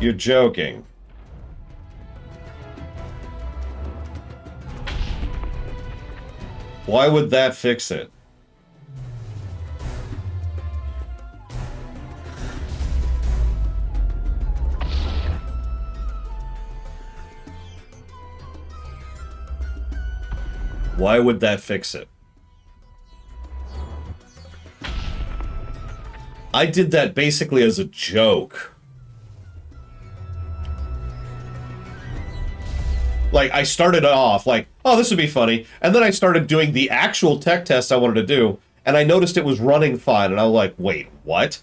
You're joking. Why would that fix it? Why would that fix it? I did that basically as a joke. Like, I started off like, oh, this would be funny. And then I started doing the actual tech test I wanted to do, and I noticed it was running fine, and I was like, wait, what?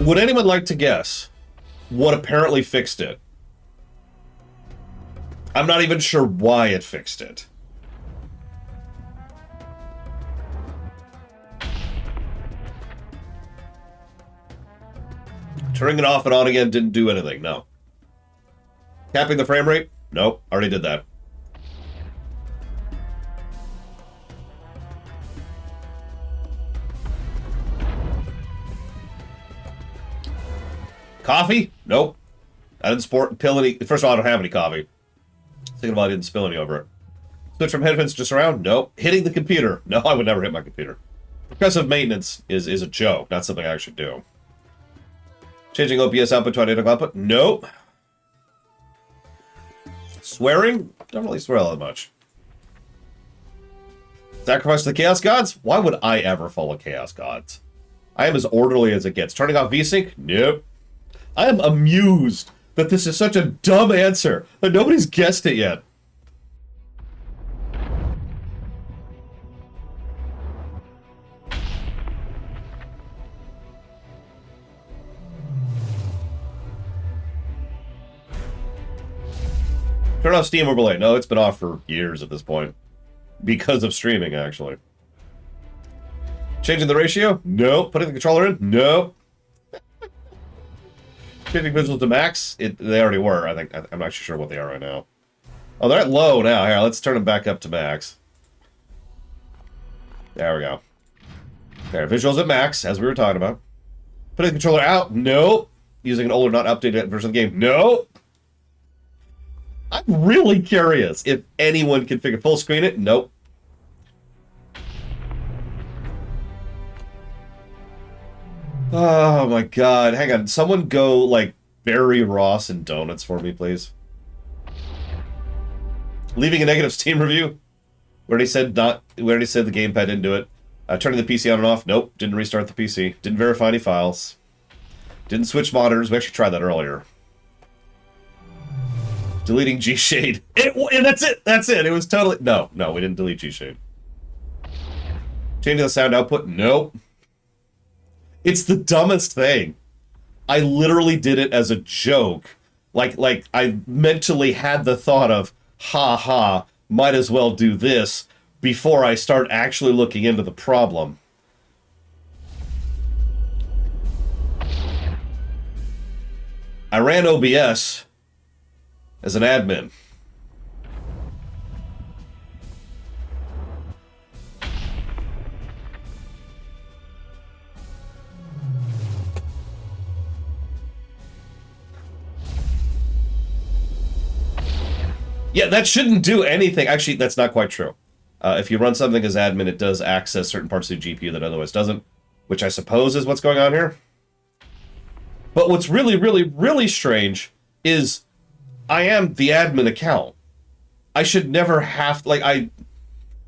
Would anyone like to guess what apparently fixed it? I'm not even sure why it fixed it. Turning it off and on again didn't do anything, no. Capping the frame rate? Nope, already did that. Coffee? Nope. I didn't spill any. First of all, I don't have any coffee. Thinking about I didn't spill any over it. Switch from headphones to surround? Nope. Hitting the computer? No, I would never hit my computer. Progressive maintenance is a joke, not something I actually do. Changing OPS output to identical output? Nope. Swearing? Don't really swear all that much. Sacrifice to the Chaos Gods? Why would I ever follow Chaos Gods? I am as orderly as it gets. Turning off VSync? Nope. I am amused that this is such a dumb answer that nobody's guessed it yet. Turn off Steam overlay. No, it's been off for years at this point. Because of streaming, actually. Changing the ratio? Nope. Putting the controller in? Nope. Changing visuals to max? They already were. I think. I'm not sure what they are right now. Oh, they're at low now. Here, let's turn them back up to max. There we go. There, visuals at max, as we were talking about. Putting the controller out? Nope. Using an older, not updated version of the game? Nope. I'm really curious if anyone can figure full screen it. Nope. Oh my god. Hang on. Someone go, like, Barry Ross and donuts for me, please. Leaving a negative Steam review. We already said the gamepad didn't do it. Turning the PC on and off. Nope. Didn't restart the PC. Didn't verify any files. Didn't switch monitors. We actually tried that earlier. Deleting G-Shade. And that's it. That's it. It was totally... No, we didn't delete G-Shade. Changing the sound output? Nope. It's the dumbest thing. I literally did it as a joke. Like I mentally had the thought of, ha ha, might as well do this before I start actually looking into the problem. I ran OBS as an admin. Yeah, that shouldn't do anything. Actually, that's not quite true. If you run something as admin, it does access certain parts of the GPU that otherwise doesn't, which I suppose is what's going on here. But what's really, really, really strange is I am the admin account. I should never have...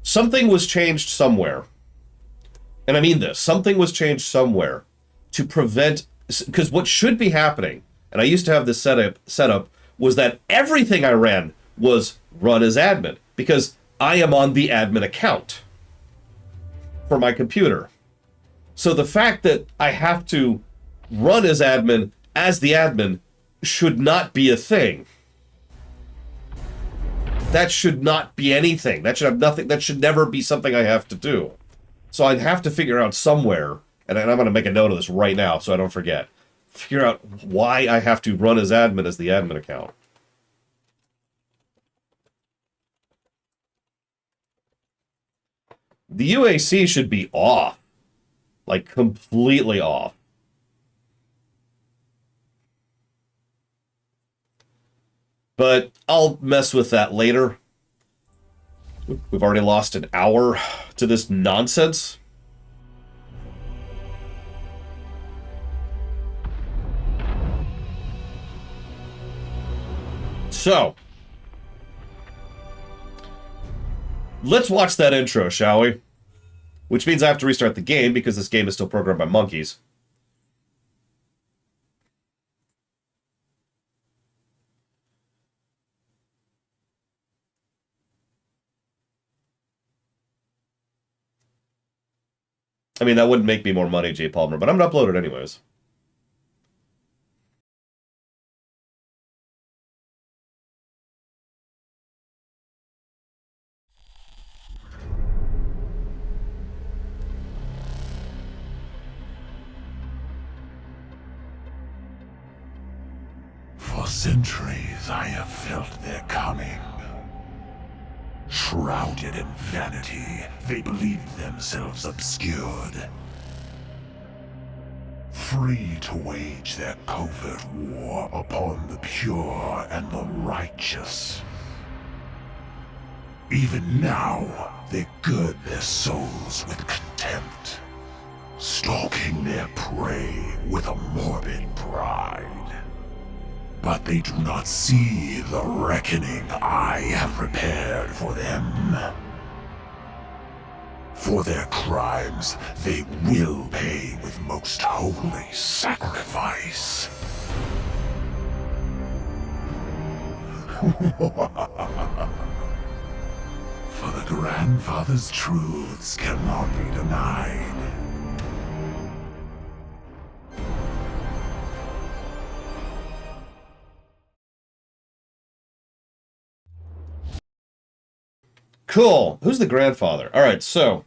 Something was changed somewhere. And I mean this. Something was changed somewhere to prevent... Because what should be happening, and I used to have this setup, was that everything I ran was run as admin. Because I am on the admin account for my computer. So the fact that I have to run as admin as the admin should not be a thing. That should not be anything. That should have nothing. That should never be something I have to do. So I'd have to figure out somewhere, and I'm going to make a note of this right now so I don't forget. Figure out why I have to run as admin as the admin account. The UAC should be off. Like, completely off. But I'll mess with that later. We've already lost an hour to this nonsense. So, let's watch that intro, shall we? Which means I have to restart the game because this game is still programmed by monkeys. I mean, that wouldn't make me more money, J. Palmer, but I'm going to upload it anyways. For centuries I have felt their coming. Shrouded in vanity, they believed themselves obscured. Free to wage their covert war upon the pure and the righteous. Even now, they gird their souls with contempt, stalking their prey with a morbid pride. But they do not see the reckoning I have prepared for them. For their crimes, they will pay with most holy sacrifice. For the grandfather's truths cannot be denied. Cool. Who's the grandfather? All right, so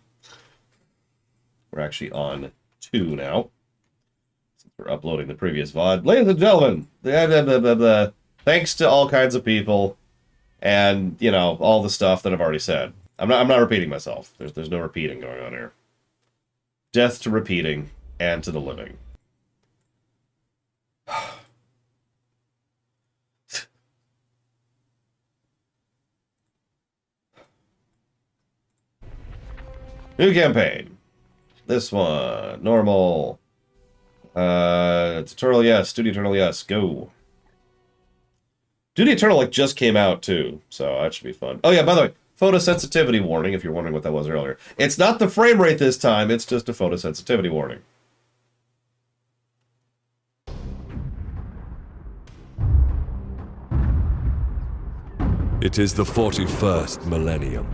we're actually on 2 now. Since we're uploading the previous VOD. Ladies and gentlemen, thanks to all kinds of people and, you know, all the stuff that I've already said. I'm not repeating myself. There's no repeating going on here. Death to repeating and to the living. New campaign. This one. Normal. Tutorial, yes. Duty Eternal, yes. Go. Duty Eternal, like, just came out, too. So that should be fun. Oh, yeah, by the way, photosensitivity warning, if you're wondering what that was earlier. It's not the frame rate this time. It's just a photosensitivity warning. It is the 41st millennium.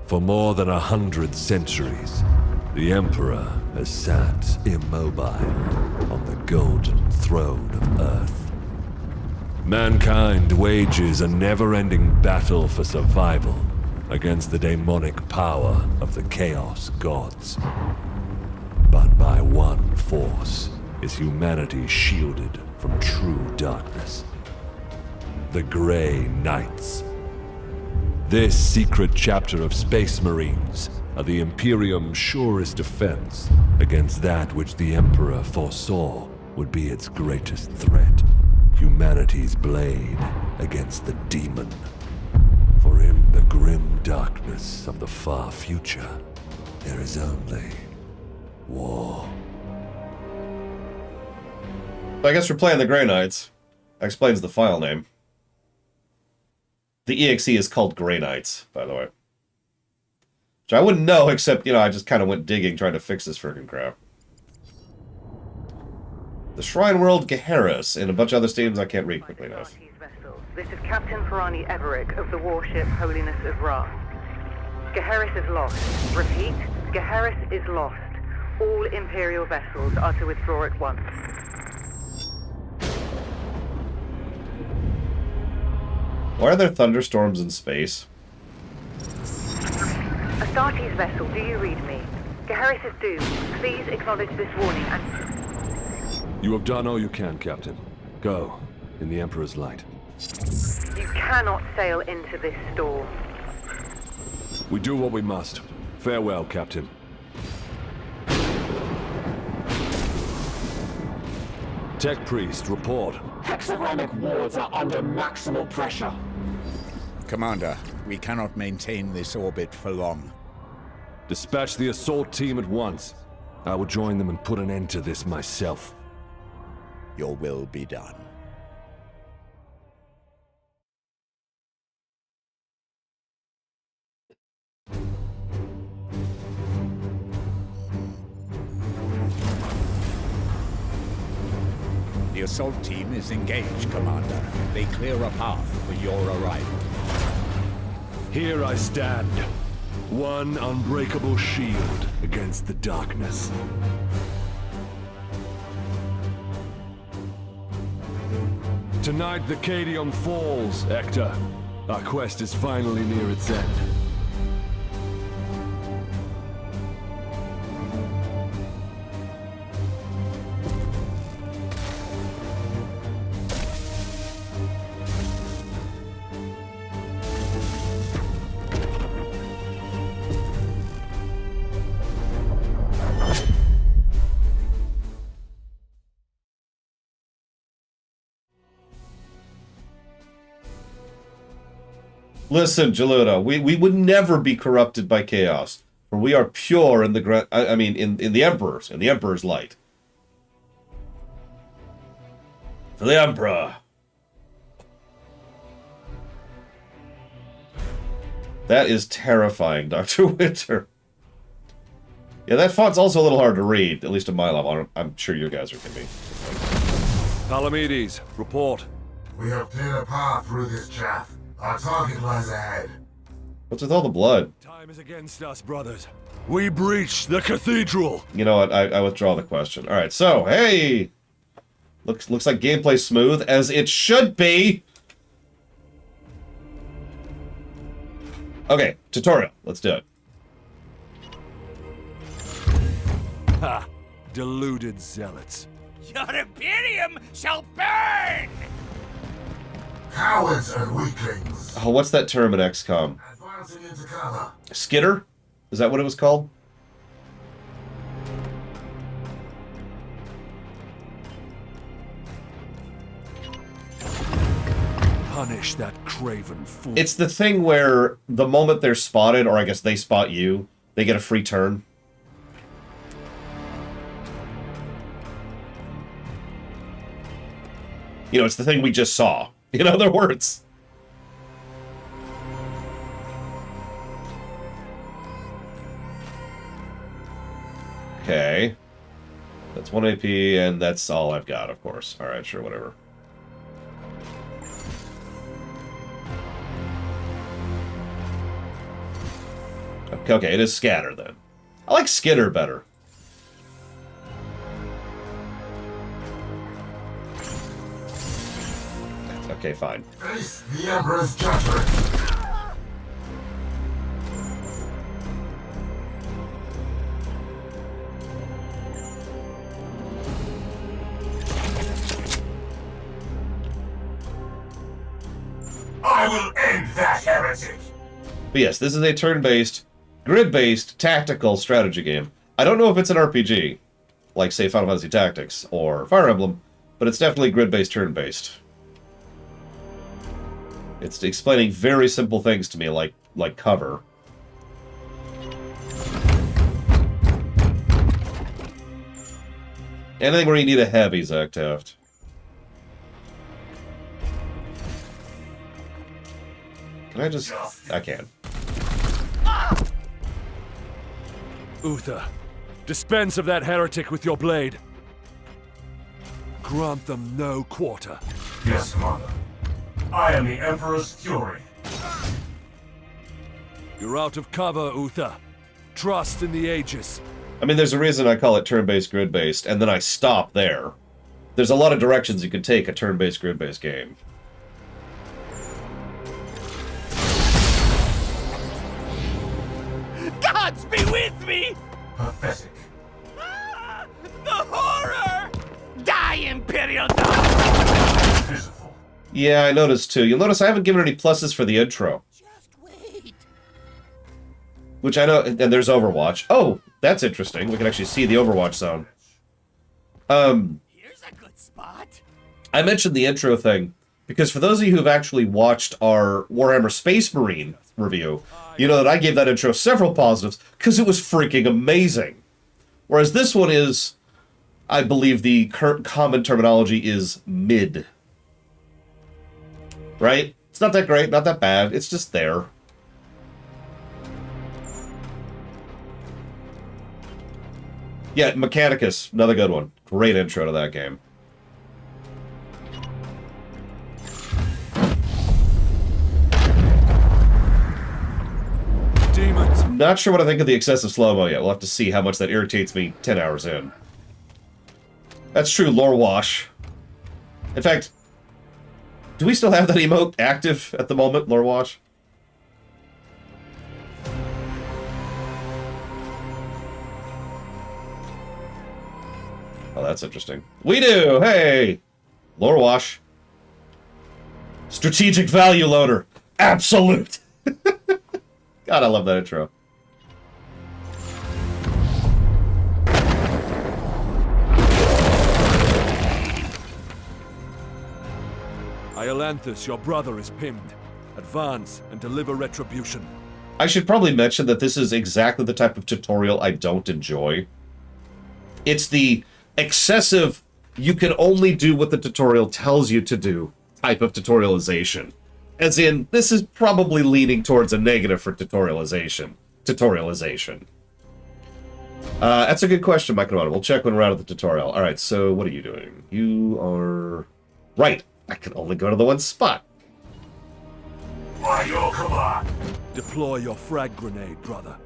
For more than 100 centuries, the Emperor has sat immobile on the golden throne of Earth. Mankind wages a never-ending battle for survival against the demonic power of the Chaos Gods. But by one force is humanity shielded from true darkness. The Grey Knights. This secret chapter of Space Marines are the Imperium's surest defense against that which the Emperor foresaw would be its greatest threat. Humanity's blade against the demon. For in the grim darkness of the far future, there is only war. I guess we're playing the Grey Knights. That explains the file name. The EXE is called Grey Knights, by the way. Which I wouldn't know, except, you know, I just kind of went digging trying to fix this freaking crap. The Shrine World Geharis, and a bunch of other statements I can't read quickly enough. This is Captain Ferrani Everick of the warship Holiness of Ra. Geharis is lost. Repeat, Geharis is lost. All Imperial vessels are to withdraw at once. Why are there thunderstorms in space? Astartes vessel, do you read me? Geharis is doomed. Please acknowledge this warning and... You have done all you can, Captain. Go, in the Emperor's light. You cannot sail into this storm. We do what we must. Farewell, Captain. Tech Priest, report. Hexagramic wards are under maximal pressure. Commander, we cannot maintain this orbit for long. Dispatch the assault team at once. I will join them and put an end to this myself. Your will be done. The assault team is engaged, Commander. They clear a path for your arrival. Here I stand. One unbreakable shield against the darkness. Tonight the Cadium falls, Hector. Our quest is finally near its end. Listen, Jaluta, we would never be corrupted by chaos, for we are pure in the in the Emperor's light. For the Emperor. That is terrifying, Dr. Winter. Yeah, that font's also a little hard to read, at least at my level. I'm sure you guys are going to be. Palamedes, report. We have cleared a path through this chaff. Our target lies ahead. What's with all the blood? Time is against us, brothers. We breach the cathedral. You know what? I withdraw the question. All right, so hey, looks like gameplay smooth as it should be. Okay, tutorial. Let's do it. Ha! Deluded zealots. Your Imperium shall burn! Cowards and weaklings. Oh, what's that term in XCOM? Advancing into cover. Skitter? Is that what it was called? Punish that craven fool. It's the thing where the moment they're spotted, or I guess they spot you, they get a free turn. You know, it's the thing we just saw. In other words. Okay. That's 1 AP, and that's all I've got, of course. Alright, sure, whatever. Okay, it is scatter, then. I like skitter better. Okay, fine. Face the Emperor's judgment. I will end that heretic. But yes, this is a turn-based, grid-based, tactical strategy game. I don't know if it's an RPG, like, say, Final Fantasy Tactics or Fire Emblem, but it's definitely grid-based, turn-based. It's explaining very simple things to me, like cover. Anything where you need a heavy, Zach Taft. Can I just... I can. Uther, dispense of that heretic with your blade. Grant them no quarter. Yes, Commander. I am the Emperor's fury. You're out of cover, Uther. Trust in the Aegis. I mean, there's a reason I call it turn-based, grid-based, and then I stop there. There's a lot of directions you could take a turn-based, grid-based game. Gods be with me! Pathetic. Ah, the horror! Die, Imperial dog! Pitiful. Yeah, I noticed too. You'll notice I haven't given any pluses for the intro. Just wait. which I know, and there's Overwatch. Oh, that's interesting. We can actually see the Overwatch zone. Here's a good spot. I mentioned the intro thing because for those of you who've actually watched our Warhammer Space Marine review, you know that I gave that intro several positives because it was freaking amazing. Whereas this one is, I believe the current common terminology is mid. Right? It's not that great, not that bad. It's just there. Yeah, Mechanicus, another good one. Great intro to that game. Demons. Not sure what I think of the excessive slow-mo yet. We'll have to see how much that irritates me 10 hours in. That's true, lore wash. In fact, do we still have that emote active at the moment, lore wash? Oh, that's interesting. We do! Hey! Lore wash. Strategic value loader. Absolute! God, I love that intro. Iolanthus, your brother, is pinned. Advance and deliver retribution. I should probably mention that this is exactly the type of tutorial I don't enjoy. It's the excessive, you can only do what the tutorial tells you to do type of tutorialization. As in, this is probably leaning towards a negative for tutorialization. That's a good question, Mike. We'll check when we're out of the tutorial. Alright, so what are you doing? You are... Right, I can only go to the one spot. By your command. Deploy your frag grenade, brother.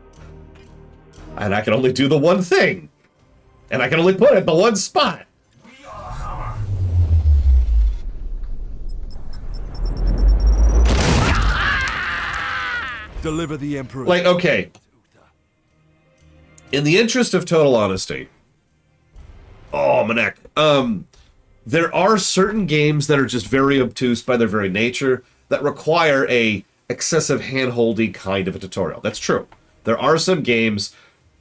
And I can only do the one thing. And I can only put it in the one spot. Deliver the Emperor. Like, okay. In the interest of total honesty. Oh, my neck. There are certain games that are just very obtuse by their very nature that require a excessive hand-holdy kind of a tutorial. That's true. There are some games,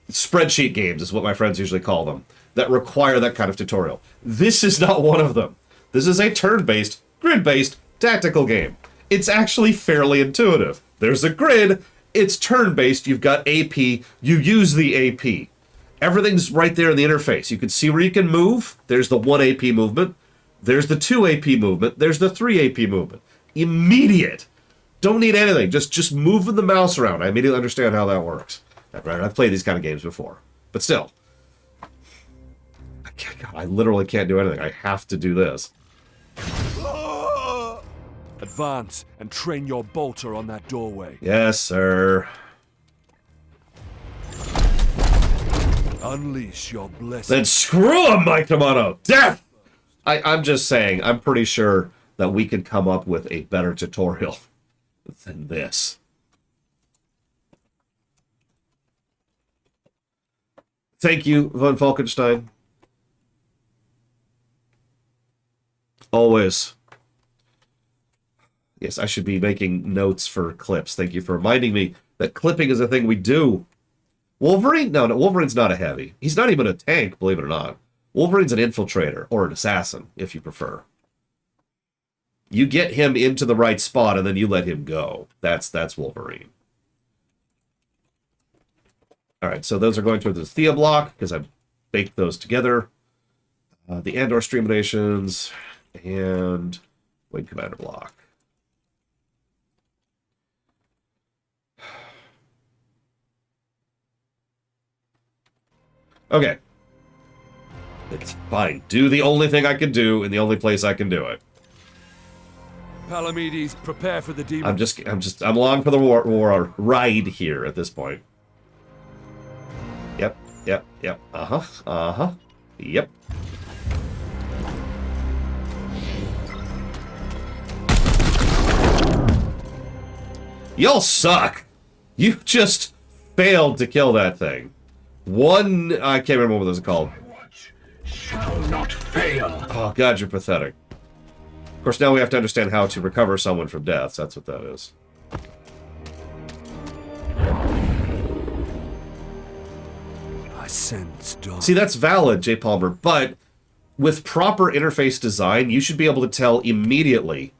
spreadsheet games is what my friends usually call them, that require that kind of tutorial. This is not one of them. This is a turn-based, grid-based, tactical game. It's actually fairly intuitive. There's a grid, it's turn-based, you've got AP, you use the AP. Everything's right there in the interface. You can see where you can move. There's the 1 AP movement. There's the 2 AP movement. There's the 3 AP movement. Immediate. Don't need anything. Just moving the mouse around. I immediately understand how that works. I've played these kind of games before. But still. I literally can't do anything. I have to do this. Advance and train your bolter on that doorway. Yes, sir. Unleash your blessing. Then screw him, Mike Tomato! Death! I'm just saying, I'm pretty sure that we could come up with a better tutorial than this. Thank you, Von Falkenstein. Always. Yes, I should be making notes for clips. Thank you for reminding me that clipping is a thing we do. Wolverine? No, Wolverine's not a heavy. He's not even a tank, believe it or not. Wolverine's an infiltrator, or an assassin, if you prefer. You get him into the right spot, and then you let him go. That's Wolverine. Alright, so those are going towards the Thea block, because I baked those together. The Andor streamations, and Wing Commander block. Okay. It's fine. Do the only thing I can do in the only place I can do it. Palamedes, prepare for the demon. I'm along for the war ride here at this point. Yep. Yep. Y'all suck. You just failed to kill that thing. I can't remember what those are called. Shall not fail. Oh god, you're pathetic. Of course, now we have to understand how to recover someone from death. That's what that is. sense, Doc. See, that's valid, J. Palmer, but with proper interface design, you should be able to tell immediately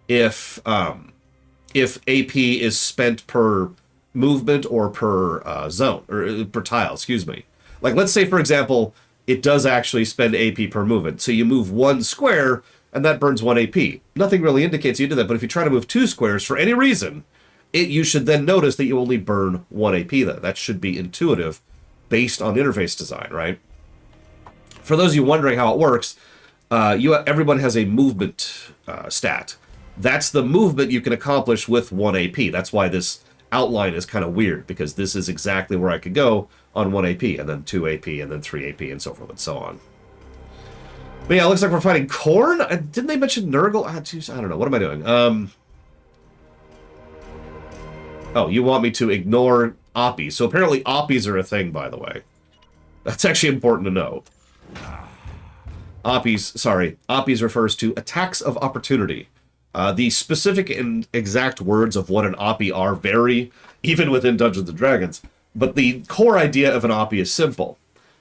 if AP is spent per movement or per zone, or per tile, excuse me. Like, let's say, for example, it does actually spend AP per movement. So you move 1 square, and that burns 1 AP. Nothing really indicates you do that, but if you try to move 2 squares for any reason, you should then notice that you only burn 1 AP. That should be intuitive based on interface design, right? For those of you wondering how it works, everyone has a movement stat. That's the movement you can accomplish with 1 AP. That's why this outline is kind of weird, because this is exactly where I could go on 1 AP, and then 2 AP, and then 3 AP, and so forth and so on. But yeah, it looks like we're fighting Korn? Didn't they mention Nurgle? I don't know. What am I doing? Oh, you want me to ignore Oppies. So apparently Oppies are a thing, by the way. That's actually important to know. Oppies refers to attacks of opportunity. The specific and exact words of what an Oppie are vary, even within Dungeons & Dragons. But the core idea of an Oppie is simple.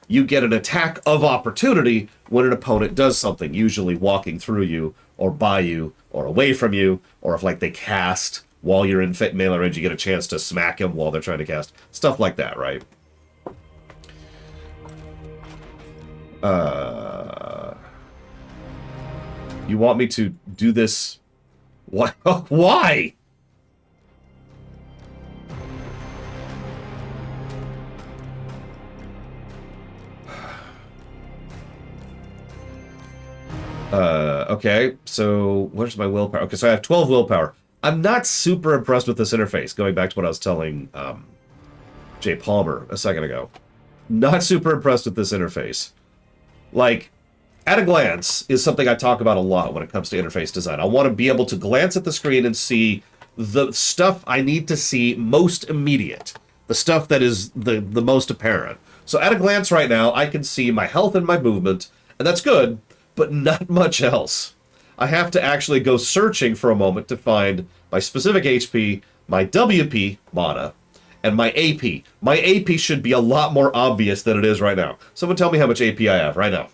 You get an attack of opportunity when an opponent does something, usually walking through you, or by you, or away from you, or if like they cast while you're in melee range, you get a chance to smack him while they're trying to cast. Stuff like that, right? You want me to do this? What? Why? Okay, so where's my willpower? Okay, so I have 12 willpower. I'm not super impressed with this interface, going back to what I was telling Jay Palmer a second ago. Not super impressed with this interface. Like, at a glance is something I talk about a lot when it comes to interface design. I want to be able to glance at the screen and see the stuff I need to see most immediate. The stuff that is the most apparent. So at a glance right now, I can see my health and my movement, and that's good, but not much else. I have to actually go searching for a moment to find my specific HP, my WP, mana, and my AP. My AP should be a lot more obvious than it is right now. Someone tell me how much AP I have right now.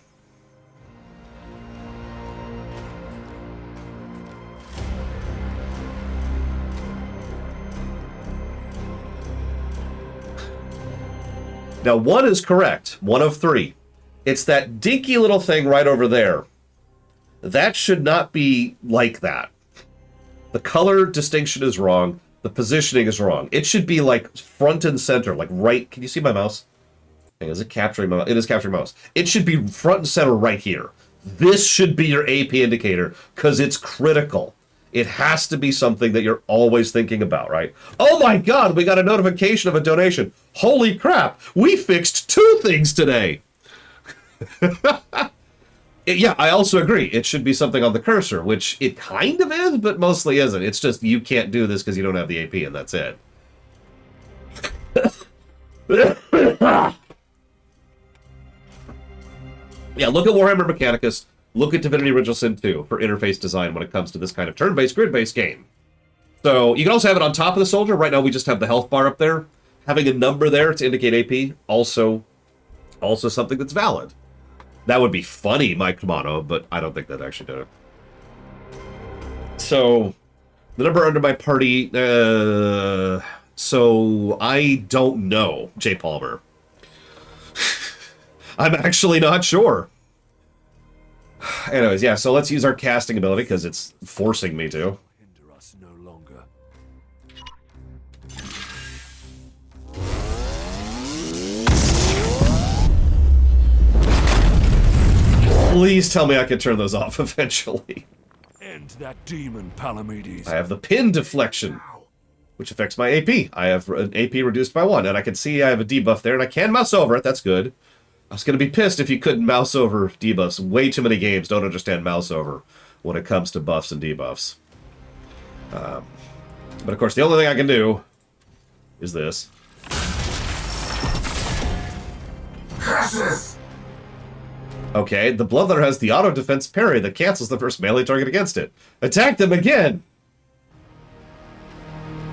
Now, 1 is correct. 1 of 3. It's that dinky little thing right over there. That should not be like that. The color distinction is wrong. The positioning is wrong. It should be like front and center, like right. Can you see my mouse? Is it capturing my mouse? It is capturing my mouse. It should be front and center right here. This should be your AP indicator because it's critical. It has to be something that you're always thinking about, right? Oh my God, we got a notification of a donation. Holy crap, we fixed 2 things today. Yeah, I also agree. It should be something on the cursor, which it kind of is, but mostly isn't. It's just you can't do this because you don't have the AP, and that's it. Yeah, look at Warhammer Mechanicus. Look at Divinity Original Sin 2 for interface design when it comes to this kind of turn-based, grid-based game. So you can also have it on top of the soldier. Right now we just have the health bar up there. Having a number there to indicate AP, also something that's valid. That would be funny, Mike Kamano, but I don't think that actually did it. So, the number under my party, so I don't know, Jay Palmer. I'm actually not sure. Anyways, yeah, so let's use our casting ability, because it's forcing me to. Hinder us no longer. Please tell me I can turn those off eventually. End that demon, Palamedes. I have the pin deflection, which affects my AP. I have an AP reduced by 1, and I can see I have a debuff there, and I can mouse over it. That's good. I was going to be pissed if you couldn't mouse over debuffs. Way too many games don't understand mouse over when it comes to buffs and debuffs. But of course, the only thing I can do is this. Curses! Okay, the Bloodletter has the auto defense parry that cancels the first melee target against it. Attack them again!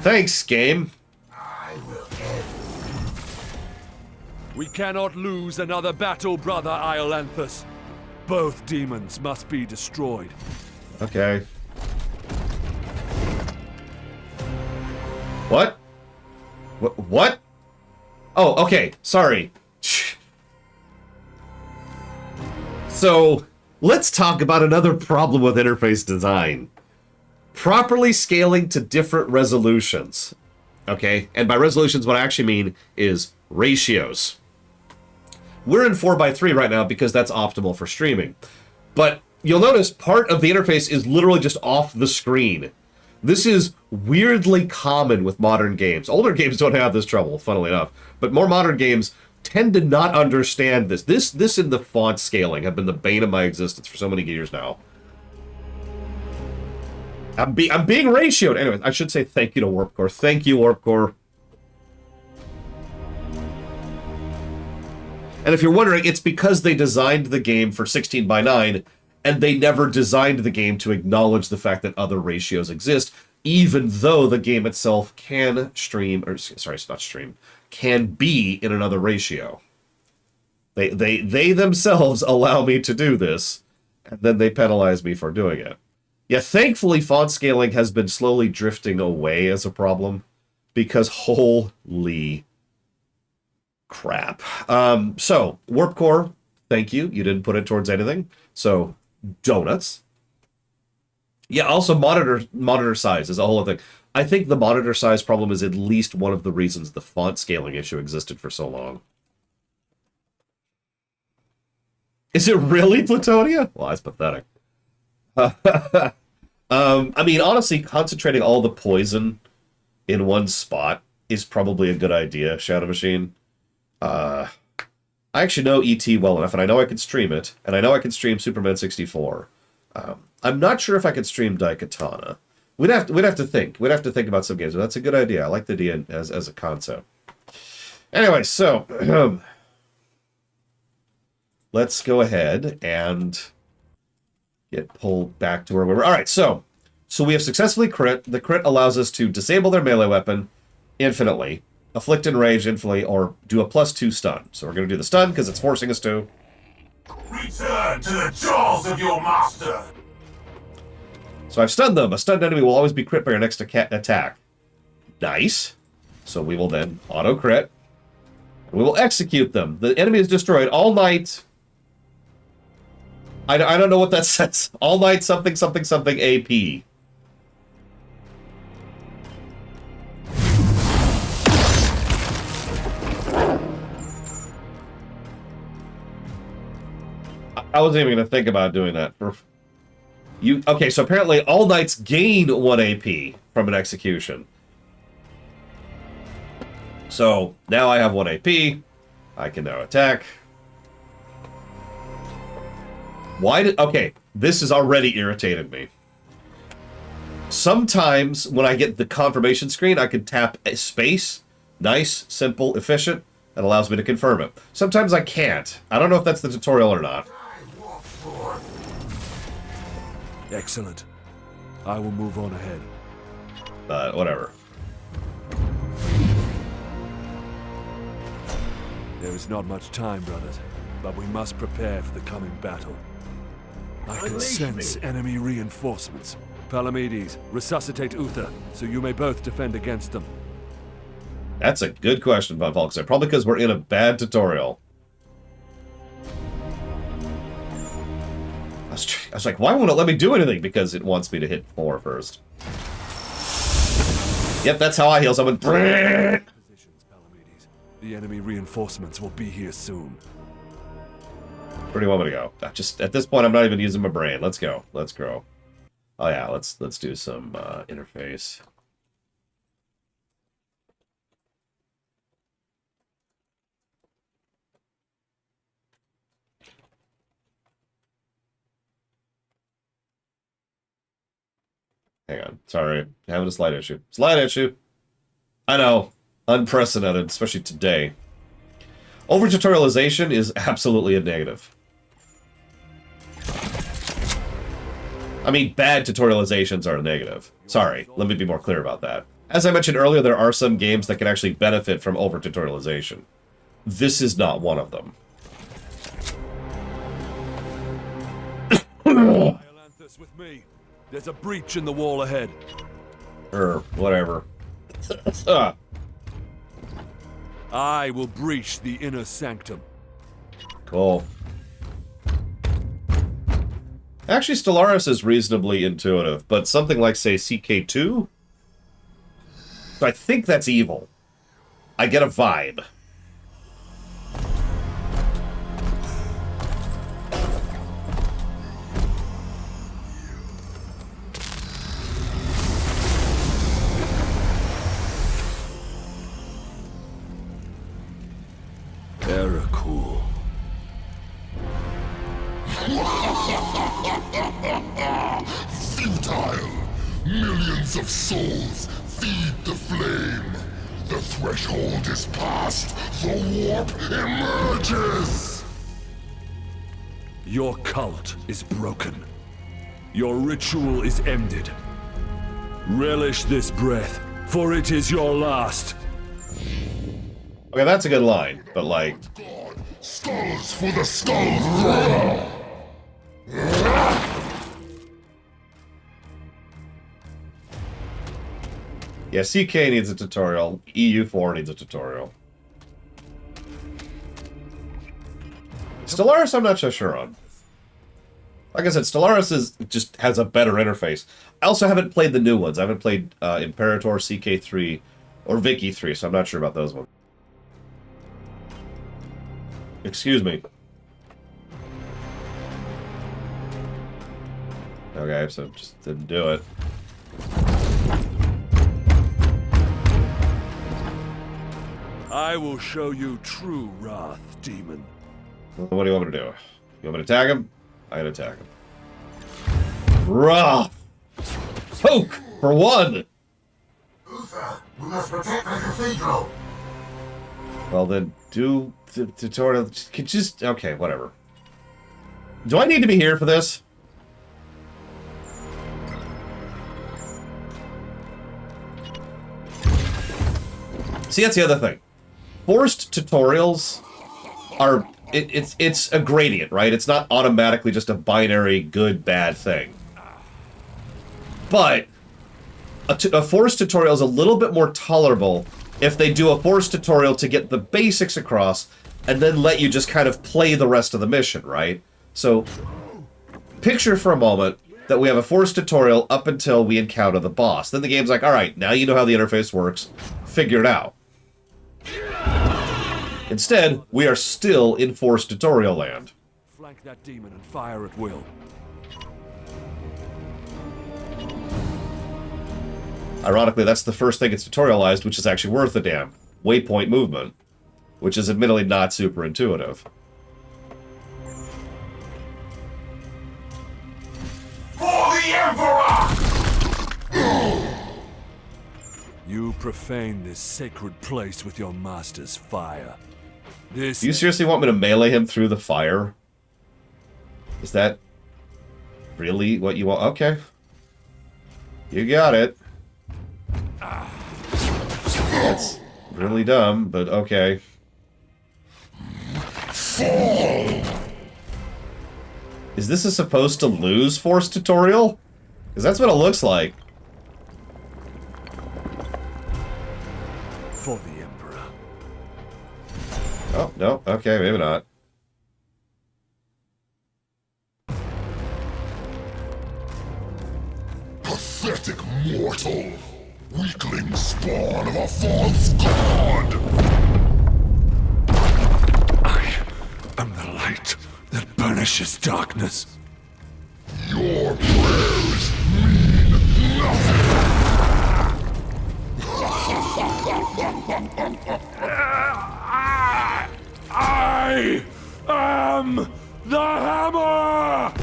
Thanks, game. I will end. We cannot lose another battle, brother Iolanthus. Both demons must be destroyed. Okay. What? What? Oh, okay. Sorry. So, let's talk about another problem with interface design. Properly scaling to different resolutions. Okay? And by resolutions, what I actually mean is ratios. We're in 4:3 right now because that's optimal for streaming. But you'll notice part of the interface is literally just off the screen. This is weirdly common with modern games. Older games don't have this trouble, funnily enough. But more modern games tend to not understand this. This and the font scaling have been the bane of my existence for so many years now. I'm being ratioed. Anyway, I should say thank you to Warp Core. Thank you, Warp Core. And if you're wondering, it's because they designed the game for 16:9, and they never designed the game to acknowledge the fact that other ratios exist, even though the game itself can stream, or sorry, it's not stream, can be in another ratio. They themselves allow me to do this, and then they penalize me for doing it. Yeah, thankfully, font scaling has been slowly drifting away as a problem, because holy crap. So, Warp Core, thank you. You didn't put it towards anything. So, donuts. Yeah, also monitor size is a whole other thing. I think the monitor size problem is at least one of the reasons the font scaling issue existed for so long. Is it really Plutonia? Well, that's pathetic. I mean, honestly, concentrating all the poison in one spot is probably a good idea, Shadow Machine. I actually know ET well enough, and I know I can stream it, and I know I can stream Superman 64. I'm not sure if I could stream Daikatana. We'd have to think. We'd have to think about some games, but that's a good idea. I like the idea as a concept. Anyway, so let's go ahead and get pulled back to where we were. All right, so we have successfully crit. The crit allows us to disable their melee weapon infinitely, afflict enrage infinitely, or do a +2 stun. So we're going to do the stun because it's forcing us to. Return to the jaws of your master! So I've stunned them. A stunned enemy will always be crit by your next attack. Nice. So we will then auto-crit. We will execute them. The enemy is destroyed. All night. I don't know what that says. All night something something something AP. I wasn't even going to think about doing that. Okay, so apparently all knights gain 1 AP from an execution. So now I have 1 AP. I can now attack. Why did... Okay, this has already irritated me. Sometimes when I get the confirmation screen, I can tap space. Nice, simple, efficient. That allows me to confirm it. Sometimes I can't. I don't know if that's the tutorial or not. Excellent. I will move on ahead. Whatever. There is not much time, brothers, but we must prepare for the coming battle. I can sense enemy reinforcements. Palamedes, resuscitate Uther, so you may both defend against them. That's a good question, Von Falkster. Probably because we're in a bad tutorial. I was like, why won't it let me do anything? Because it wants me to hit 4 first. Yep, that's how I heal someone. Positions, Palamedes. The enemy reinforcements will be here soon. Where do you want me to go? Just at this point, I'm not even using my brain. Let's go. Let's grow. Oh yeah, let's do some interface. Hang on. Sorry. Having a slight issue. Slight issue. I know. Unprecedented, especially today. Over-tutorialization is absolutely a negative. I mean, bad tutorializations are a negative. Sorry. Let me be more clear about that. As I mentioned earlier, there are some games that can actually benefit from over-tutorialization. This is not one of them. Iolanthus with me. There's a breach in the wall ahead. Or whatever. I will breach the inner sanctum. Cool. Actually, Stellaris is reasonably intuitive, but something like, say, CK2? I think that's evil. I get a vibe. Very cool. Futile! Millions of souls feed the flame. The threshold is passed. The warp emerges. Your cult is broken. Your ritual is ended. Relish this breath, for it is your last. Okay, that's a good line, but like... God, skulls for the skull thrower! Yeah, CK needs a tutorial. EU4 needs a tutorial. Stellaris, I'm not so sure on. Like I said, Stellaris just has a better interface. I also haven't played the new ones. I haven't played Imperator, CK3, or Vicky 3, so I'm not sure about those ones. Excuse me. Okay, so just didn't do it. I will show you true wrath, demon. What do you want me to do? You want me to tag him? I gotta tag him. Rough! Poke! For one! Uther, we must protect the cathedral. Well then, do the tutorial. Just okay, whatever. Do I need to be here for this? See, that's the other thing. Forced tutorials are... It's a gradient, right? It's not automatically just a binary good-bad thing. But a forced tutorial is a little bit more tolerable if they do a forced tutorial to get the basics across and then let you just kind of play the rest of the mission, right? So, picture for a moment that we have a forced tutorial up until we encounter the boss. Then the game's like, alright, now you know how the interface works. Figure it out. Instead, we are still in forced tutorial land. Flank that demon and fire at will. Ironically, that's the first thing it's tutorialized, which is actually worth a damn. Waypoint movement. Which is admittedly not super intuitive. For the Emperor! You profane this sacred place with your master's fire. This... Do you seriously want me to melee him through the fire? Is that really what you want? Okay. You got it. That's really dumb, but okay. Is this a supposed to lose force tutorial? Because that's what it looks like. For the Emperor. Oh, no. Okay, maybe not. Pathetic mortal! Weakling spawn of a false god! I am the light that banishes darkness. Your prayers mean nothing! I am the hammer!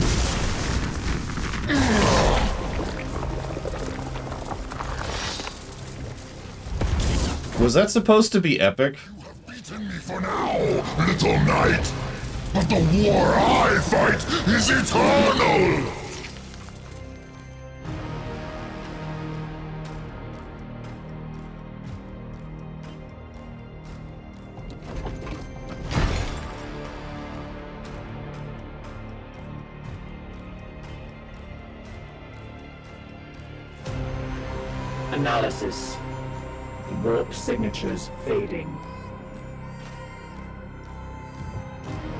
Was that supposed to be epic? Beaten me for now, little knight! But the war I fight is eternal! Analysis. Warp signatures fading.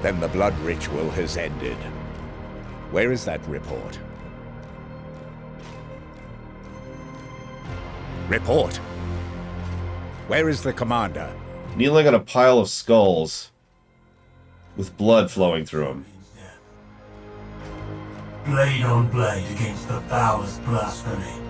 Then the blood ritual has ended. Where is that report? Report! Where is the commander? Kneeling on a pile of skulls with blood flowing through them. Blade on blade against the foulest blasphemy.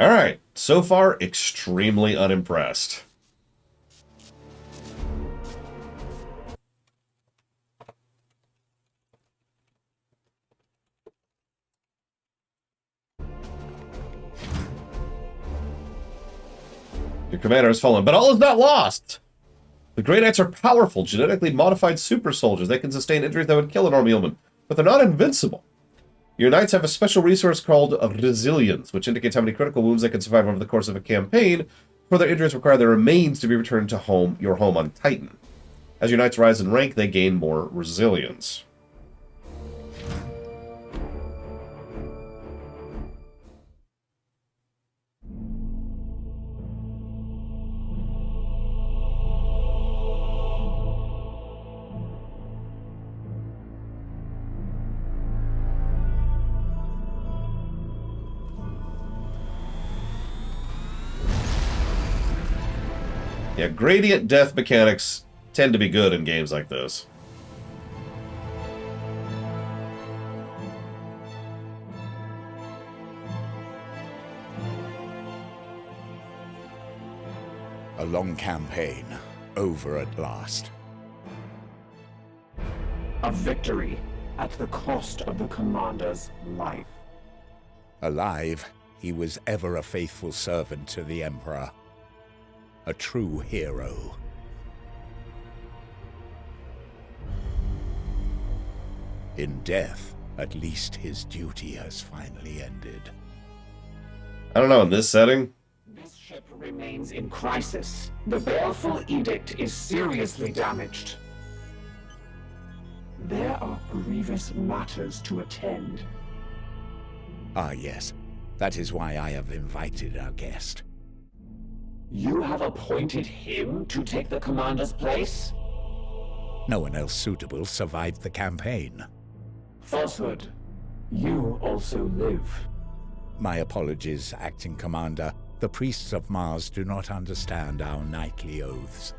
Alright, so far, extremely unimpressed. Your commander has fallen, but all is not lost! The Grey Knights are powerful, genetically modified super soldiers. They can sustain injuries that would kill a normal human, but they're not invincible. Your knights have a special resource called resilience, which indicates how many critical wounds they can survive over the course of a campaign. For their injuries require their remains to be returned to your home on Titan. As your knights rise in rank, they gain more resilience. Yeah, gradient death mechanics tend to be good in games like this. A long campaign, over at last. A victory at the cost of the commander's life. Alive, he was ever a faithful servant to the Emperor. A true hero. In death, at least his duty has finally ended. I don't know, in this setting? This ship remains in crisis. The baleful edict is seriously damaged. There are grievous matters to attend. Ah, yes. That is why I have invited our guest. You have appointed him to take the commander's place? No one else suitable survived the campaign. Falsehood. You also live. My apologies, Acting Commander. The priests of Mars do not understand our knightly oaths.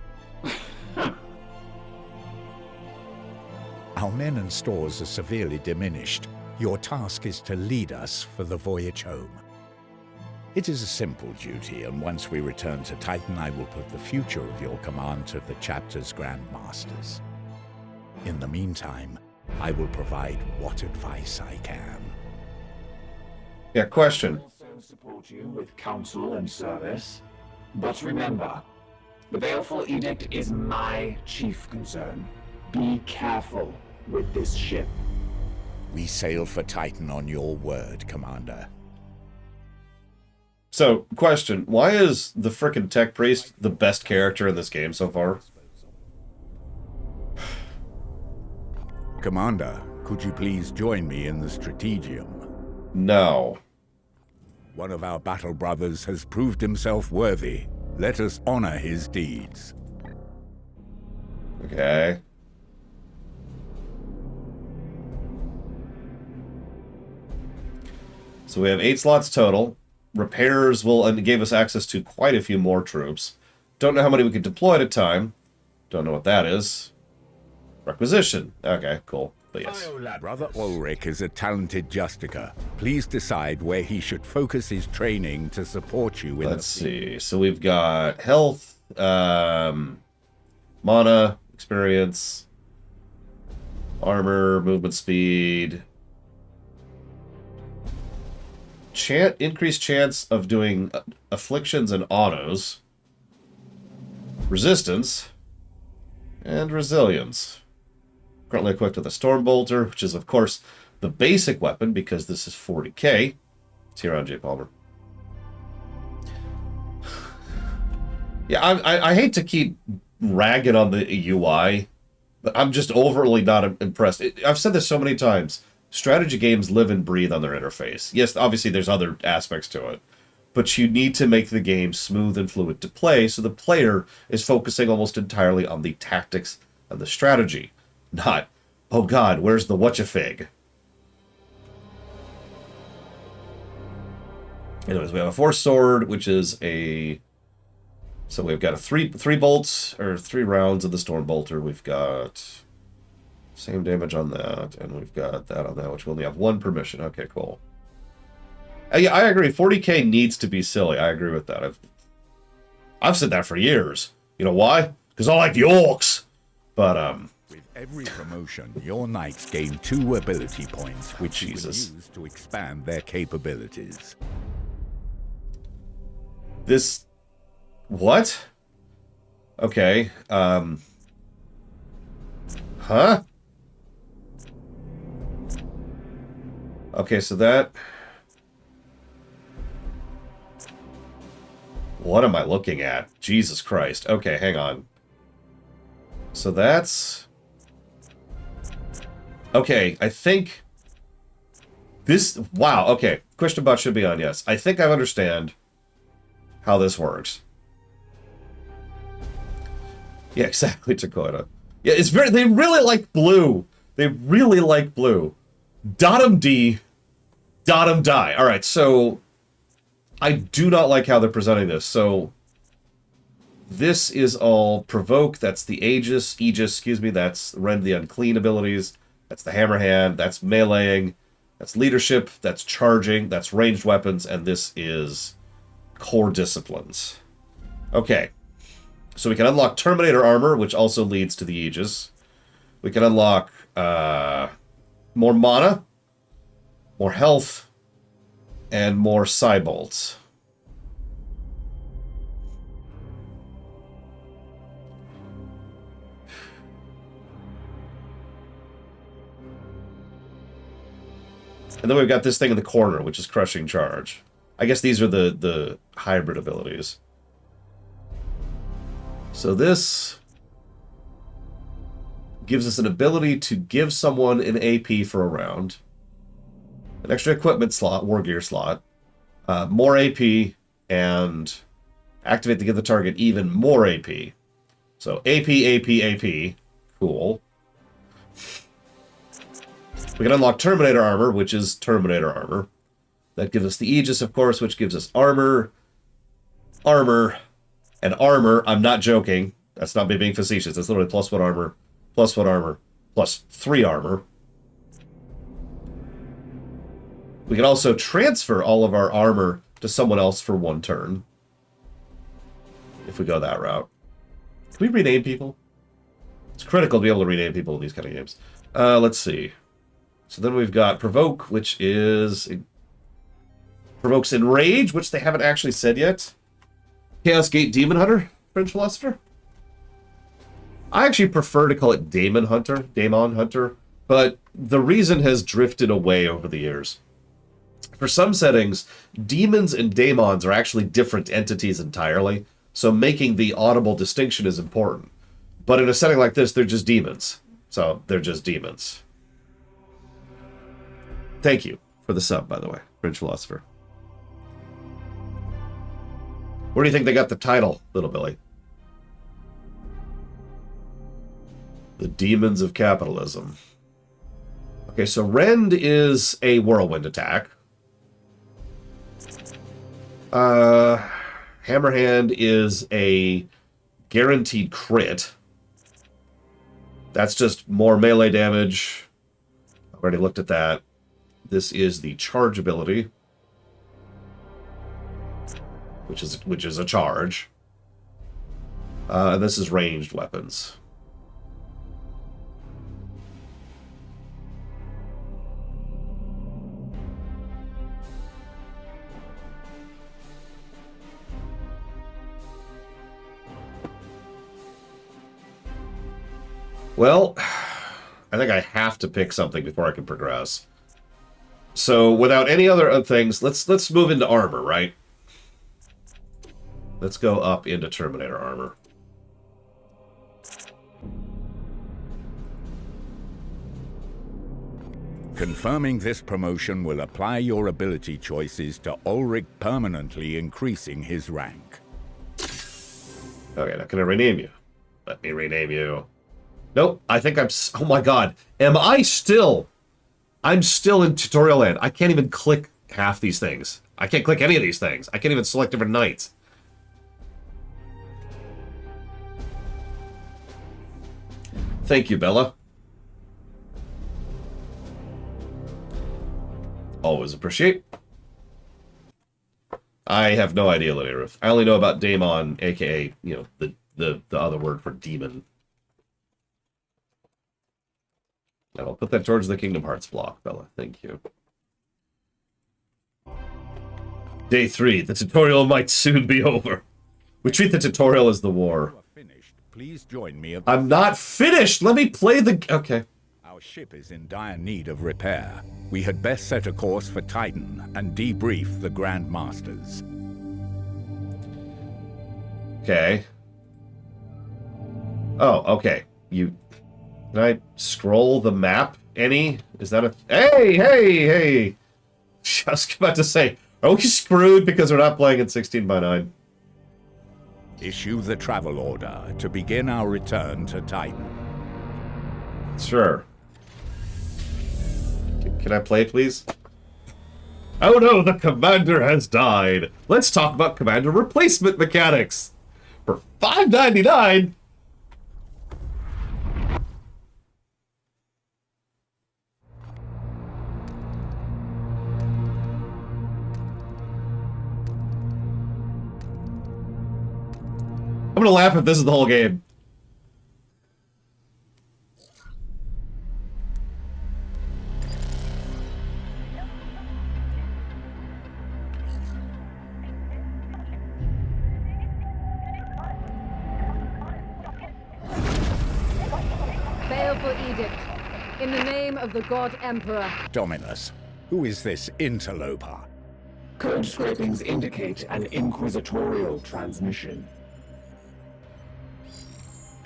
Our men and stores are severely diminished. Your task is to lead us for the voyage home. It is a simple duty, and once we return to Titan, I will put the future of your command to the chapter's Grandmasters. In the meantime, I will provide what advice I can. Yeah, question. Also support you with counsel and service. But remember, the baleful edict is my chief concern. Be careful with this ship. We sail for Titan on your word, Commander. So, question. Why is the frickin' Tech Priest the best character in this game so far? Commander, could you please join me in the Strategium? No. One of our battle brothers has proved himself worthy. Let us honor his deeds. Okay. So we have 8 slots total. Repairs will and gave us access to quite a few more troops. Don't know how many we could deploy at a time. Don't know what that is. Requisition. Okay, cool. But yes. Brother Ulrich is a talented Justica. Please decide where he should focus his training to support you in Let's see. So we've got health, mana, experience, armor, movement speed, increased chance of doing afflictions and autos, resistance, and resilience. Currently equipped with a Storm Bolter, which is, of course, the basic weapon, because this is 40k. It's here on J. Palmer. Yeah, I hate to keep ragging on the UI, But I'm just overly not impressed. I've said this so many times. Strategy games live and breathe on their interface. Yes, obviously there's other aspects to it. But you need to make the game smooth and fluid to play so the player is focusing almost entirely on the tactics and the strategy. Not, oh god, where's the whatcha-fig? Anyways, we have a Force Sword, which is a... So we've got a three bolts, or 3 rounds of the Storm Bolter. We've got same damage on that, and we've got that on that, which we only have 1 permission. Okay, cool. Yeah, I agree. 40k needs to be silly. I agree with that. I've said that for years. You know why? Because I like the orcs. But, With every promotion, your knights gain 2 ability points, which Jesus. you will use to expand their capabilities. This... What? Okay, Huh? Okay, so that... What am I looking at? Jesus Christ. Okay, hang on. So that's... Okay, I think... This... Wow, okay. Question bot should be on, yes. I think I understand how this works. Yeah, exactly, Dakota. Yeah, it's very... They really like blue. They really like blue. Dot'em D, dot'em die. Alright, so... I do not like how they're presenting this. So, this is all Provoke. That's the Aegis, excuse me. That's Rend the Unclean abilities. That's the Hammer Hand. That's Meleeing. That's Leadership. That's Charging. That's Ranged Weapons. And this is Core Disciplines. Okay. So we can unlock Terminator Armor, which also leads to the Aegis. We can unlock more mana, more health, and more Psybolts. And then we've got this thing in the corner, which is Crushing Charge. I guess these are the hybrid abilities. So this gives us an ability to give someone an AP for a round. An extra equipment slot, war gear slot. More AP, and activate to give the target even more AP. So AP, AP, AP. Cool. We can unlock Terminator Armor, which is Terminator Armor. That gives us the Aegis, of course, which gives us armor, armor, and armor. I'm not joking. That's not me being facetious. That's literally +1 armor, +1 armor, +3 armor. We can also transfer all of our armor to someone else for 1 turn. If we go that route. Can we rename people? It's critical to be able to rename people in these kind of games. Let's see. So then we've got Provoke, which is... Provokes Enrage, which they haven't actually said yet. Chaos Gate Daemonhunter, French philosopher. I actually prefer to call it Daemonhunter, but the reason has drifted away over the years. For some settings, demons and daemons are actually different entities entirely, so making the audible distinction is important. But in a setting like this, they're just demons. So, they're just demons. Thank you for the sub, by the way, French philosopher. Where do you think they got the title, Little Billy? The Demons of Capitalism. Okay, so Rend is a whirlwind attack. Hammerhand is a guaranteed crit. That's just more melee damage. I've already looked at that. This is the charge ability, which is a charge. And this is ranged weapons. Well, I think I have to pick something before I can progress. So, without any other things, let's move into armor, right? Let's go up into Terminator Armor. Confirming this promotion will apply your ability choices to Ulrich, permanently increasing his rank. Okay, now can I rename you? Let me rename you. Nope, I think I'm... Oh my god. Am I still... I'm still in tutorial land. I can't even click half these things. I can't click any of these things. I can't even select different knights. Thank you, Bella. Always appreciate. I have no idea, Lydia Ruth. I only know about Daemon, aka, you know, the other word for demon. And I'll put that towards the Kingdom Hearts block, Bella. Thank you. Day 3. The tutorial might soon be over. We treat the tutorial as the war. Finished. Please join me at I'm not finished! Let me play the... Okay. Our ship is in dire need of repair. We had best set a course for Titan and debrief the Grand Masters. Okay. Oh, okay. You... Can I scroll the map any? Is that a... Hey! I was about to say, are we screwed because we're not playing in 16:9? Issue the travel order to begin our return to Titan. Sure. Can I play, please? Oh no, the commander has died. Let's talk about commander replacement mechanics. For $5.99... I'm gonna laugh if this is the whole game. Baleful edict. In the name of the God Emperor. Dominus, who is this interloper? Code scrapings indicate an Inquisitorial transmission.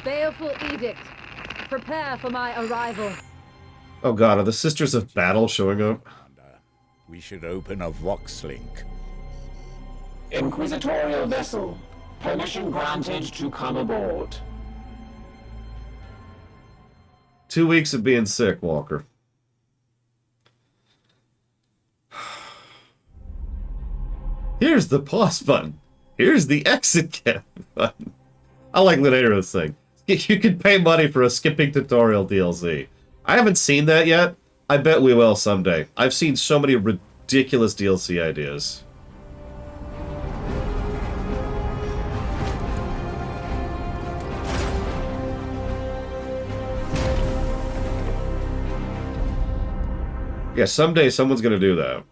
Baleful edict. Prepare for my arrival. Oh god, are the Sisters of Battle showing up? We should open a Vox link. Inquisitorial vessel. Permission granted to come aboard. 2 weeks of being sick, Walker. Here's the pause button. Here's the exit button. I like the name of this thing. You can pay money for a skipping tutorial DLC. I haven't seen that yet. I bet we will someday. I've seen so many ridiculous DLC ideas. Yeah, someday someone's gonna do that.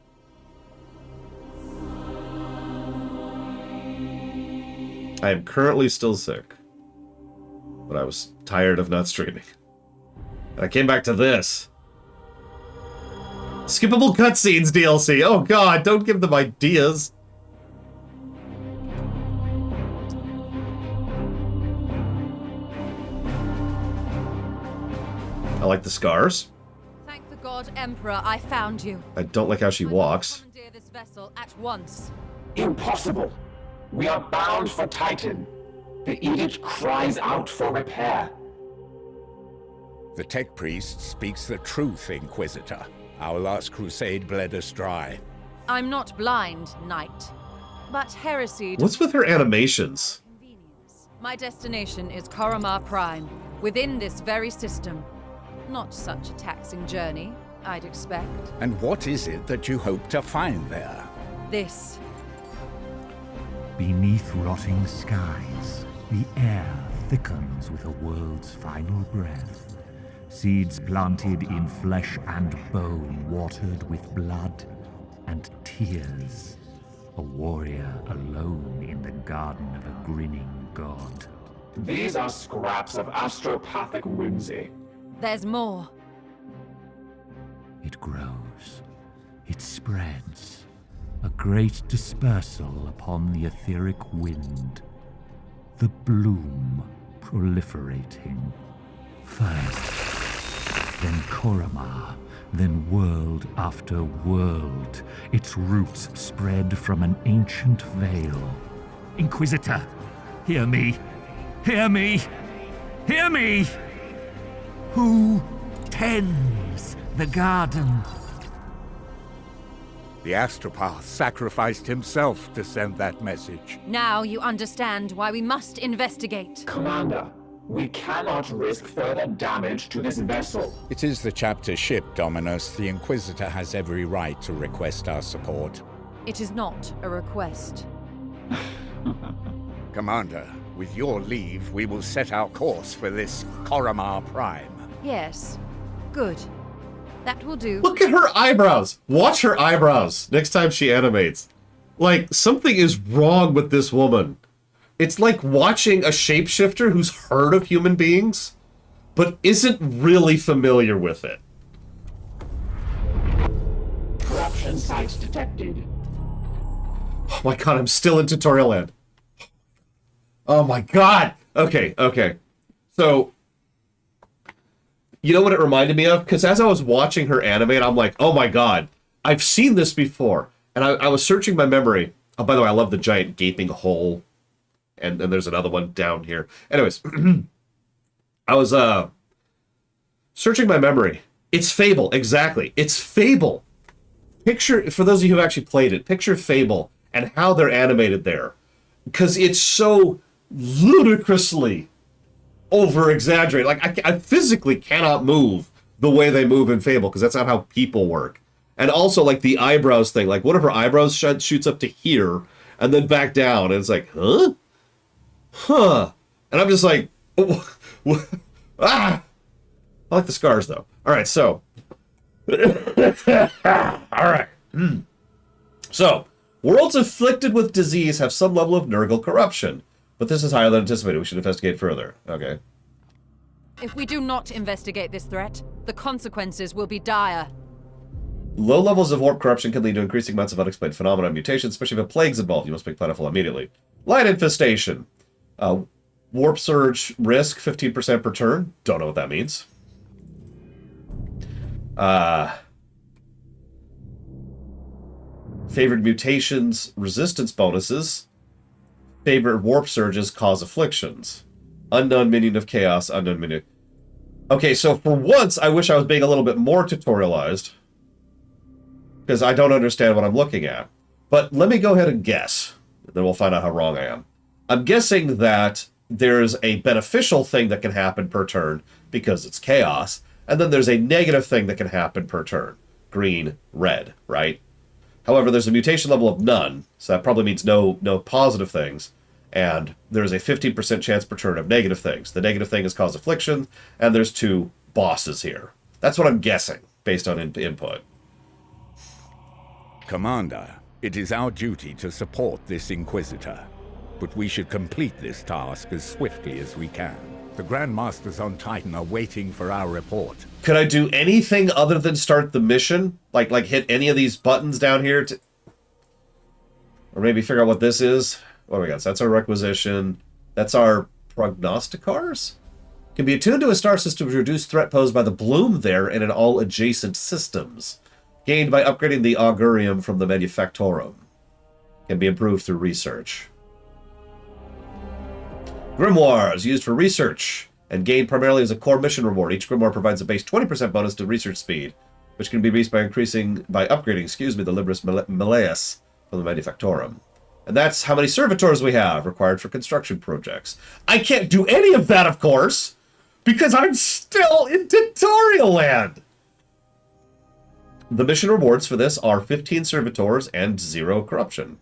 I am currently still sick. But I was tired of not streaming. And I came back to this. Skippable cutscenes DLC. Oh god, don't give them ideas. I like the scars. Thank the God Emperor I found you. I don't like how she walks. Commandeer this vessel at once. Impossible. We are bound for Titan. The edict cries out for repair. The Tech Priest speaks the truth, Inquisitor. Our last crusade bled us dry. I'm not blind, Knight. But heresy... What's with her animations? My destination is Koromar Prime, within this very system. Not such a taxing journey, I'd expect. And what is it that you hope to find there? This. Beneath rotting skies, the air thickens with a world's final breath. Seeds planted in flesh and bone, watered with blood and tears. A warrior alone in the garden of a grinning god. These are scraps of astropathic whimsy. There's more. It grows. It spreads. A great dispersal upon the etheric wind. The bloom proliferating. First, then Koromar, Then world after world, its roots spread from an ancient veil. Inquisitor, hear me! Hear me! Hear me! Who tends the garden? The astropath sacrificed himself to send that message. Now you understand why we must investigate. Commander, we cannot risk further damage to this vessel. It is the chapter ship, Dominus. The Inquisitor has every right to request our support. It is not a request. Commander, with your leave, we will set our course for this Koramar Prime. Yes. Good. That will do. Look at her eyebrows. Watch her eyebrows next time she animates. Like, something is wrong with this woman. It's like watching a shapeshifter who's heard of human beings, but isn't really familiar with it. Corruption sites detected. Oh my god, I'm still in tutorial land. Oh my god! Okay. So, you know what it reminded me of? Because as I was watching her animate, I'm like, oh my god, I've seen this before. And I was searching my memory. Oh, by the way, I love the giant gaping hole. And there's another one down here. Anyways, I was searching my memory. It's Fable, exactly. It's Fable. Picture, for those of you who actually played it, picture Fable and how they're animated there. Because it's so ludicrously over-exaggerated. Like, I physically cannot move the way they move in Fable, because that's not how people work. And also, like, the eyebrows thing. Like, one of her eyebrows shoots up to here, and then back down, and it's like, huh? Huh. And I'm just like, ah! I like the scars, though. All right, so. All right. So, worlds afflicted with disease have some level of Nurgle corruption. But this is higher than anticipated. We should investigate further. Okay. If we do not investigate this threat, the consequences will be dire. Low levels of warp corruption can lead to increasing amounts of unexplained phenomena and mutations, especially if a plague's involved. You must make plentiful immediately. Light infestation. Warp surge risk, 15% per turn. Don't know what that means. Favored mutations, resistance bonuses. Favorite warp surges cause afflictions. Unknown minion of chaos, unknown minion. Okay, so for once, I wish I was being a little bit more tutorialized. Because I don't understand what I'm looking at. But let me go ahead and guess. Then we'll find out how wrong I am. I'm guessing that there's a beneficial thing that can happen per turn because it's chaos. And then there's a negative thing that can happen per turn. Green, red, right? However, there's a mutation level of none, so that probably means no positive things. And there's a 15% chance per turn of negative things. The negative thing is cause affliction, and there's 2 bosses here. That's what I'm guessing, based on input. Commander, it is our duty to support this Inquisitor. But we should complete this task as swiftly as we can. The Grandmasters on Titan are waiting for our report. Could I do anything other than start the mission? Like hit any of these buttons down here? Or maybe figure out what this is? What do we got? So that's our requisition. That's our prognosticars? Can be attuned to a star system to reduce threat posed by the bloom there and in all adjacent systems. Gained by upgrading the augurium from the manufactorum. Can be improved through research. Grimoires, used for research, and gained primarily as a core mission reward. Each grimoire provides a base 20% bonus to research speed, which can be reached by upgrading, the Libris Meleus from the Manufactorum. And that's how many servitors we have required for construction projects. I can't do any of that, of course, because I'm still in tutorial land. The mission rewards for this are 15 servitors and 0 corruption.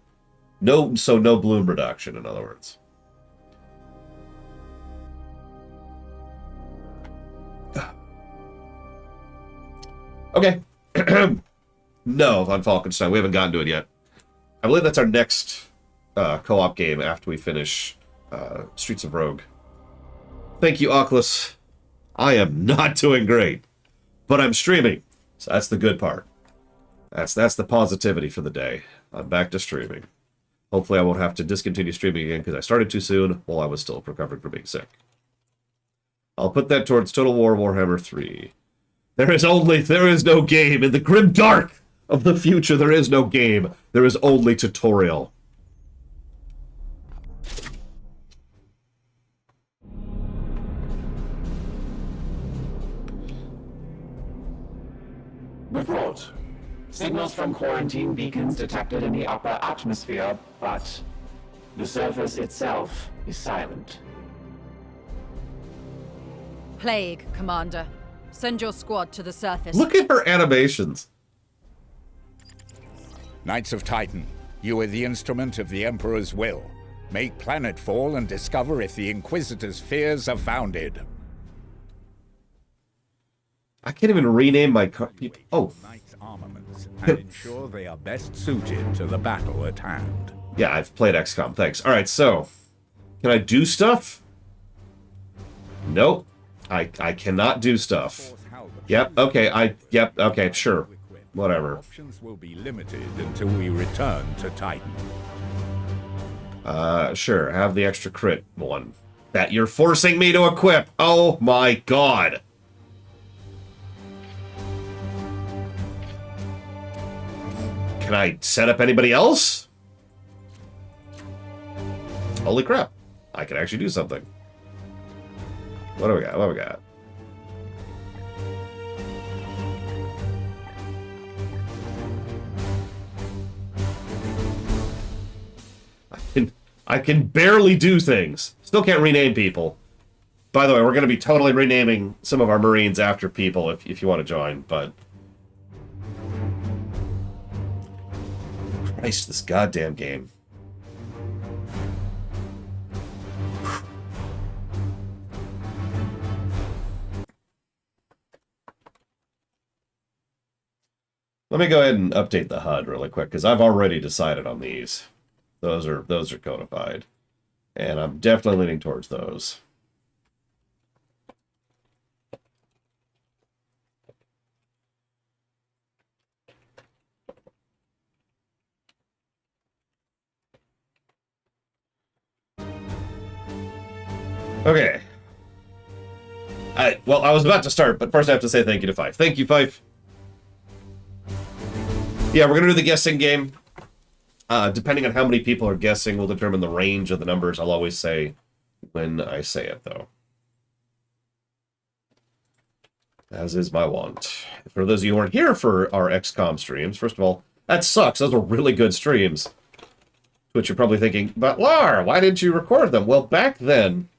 No bloom reduction, in other words. Okay. No, on Falkenstein. We haven't gotten to it yet. I believe that's our next co-op game after we finish Streets of Rogue. Thank you, Oculus. I am not doing great, but I'm streaming, so that's the good part. That's the positivity for the day. I'm back to streaming. Hopefully I won't have to discontinue streaming again because I started too soon while I was still recovering from being sick. I'll put that towards Total War Warhammer 3. There is no game. In the grim dark of the future, there is no game. There is only tutorial. Report. Signals from quarantine beacons detected in the upper atmosphere, but the surface itself is silent. Plague, Commander. Send your squad to the surface. Look at her animations. Knights of Titan, you are the instrument of the Emperor's will. Make planetfall and discover if the Inquisitor's fears are founded. I can't even rename my car. Oh. Knights' armaments and ensure they are best suited to the battle at hand. Yeah, I've played XCOM. Thanks. All right, so can I do stuff? Nope. I cannot do stuff. Yep. Okay. Yep. Okay. Sure. Whatever. Options will be limited until we return to Titan. Sure. Have the extra crit one that you're forcing me to equip. Oh my god. Can I set up anybody else? Holy crap. I can actually do something. What do we got? What do we got? I can barely do things. Still can't rename people. By the way, we're going to be totally renaming some of our Marines after people if you want to join, but... Christ, this goddamn game. Let me go ahead and update the HUD really quick, because I've already decided on these. Those are codified. And I'm definitely leaning towards those. Okay. Well, I was about to start, but first I have to say thank you to Fife. Thank you, Fife. Yeah, we're going to do the guessing game. Depending on how many people are guessing will determine the range of the numbers. I'll always say when I say it, though. As is my wont. For those of you who weren't here for our XCOM streams, first of all, that sucks. Those were really good streams. Which you're probably thinking, but Lar, why didn't you record them? Well, back then,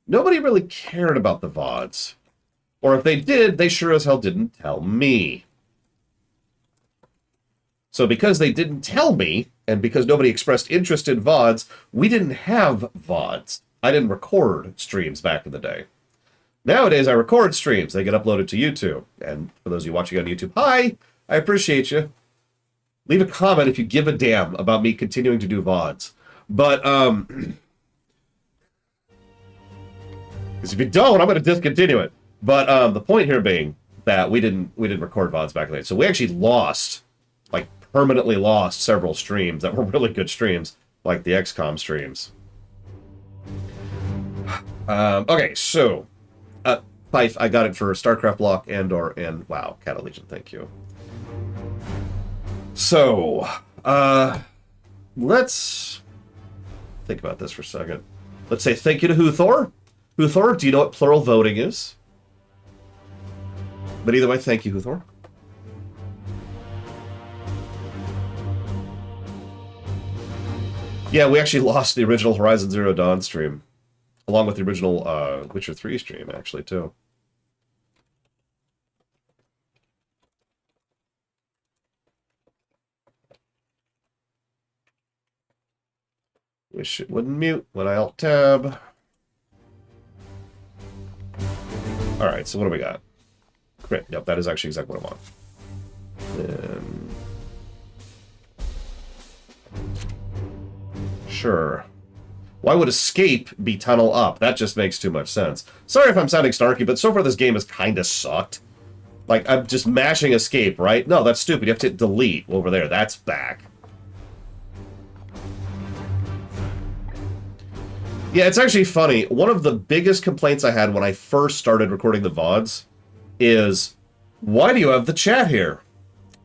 nobody really cared about the VODs. Or if they did, they sure as hell didn't tell me. So because they didn't tell me, and because nobody expressed interest in VODs, we didn't have VODs. I didn't record streams back in the day. Nowadays, I record streams. They get uploaded to YouTube. And for those of you watching on YouTube, hi! I appreciate you. Leave a comment if you give a damn about me continuing to do VODs. But, because if you don't, I'm going to discontinue it. But the point here being that we didn't record VODs back in the day. So we actually lost, like, permanently lost several streams that were really good streams, like the XCOM streams. Okay, so Fife, I got it for StarCraft Block and wow, Cat Legion, thank you. So, let's think about this for a second. Let's say thank you to Huthor. Huthor, do you know what plural voting is? But either way, thank you, Huthor. Yeah, we actually lost the original Horizon Zero Dawn stream. Along with the original Witcher 3 stream, actually, too. Wish it wouldn't mute when I Alt-Tab. Alright, so what do we got? Crit. Yep, that is actually exactly what I want. Then... Sure. Why would escape be tunnel up? That just makes too much sense. Sorry if I'm sounding snarky, but so far this game has kind of sucked. Like, I'm just mashing escape, right? No, that's stupid. You have to hit delete over there. That's back. Yeah, it's actually funny. One of the biggest complaints I had when I first started recording the VODs is Why do you have the chat here?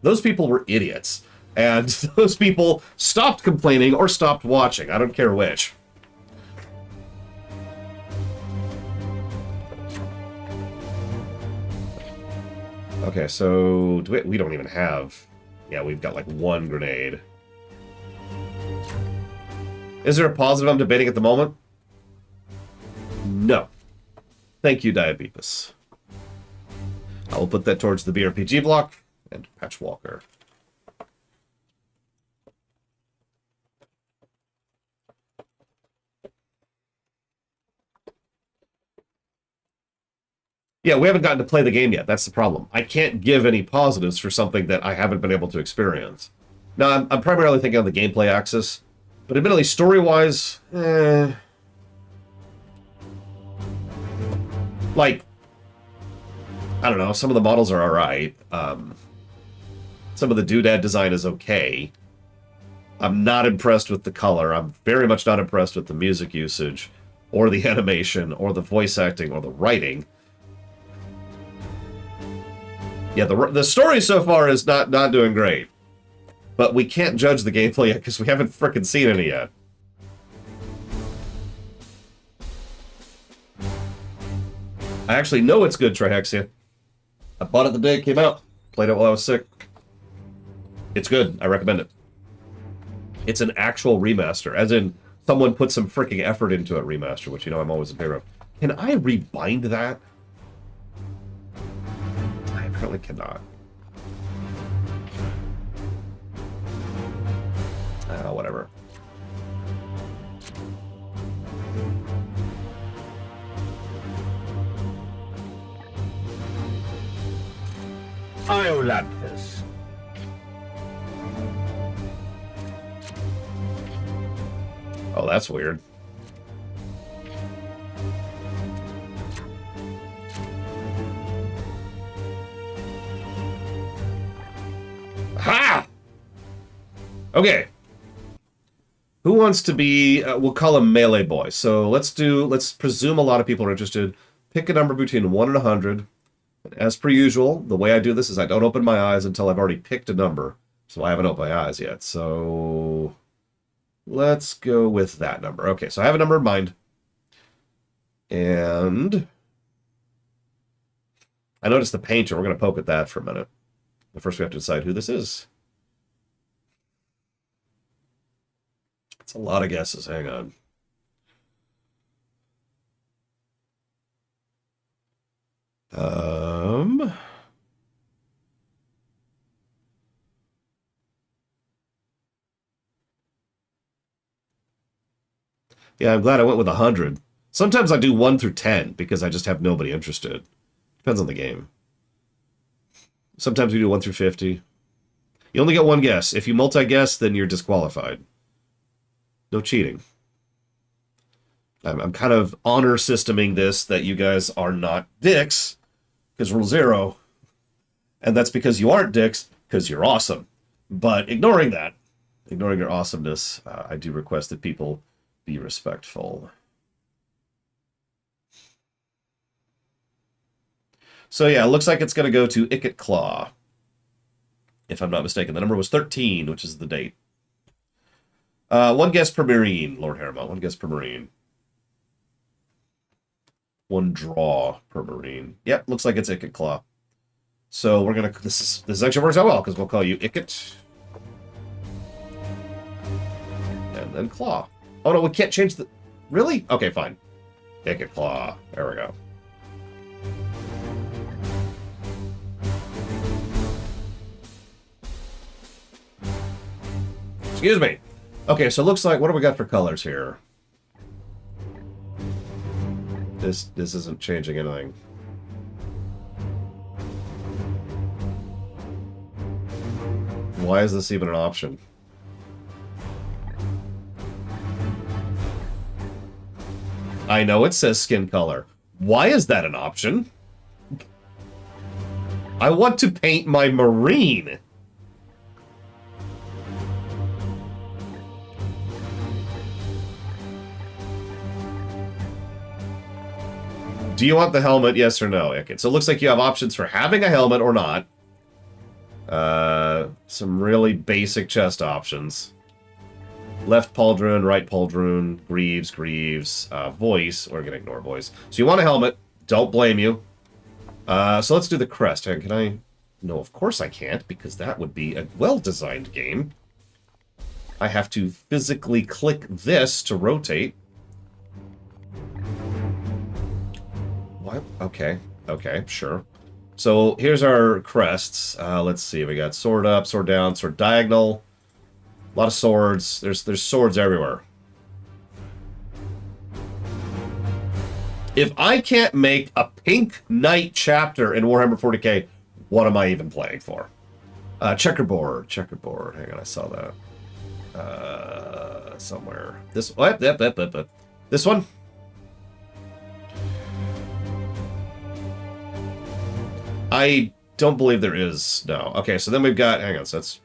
Those people were idiots. And those people stopped complaining or stopped watching. I don't care which. Okay, so we don't even have... Yeah, we've got like one grenade. Is there a positive I'm debating at the moment? No. Thank you, Diabeepus. I will put that towards the BRPG block and Patch Walker. Yeah, we haven't gotten to play the game yet. That's the problem. I can't give any positives for something that I haven't been able to experience. Now, I'm primarily thinking on the gameplay axis, but admittedly, story-wise, like, I don't know, some of the models are alright. Some of the doodad design is okay. I'm not impressed with the color. I'm very much not impressed with the music usage, or the animation, or the voice acting, or the writing. Yeah, the story so far is not doing great. But we can't judge the gameplay yet because we haven't frickin' seen any yet. I actually know it's good, Trihexia. I bought it the day it came out. Played it while I was sick. It's good. I recommend it. It's an actual remaster, as in someone put some freaking effort into a remaster, which you know I'm always in favor of. Can I rebind that? I apparently cannot. Whatever. Iolanthus. Oh, that's weird. Ha! Okay. Who wants to be, we'll call him Melee Boy. So let's presume a lot of people are interested. Pick a number between 1 and 100. As per usual, the way I do this is I don't open my eyes until I've already picked a number. So I haven't opened my eyes yet. So let's go with that number. Okay, so I have a number in mind. And I noticed the painter. We're going to poke at that for a minute. But first we have to decide who this is. It's a lot of guesses. Hang on. Yeah, I'm glad I went with 100. Sometimes I do 1 through 10 because I just have nobody interested. Depends on the game. Sometimes we do 1 through 50. You only get one guess. If you multi-guess, then you're disqualified. No cheating. I'm kind of honor systeming this that you guys are not dicks, because rule 0. And that's because you aren't dicks, because you're awesome. But ignoring that, ignoring your awesomeness, I do request that people be respectful. So yeah, it looks like it's going to go to Icket Claw. If I'm not mistaken. The number was 13, which is the date. One guess per Marine, Lord Harriman. One guess per Marine. One draw per Marine. Yep, looks like it's Icket Claw. So we're gonna. This actually works out well because we'll call you Icket, and then Claw. Oh no, we can't change the. Really? Okay, fine. Icket Claw. There we go. Excuse me. Okay, so it looks like, what do we got for colors here? This isn't changing anything. Why is this even an option? I know it says skin color. Why is that an option? I want to paint my Marine. Do you want the helmet? Yes or no? Okay, so it looks like you have options for having a helmet or not. Some really basic chest options. Left pauldron, right pauldron, Greaves, voice. We're going to ignore voice. So you want a helmet. Don't blame you. So let's do the crest. Can I... No, of course I can't, because that would be a well-designed game. I have to physically click this to rotate. What? Okay. Okay, sure. So here's our crests. Let's see. We got sword up, sword down, sword diagonal. A lot of swords. There's swords everywhere. If I can't make a pink knight chapter in Warhammer 40k, what am I even playing for? Checkerboard. Hang on, I saw that. Somewhere. This what? Yep. This one? I don't believe there is. No. Okay, so then we've got... Hang on, so let's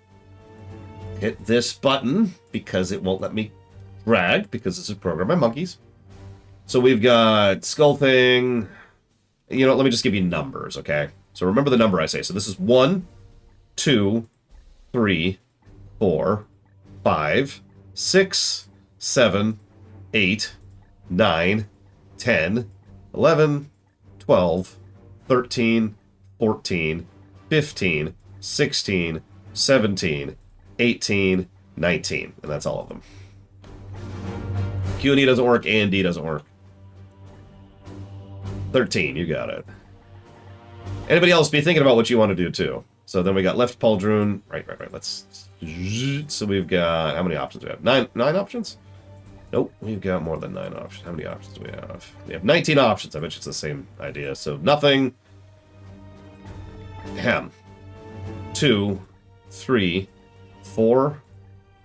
hit this button because it won't let me drag because it's a program by monkeys. So we've got skull thing. You know, let me just give you numbers, okay? So remember the number I say. So this is 1, 2, 3, 4, 5, 6, 7, 8, 9, 10, 11, 12, 13, 14, 15, 16, 17, 18, 19. And that's all of them. Q and E doesn't work, A and D doesn't work. 13, you got it. Anybody else be thinking about what you want to do too? So then we got left pauldron. Right. Let's... So we've got... How many options do we have? Nine options? Nope, we've got more than 9 options. How many options do we have? We have 19 options. I bet you it's the same idea. So nothing... Hem. 2, 3, 4,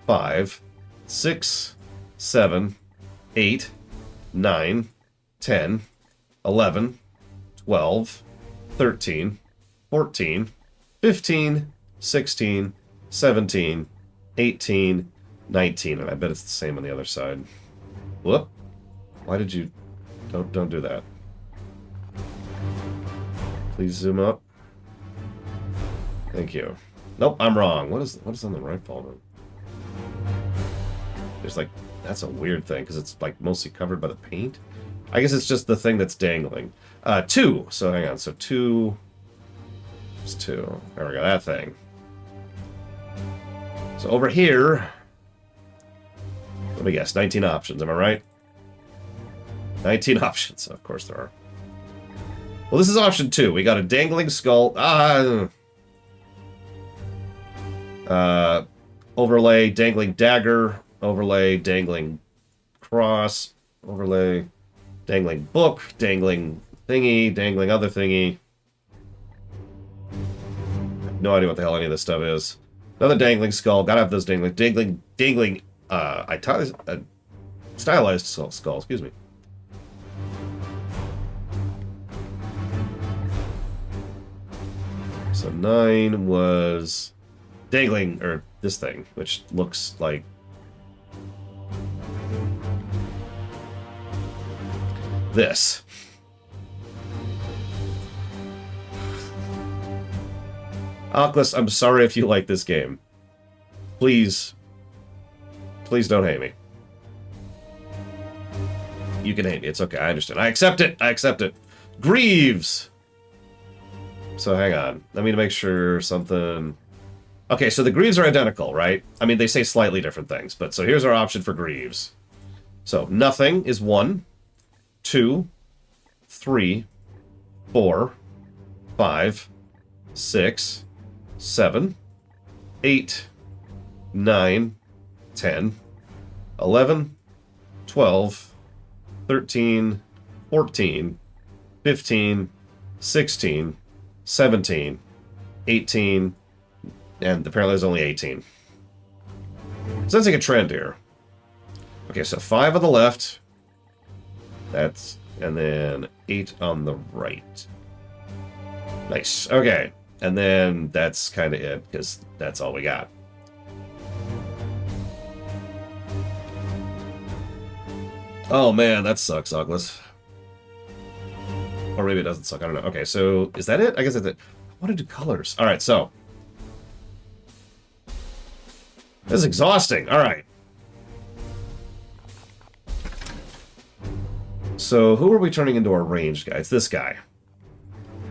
5, 6, 7, 8, 9, 10, 11, 12, 13, 14, 15, 16, 17, 18, 19. And I bet it's the same on the other side. Whoop. Why did you... Don't do that. Please zoom up. Thank you. Nope, I'm wrong. What is on the right pauldron? There's like... That's a weird thing, because it's like mostly covered by the paint. I guess it's just the thing that's dangling. 2. So hang on. So 2... It's 2. There we go. That thing. So over here... Let me guess. 19 options. Am I right? 19 options. Of course there are. Well, this is option 2. We got a dangling skull. Overlay dangling dagger. Overlay dangling cross. Overlay dangling book. Dangling thingy. Dangling other thingy. I have no idea what the hell any of this stuff is. Another dangling skull. Gotta have those dangling stylized skull. Excuse me. So 9 was dangling, or this thing, which looks like this. Oculus, I'm sorry if you like this game. Please don't hate me. You can hate me. It's okay. I understand. I accept it. Greaves. So hang on. Let me make sure something... Okay, so the Greaves are identical, right? I mean, they say slightly different things, but so here's our option for Greaves. So nothing is 1, 2, 3, 4, 5, 6, 7, 8, 9, 10, 11, 12, 13, 14, 15, 16, 17, 18, and apparently there's only 18. Sounds like a trend here. Okay, so 5 on the left. That's... And then 8 on the right. Nice. Okay. And then that's kind of it, because that's all we got. Oh man, that sucks, Oculus. Or maybe it doesn't suck. I don't know. Okay, so is that it? I guess that's it. I want to do colors. All right, so. This is exhausting. All right. So who are we turning into our ranged guy? It's this guy.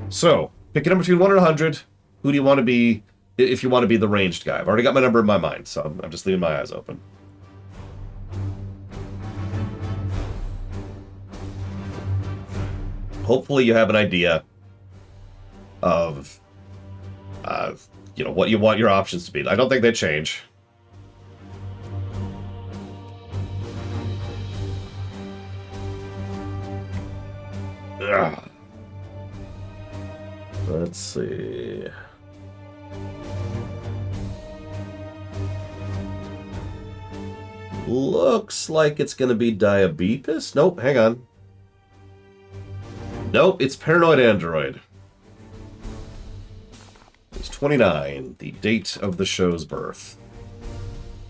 So, pick a number between 1 and 100. Who do you want to be if you want to be the ranged guy? I've already got my number in my mind, so I'm just leaving my eyes open. Hopefully you have an idea of, you know, what you want your options to be. I don't think they change. Ugh. Let's see. Looks like it's going to be Diabetes. Nope, hang on. Nope, it's Paranoid Android. It's 29, the date of the show's birth.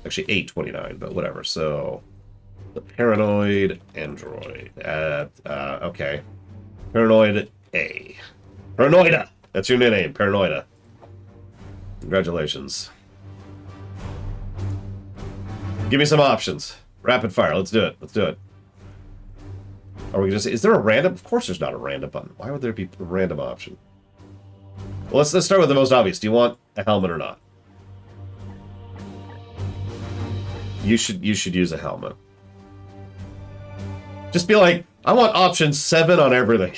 Actually, 8/29, but whatever. So, the Paranoid Android. Okay. Paranoid A. Paranoida! That's your new name, Paranoida. Congratulations. Give me some options. Rapid fire. Let's do it. Let's do it. Are we just? Is there a random? Of course, there's not a random button. Why would there be a random option? Well, let's start with the most obvious. Do you want a helmet or not? You should use a helmet. Just be like, I want option 7 on everything.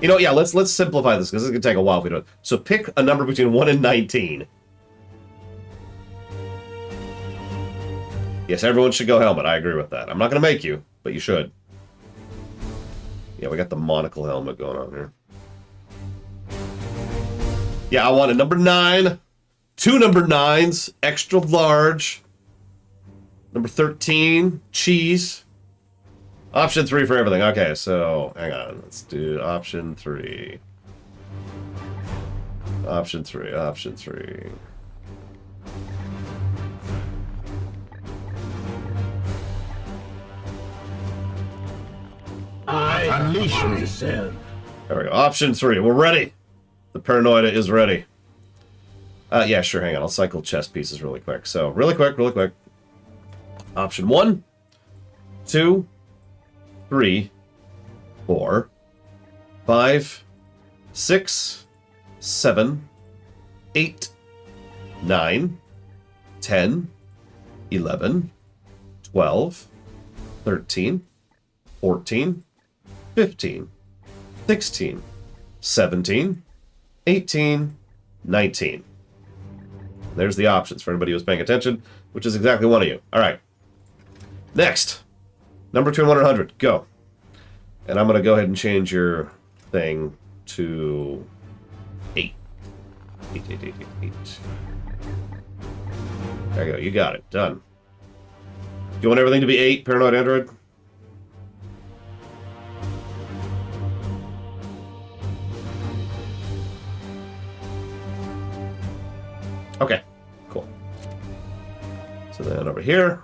You know, yeah. Let's simplify this because it's gonna take a while if we do it. So pick a number between 1 and 19. Yes, everyone should go helmet. I agree with that. I'm not going to make you, but you should. Yeah, we got the monocle helmet going on here. Yeah, I want a number 9. 2 number 9s. Extra large. Number 13. Cheese. Option 3 for everything. Okay, so hang on. Let's do option 3. Option 3. Option 3. Unleash yourself. There we go. Option 3. We're ready. The Paranoida is ready. Yeah, sure. Hang on. I'll cycle chess pieces really quick. So, really quick. Option 1, 2, 3, 4, 5, 6, 7, 8, 9, 10, 11, 12, 13, 14, 15, 16, 17, 18, 19. There's the options for anybody who's paying attention, which is exactly one of you. All right. Next. Number between 1 and 100. Go. And I'm going to go ahead and change your thing to 8. 8. There you go. You got it. Done. Do you want everything to be 8, Paranoid Android? Okay, cool. So then over here.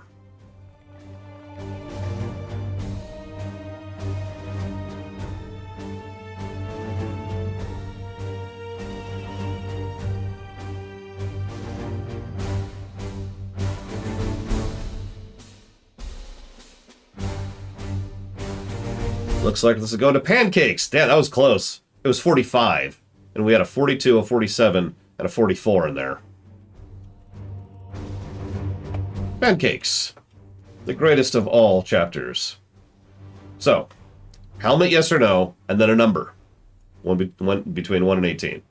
Looks like this is going to pancakes. Damn, that was close. It was 45. And we had a 42, a 47, and a 44 in there. Pancakes. The greatest of all chapters. So, helmet yes or no, and then a number. One between 1 and 18.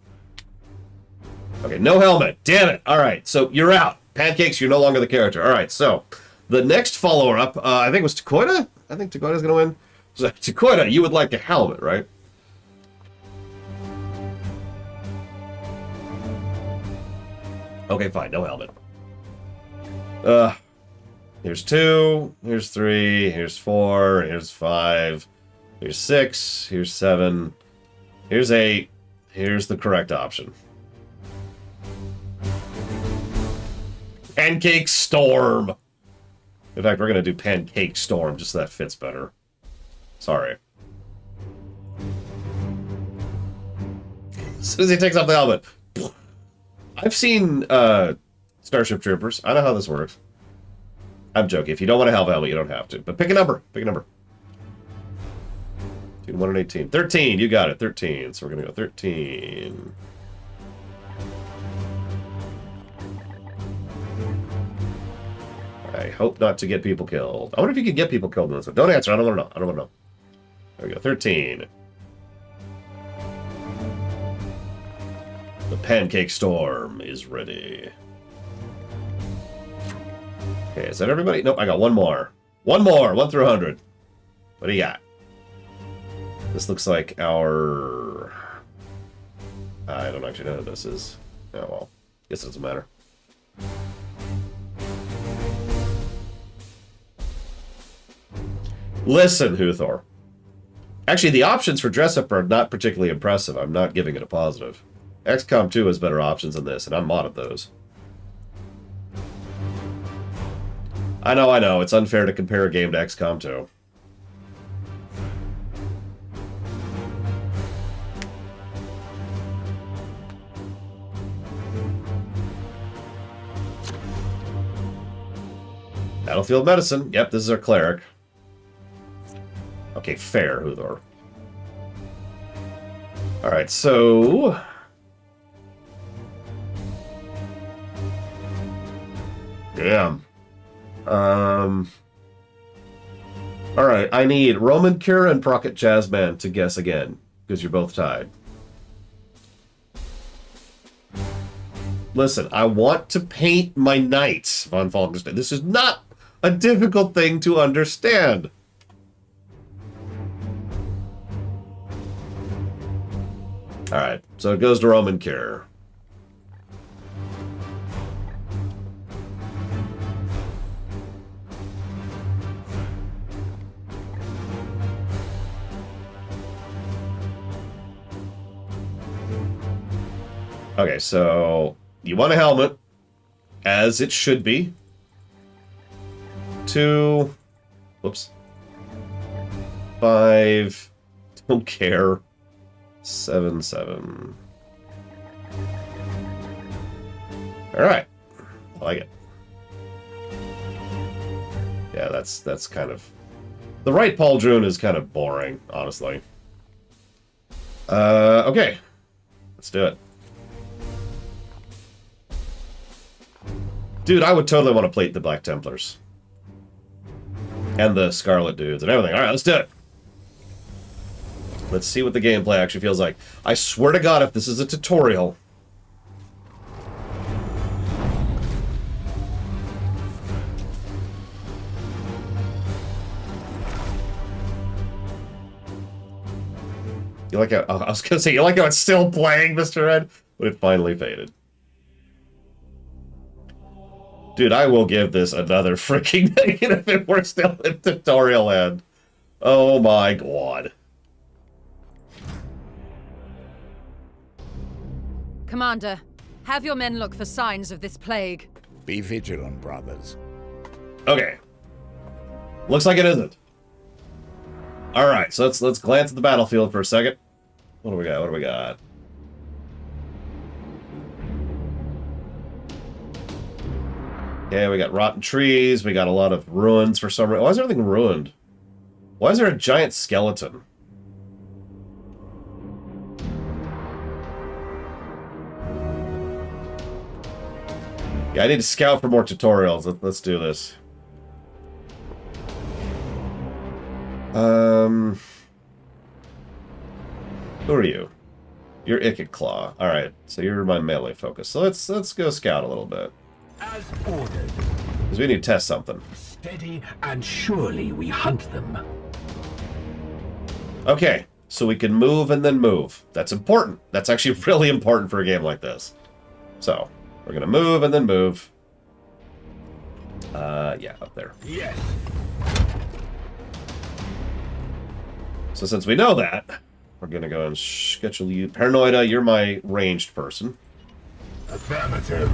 Okay, no helmet. Damn it. All right, so you're out. Pancakes, you're no longer the character. All right, so the next follower-up, I think it was Takoida. I think Takoida's going to win. So, Takoida, you would like a helmet, right? Okay, fine, no helmet. Here's 2, here's 3, here's 4, here's 5, here's 6, here's 7, here's 8, here's the correct option. Pancake Storm! In fact, we're gonna do Pancake Storm, just so that fits better. Sorry. As soon as he takes off the helmet. I've seen Starship Troopers. I know how this works. I'm joking. If you don't want to have a helmet, you don't have to. But pick a number. Pick a number. Between 1 and 18. 13. You got it. 13. So we're going to go 13. I hope not to get people killed. I wonder if you can get people killed in this one. Don't answer. I don't want to know. I don't want to know. There we go. 13. The Pancake Storm is ready. Okay, is that everybody? Nope, I got one more. One more! 1 through 100. What do you got? This looks like our... I don't actually know who this is. Oh, well. Guess it doesn't matter. Listen, Huthor. Actually, the options for dress-up are not particularly impressive. I'm not giving it a positive. XCOM 2 has better options than this, and I'm modded those. I know. It's unfair to compare a game to XCOM 2. Battlefield Medicine. Yep, this is our cleric. Okay, fair, Huthor. Alright, so... Damn. Alright, I need Roman Cure and Procket Jazzman to guess again, because you're both tied. Listen, I want to paint my knights, Von Falkenstein. This is not a difficult thing to understand. Alright, so it goes to Roman Cure. Okay, so you want a helmet, as it should be. 2, whoops, 5, don't care, 7, 7. All right, I like it. Yeah, that's kind of the right pauldron is kind of boring, honestly. Okay, let's do it. Dude, I would totally want to plate the Black Templars. And the Scarlet dudes and everything. Alright, let's do it. Let's see what the gameplay actually feels like. I swear to God, if this is a tutorial... You like how... I was gonna say, you like how it's still playing, Mr. Ed? But it finally faded. Dude, I will give this another freaking negative if we're still in tutorial end. Oh my God. Commander, have your men look for signs of this plague. Be vigilant, brothers. Okay. Looks like it isn't. Alright, so let's glance at the battlefield for a second. What do we got? What do we got? Okay, we got rotten trees, we got a lot of ruins for some reason. Why is everything ruined? Why is there a giant skeleton? Yeah, I need to scout for more tutorials. Let's do this. Who are you? You're Icked Claw. Alright, so you're my melee focus. So let's go scout a little bit. As ordered. Because we need to test something. Steady and surely we hunt them. Okay, so we can move and then move. That's important. That's actually really important for a game like this. So, we're going to move and then move. Yeah, up there. Yes. So since we know that, we're going to go and schedule you. Paranoida, you're my ranged person. Affirmative.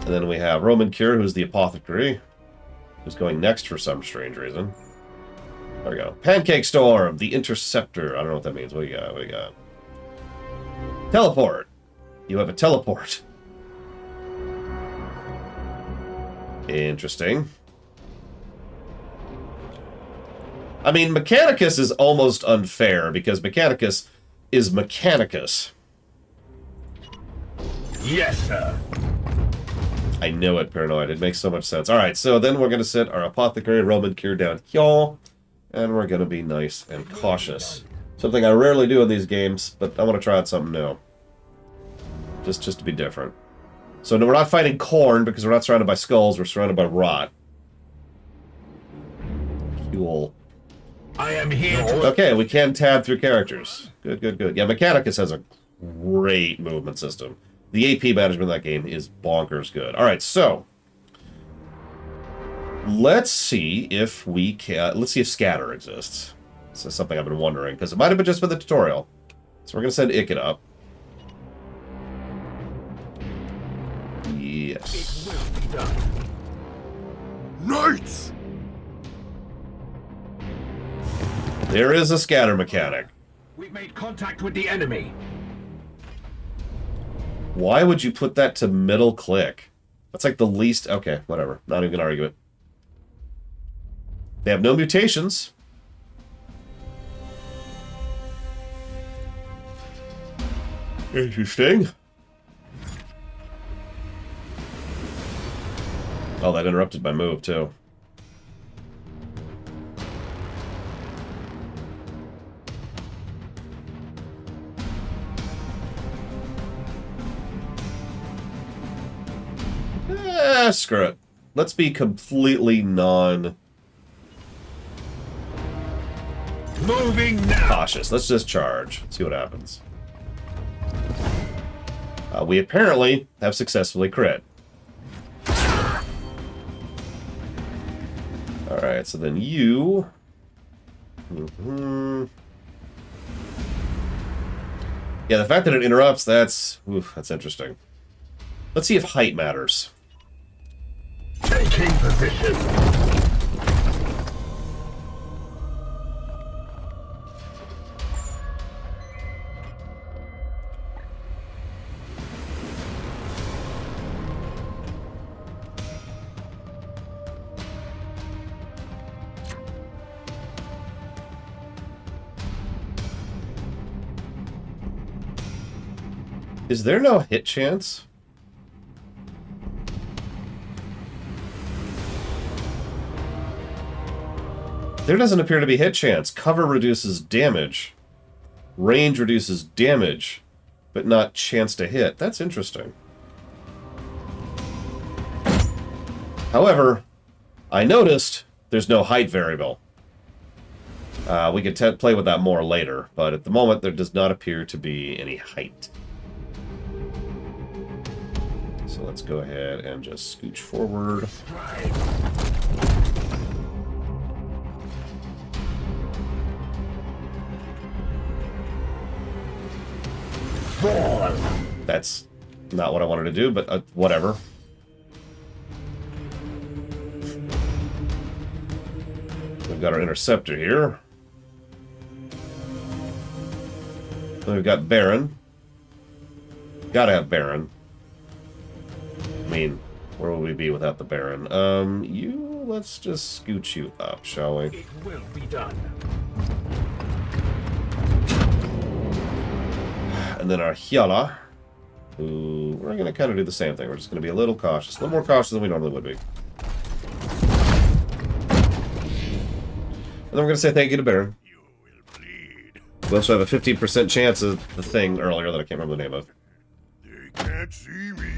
And then we have Roman Cure, who's the apothecary, who's going next for some strange reason. There we go. Pancake Storm, the Interceptor. I don't know what that means. What do you got? What do you got? Teleport. You have a teleport. Interesting. I mean, Mechanicus is almost unfair because Mechanicus is Mechanicus. Yes, sir. I know it, Paranoid. It makes so much sense. Alright, so then we're going to set our Apothecary Roman Cure down here. And we're going to be nice and cautious. Something I rarely do in these games, but I want to try out something new. Just to be different. So no, we're not fighting Khorne because we're not surrounded by skulls, we're surrounded by rot. Cool. I am here Okay, we can tab through characters. Good, good, good. Yeah, Mechanicus has a great movement system. The AP management of that game is bonkers good. Alright, so let's see if we can... Let's see if Scatter exists. This is something I've been wondering, because it might have been just for the tutorial. So we're going to send Ikit up. Yes. It will be done. Knights! There is a scatter mechanic. We've made contact with the enemy. Why would you put that to middle click? That's like the least... Okay, whatever. Not even going to argue it. They have no mutations. Interesting. Oh, that interrupted my move, too. Screw it. Let's be completely Moving now. cautious. Let's just charge. See what happens. We apparently have successfully crit. Alright, so then you... Yeah, the fact that it interrupts, that's interesting. Let's see if height matters. Taking position. Is there no hit chance? There doesn't appear to be hit chance. Cover reduces damage. Range reduces damage, but not chance to hit. That's interesting. However, I noticed there's no height variable. We could play with that more later, but at the moment there does not appear to be any height. So let's go ahead and just scooch forward. That's not what I wanted to do, but whatever. We've got our Interceptor here. Then we've got Baron. Gotta have Baron. I mean, where would we be without the Baron? Let's just scooch you up, shall we? It will be done. And then our Hyala, who we're going to kind of do the same thing. We're just going to be a little cautious. A little more cautious than we normally would be. And then we're going to say thank you to Baron. You will bleed. We also have a 15% chance of the thing earlier that I can't remember the name of. They can't see me.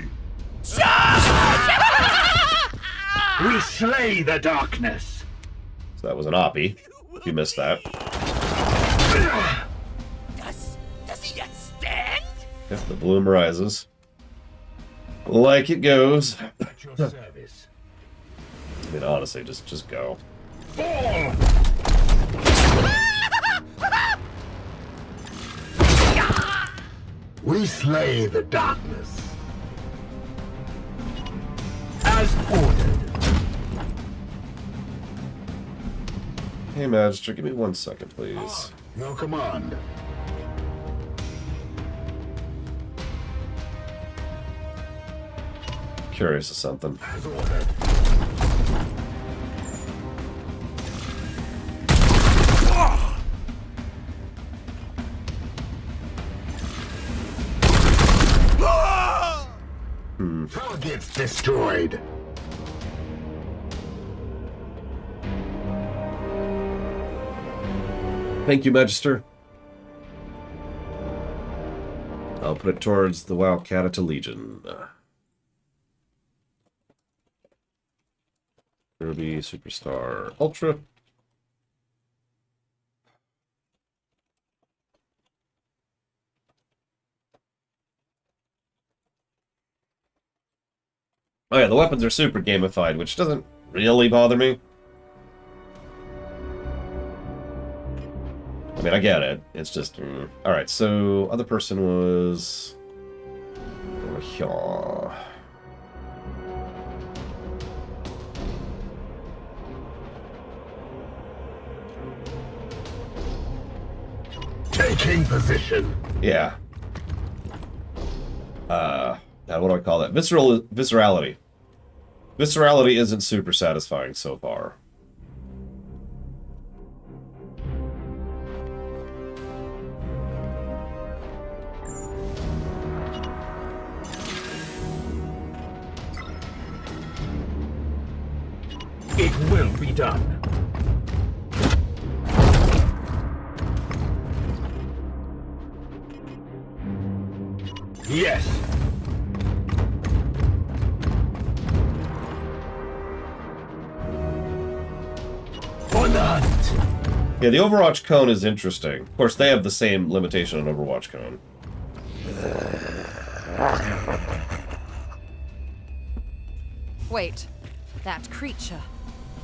We slay the darkness. So that was an Oppie. If you missed that. Does he yet stand? Yep, the bloom rises. Like it goes. At your service. I mean, honestly, just go. Fall! We slay the darkness. As ordered. Hey, Magister, give me 1 second, please. Your command. Curious of something. As ordered. Targets destroyed. Thank you, Magister. I'll put it towards the Wildcat to Legion. Ruby, Superstar, Ultra. Oh yeah, the weapons are super gamified, which doesn't really bother me. I mean, I get it. It's just... Alright, so... Other person was... over here. Taking position. Yeah. What do I call that? Viscerality. Viscerality isn't super satisfying so far. It will be done. Yes. On the hunt. Yeah, the Overwatch cone is interesting. Of course, they have the same limitation on Overwatch cone. Wait, that creature.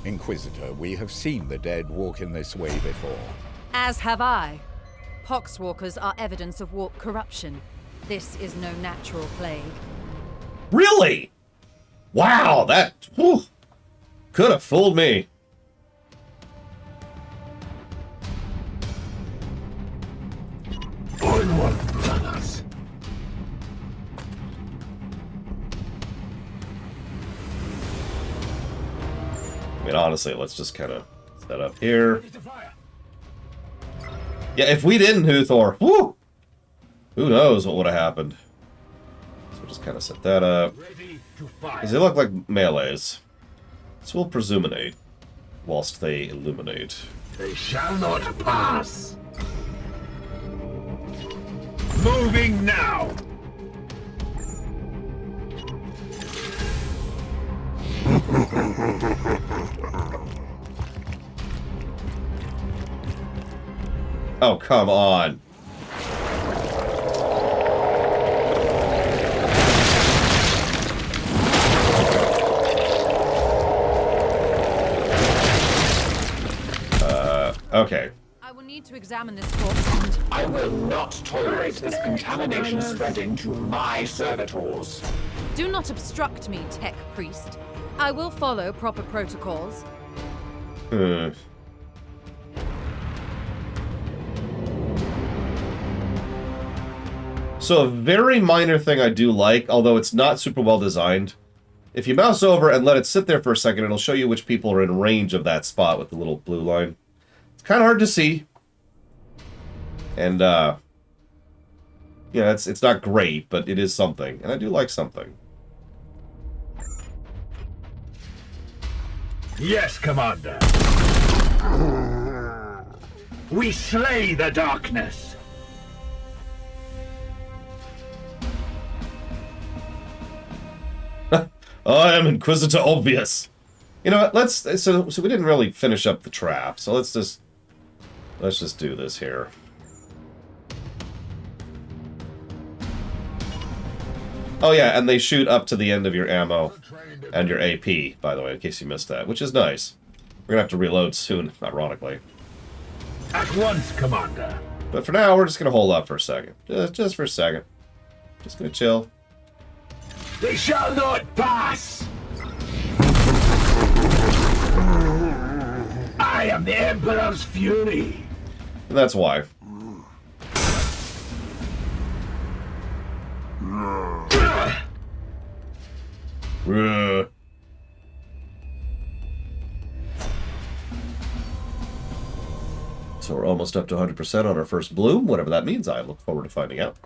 Inquisitor, we have seen the dead walk in this way before. As have I. Poxwalkers are evidence of warp corruption. This is no natural plague. Really? Wow, that could have fooled me. Onward, brothers. I mean, honestly, let's just kind of set up here. Yeah, if we didn't Huthor, whoo! Who knows what would have happened. So we'll just kind of set that up. Because they look like melees. So we'll presuminate whilst they illuminate. They shall not pass. Moving now. Oh, come on. Okay. I will need to examine this corpse and... I will not tolerate this contamination spreading to my servitors. Do not obstruct me, tech priest. I will follow proper protocols. So a very minor thing I do like, although it's not super well designed. If you mouse over and let it sit there for a second, it'll show you which people are in range of that spot with the little blue line. It's kind of hard to see. And, yeah, it's not great, but it is something. And I do like something. Yes, Commander. We slay the darkness. I am Inquisitor Obvious. You know what? So we didn't really finish up the trap. So let's just do this here. Oh yeah, and they shoot up to the end of your ammo and your AP, by the way, in case you missed that, which is nice. We're gonna have to reload soon, ironically. At once, Commander. But for now, we're just gonna hold up for a second. Just for a second. Just gonna chill. They shall not pass! I am from the Emperor's fury. And that's why. So we're almost up to 100% on our first bloom, whatever that means. I look forward to finding out.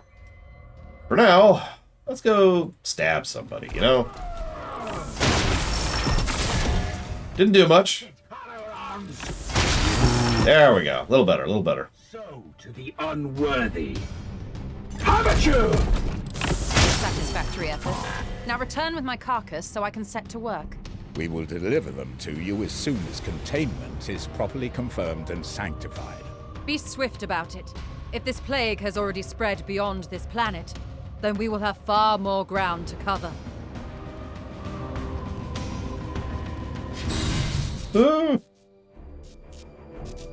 For now, let's go stab somebody, you know? Didn't do much. There we go. A little better, a little better. So to the unworthy. Haven't you? Satisfactory effort. Now return with my carcass so I can set to work. We will deliver them to you as soon as containment is properly confirmed and sanctified. Be swift about it. If this plague has already spread beyond this planet, then we will have far more ground to cover.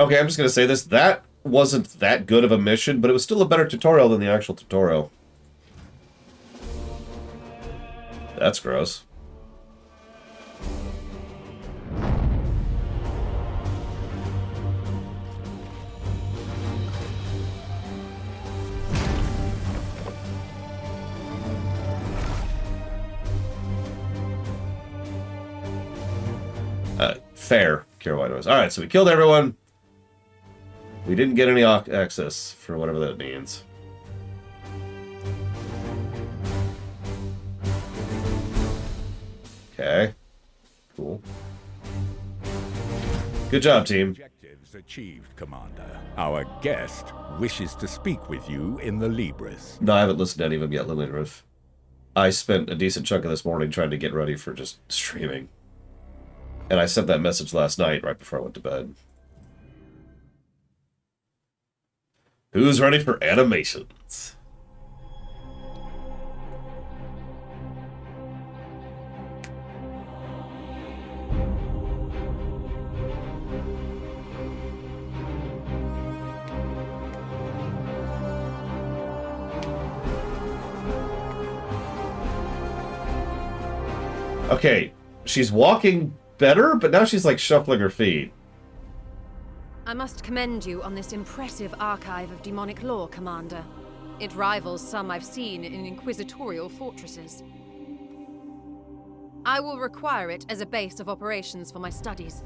Okay, I'm just gonna say this. That wasn't that good of a mission, but it was still a better tutorial than the actual tutorial. That's gross. Fair. Care why noise. Alright, so we killed everyone. We didn't get any access for whatever that means. Okay. Cool. Good job, team. Objectives achieved, Commander. Our guest wishes to speak with you in the Libris. No, I haven't listened to any of them yet, Lily Roof. I spent a decent chunk of this morning trying to get ready for just streaming. And I sent that message last night right before I went to bed. Who's ready for animations? Okay, she's walking better, but now she's like shuffling her feet. I must commend you on this impressive archive of demonic lore, Commander. It rivals some I've seen in Inquisitorial fortresses. I will require it as a base of operations for my studies.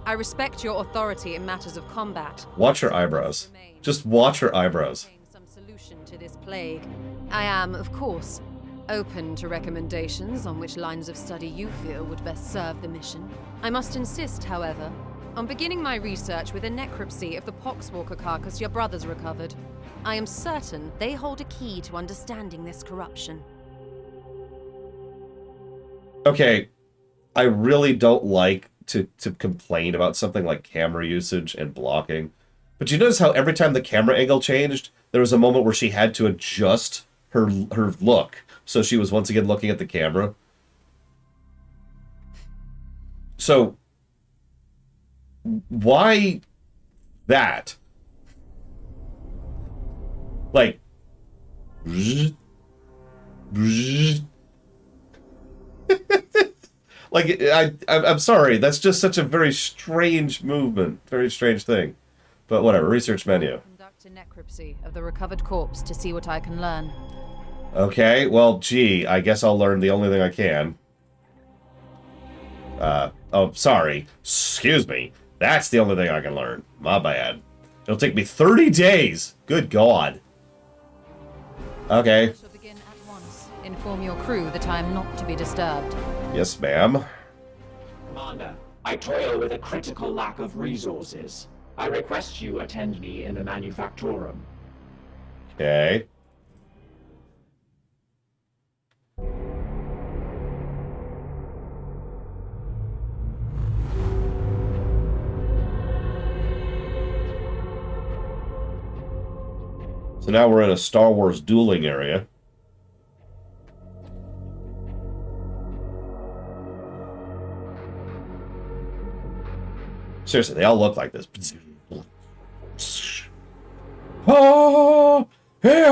I respect your authority in matters of combat. Watch her eyebrows. Just watch her eyebrows. Some solution to this plague. I am, of course, open to recommendations on which lines of study you feel would best serve the mission. I must insist, however, on beginning my research with a necropsy of the poxwalker carcass your brothers recovered. I am certain they hold a key to understanding this corruption. Okay, I really don't like to complain about something like camera usage and blocking. But you notice how every time the camera angle changed, there was a moment where she had to adjust her look. So she was once again looking at the camera. So, why that? Like, like I'm sorry, that's just such a very strange movement, very strange thing. But whatever, research menu. Conduct a necropsy of the recovered corpse to see what I can learn. Okay, well, gee, I guess I'll learn the only thing I can. Oh, sorry. Excuse me. That's the only thing I can learn. My bad. It'll take me 30 days. Good God. Okay. I shall begin at once. Inform your crew that I am not to be disturbed. Yes, ma'am. Commander, I toil with a critical lack of resources. I request you attend me in the manufactorum. Okay. So now we're in a Star Wars dueling area. Seriously, they all look like this. Oh, hey,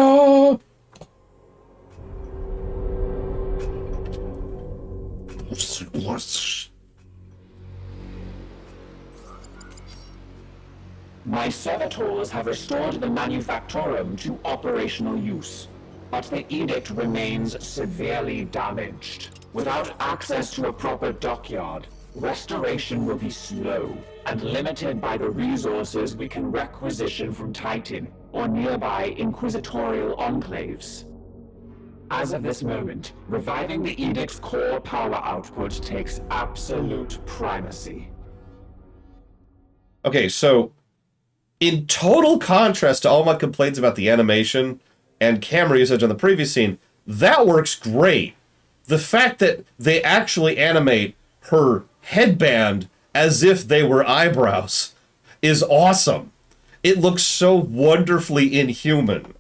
My servitors have restored the Manufactorum to operational use, but the edict remains severely damaged. Without access to a proper dockyard, restoration will be slow and limited by the resources we can requisition from Titan or nearby Inquisitorial enclaves. As of this moment, reviving the edict's core power output takes absolute primacy. Okay, so in total contrast to all my complaints about the animation and camera usage on the previous scene, that works great. The fact that they actually animate her headband as if they were eyebrows is awesome. It looks so wonderfully inhuman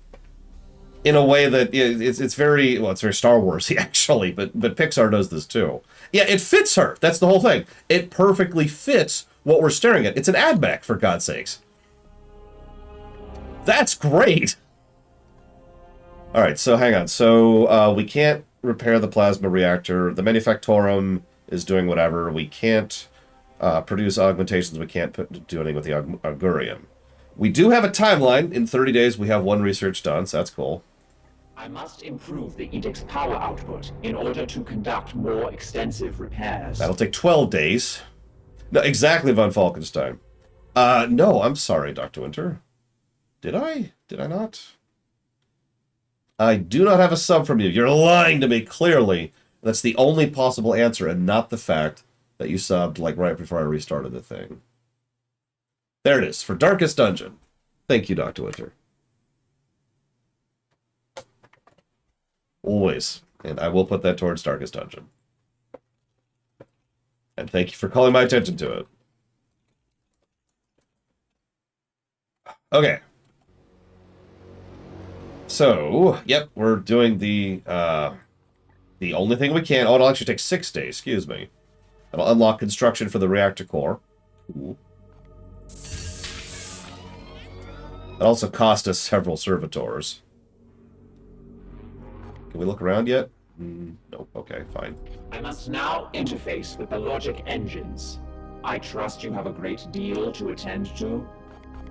in a way that it's very, well, it's very Star Wars-y actually, but Pixar does this too. Yeah, it fits her. That's the whole thing. It perfectly fits what we're staring at. It's an AdMech, for God's sakes. That's great. All right, so hang on. So we can't repair the plasma reactor. The Manufactorum is doing whatever. We can't produce augmentations. We can't do anything with the Augurium. We do have a timeline. In 30 days, we have one research done, so that's cool. I must improve the edict's power output in order to conduct more extensive repairs. That'll take 12 days. No, exactly, von Falkenstein. No, I'm sorry, Dr. Winter. Did I? Did I not? I do not have a sub from you. You're lying to me, clearly. That's the only possible answer, and not the fact that you subbed, like, right before I restarted the thing. There it is, for Darkest Dungeon. Thank you, Dr. Winter. Always. And I will put that towards Darkest Dungeon. And thank you for calling my attention to it. Okay. So, yep, we're doing the only thing we can. Oh, it'll actually take 6 days, excuse me. It'll unlock construction for the reactor core. Ooh. It also cost us several servitors. Can we look around yet? Nope. Okay, fine. I must now interface with the logic engines. I trust you have a great deal to attend to.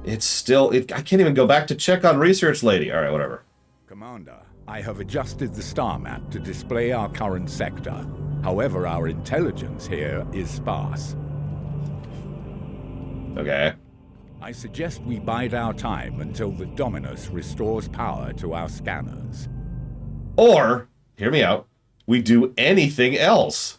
It's still... I can't even go back to check on research lady. All right, whatever. Commander, I have adjusted the star map to display our current sector. However, our intelligence here is sparse. Okay. I suggest we bide our time until the Dominus restores power to our scanners. Or, hear me out, we do anything else.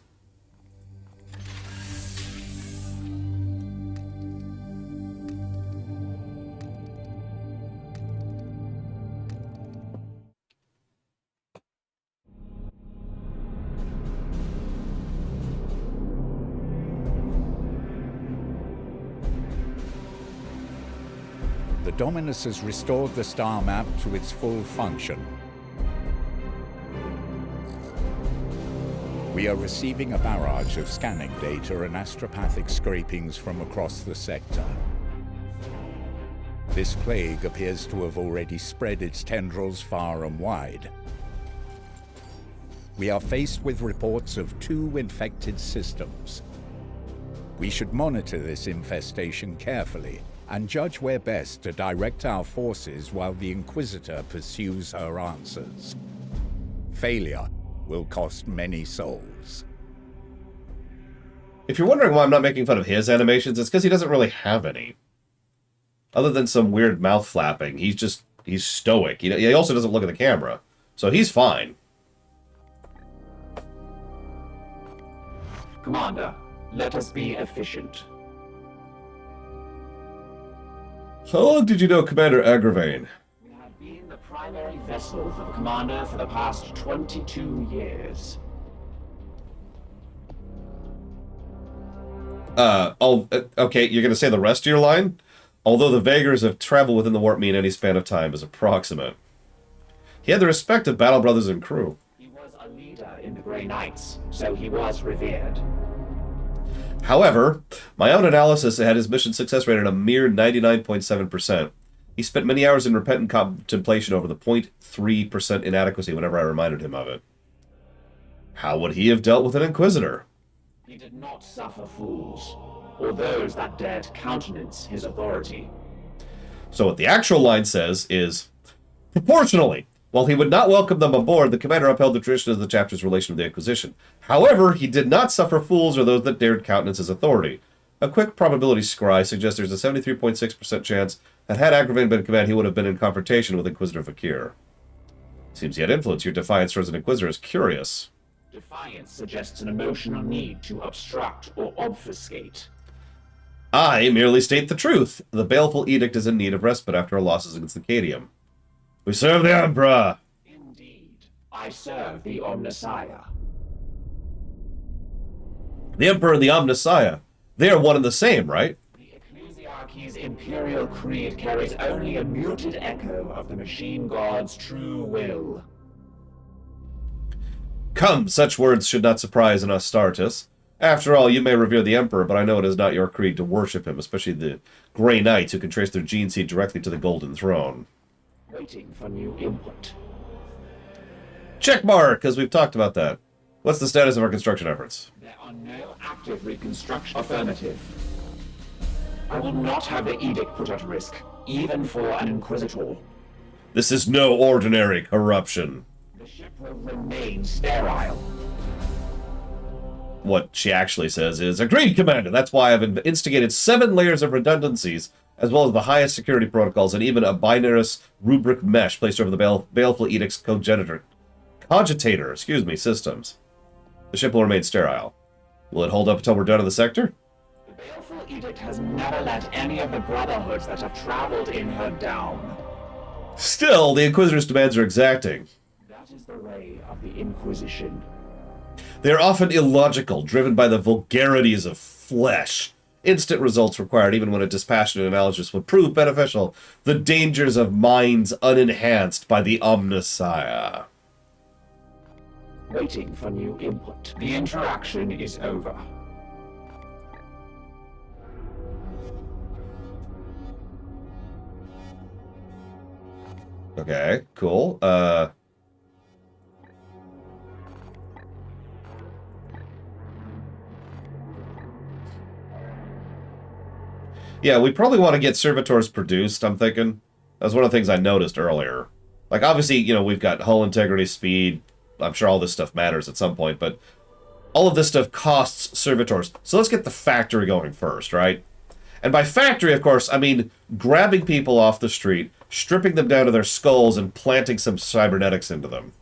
The Dominus has restored the star map to its full function. We are receiving a barrage of scanning data and astropathic scrapings from across the sector. This plague appears to have already spread its tendrils far and wide. We are faced with reports of 2 infected systems. We should monitor this infestation carefully and judge where best to direct our forces while the Inquisitor pursues her answers. Failure will cost many souls. If you're wondering why I'm not making fun of his animations, it's because he doesn't really have any. Other than some weird mouth flapping, he's stoic. He also doesn't look at the camera, so he's fine. Commander, let us be efficient. How long did you know Commander Agravain? We have been the primary vessel for the Commander for the past 22 years. Okay, you're gonna say the rest of your line? Although the Vagars have traveled within the warp mean any span of time is approximate. He had the respect of battle brothers and crew. He was a leader in the Grey Knights, so he was revered. However, my own analysis had his mission success rate at a mere 99.7%. He spent many hours in repentant contemplation over the 0.3% inadequacy whenever I reminded him of it. How would he have dealt with an Inquisitor? He did not suffer fools, or those that dared countenance his authority. So what the actual line says is, proportionally, while he would not welcome them aboard, the commander upheld the tradition of the chapter's relation with the Inquisition. However, he did not suffer fools or those that dared countenance his authority. A quick probability scry suggests there's a 73.6% chance that had Agravain been in command, he would have been in confrontation with Inquisitor Fakir. Seems he had influence. Your defiance towards an Inquisitor is curious. Defiance suggests an emotional need to obstruct or obfuscate. I merely state the truth. The baleful edict is in need of respite after our losses against the Cadium. We serve the Emperor! Indeed. I serve the Omnissiah. The Emperor and the Omnissiah. They are one and the same, right? The Ecclesiarchy's imperial creed carries only a muted echo of the machine god's true will. Come, such words should not surprise an Astartes. After all, you may revere the Emperor, but I know it is not your creed to worship him, especially the Grey Knights who can trace their gene seed directly to the Golden Throne. Waiting for new input. Check mark, because we've talked about that. What's the status of our construction efforts? There are no active reconstruction. Affirmative. I will not have the edict put at risk, even for an Inquisitor. This is no ordinary corruption. The ship will remain sterile. What she actually says is, agreed, Commander. That's why I've instigated 7 layers of redundancies, as well as the highest security protocols, and even a binarious rubric mesh placed over the Baleful Edict's cogitator systems. The ship will remain sterile. Will it hold up until we're done in the sector? The Baleful Edict has never let any of the Brotherhoods that have traveled in her down. Still, the Inquisitor's demands are exacting. That is the way of the Inquisition. They are often illogical, driven by the vulgarities of flesh. Instant results required, even when a dispassionate analysis would prove beneficial. The dangers of minds unenhanced by the Omnissiah. Waiting for new input. The interaction is over. Okay, cool. Yeah, we probably want to get servitors produced, I'm thinking. That was one of the things I noticed earlier. Like, obviously, you know, we've got hull integrity, speed. I'm sure all this stuff matters at some point, but all of this stuff costs servitors. So let's get the factory going first, right? And by factory, of course, I mean grabbing people off the street, stripping them down to their skulls, and planting some cybernetics into them.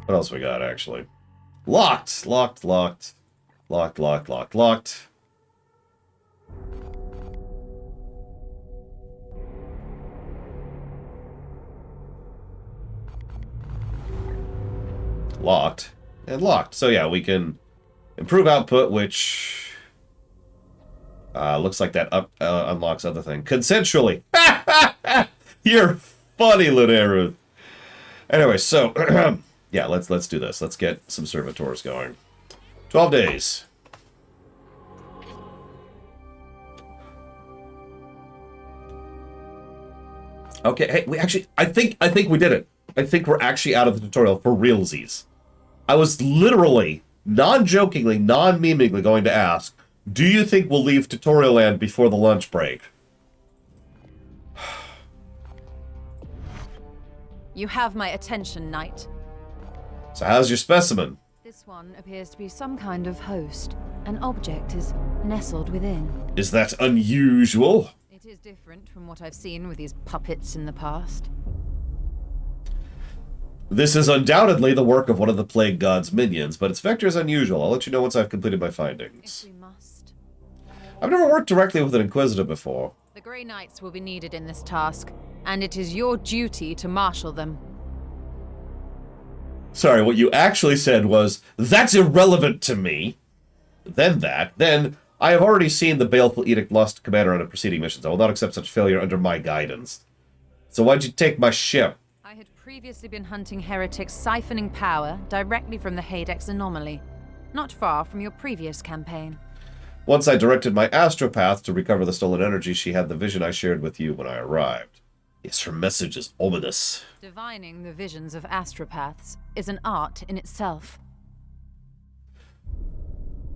What else we got, actually? Locked! Locked, locked. Locked, locked, locked, locked. Locked. And locked. So yeah, we can improve output, which looks like that unlocks other thing. Consensually. You're funny, Luneru. Anyway, so... yeah, let's do this. Let's get some servitors going. 12 days. Okay, hey, I think we did it. I think we're actually out of the tutorial for realsies. I was literally, non-jokingly, non-memingly going to ask, do you think we'll leave tutorial land before the lunch break? You have my attention, Knight. So how's your specimen? This one appears to be some kind of host. An object is nestled within. Is that unusual? It is different from what I've seen with these puppets in the past. This is undoubtedly the work of one of the Plague God's minions, but its vector is unusual. I'll let you know once I've completed my findings. If we must. I've never worked directly with an Inquisitor before. The Grey Knights will be needed in this task, and it is your duty to marshal them. Sorry, what you actually said was, that's irrelevant to me. Then I have already seen the Baleful Edict lost commander on a preceding missions. I will not accept such failure under my guidance. So why'd you take my ship? I had previously been hunting heretics siphoning power directly from the Hadex anomaly, not far from your previous campaign. Once I directed my astropath to recover the stolen energy, she had the vision I shared with you when I arrived. Yes, her message is ominous. Divining the visions of astropaths is an art in itself.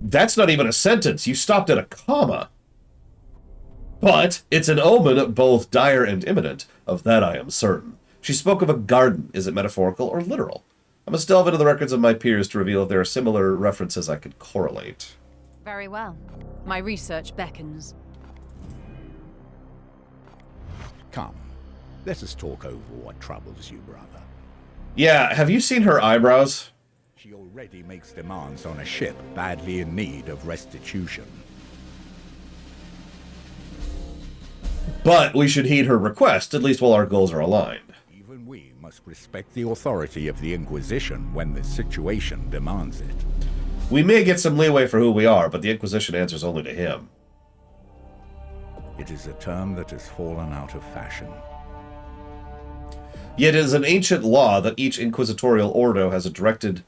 That's not even a sentence. You stopped at a comma. But it's an omen both dire and imminent. Of that I am certain. She spoke of a garden. Is it metaphorical or literal? I must delve into the records of my peers to reveal if there are similar references I could correlate. Very well. My research beckons. Come, let us talk over what troubles you, brother. Yeah, have you seen her eyebrows? She already makes demands on a ship badly in need of restitution. But we should heed her request, at least while our goals are aligned. Even we must respect the authority of the Inquisition when the situation demands it. We may get some leeway for who we are, but the Inquisition answers only to him. It is a term that has fallen out of fashion. Yet it is an ancient law that each Inquisitorial Ordo has a dedicated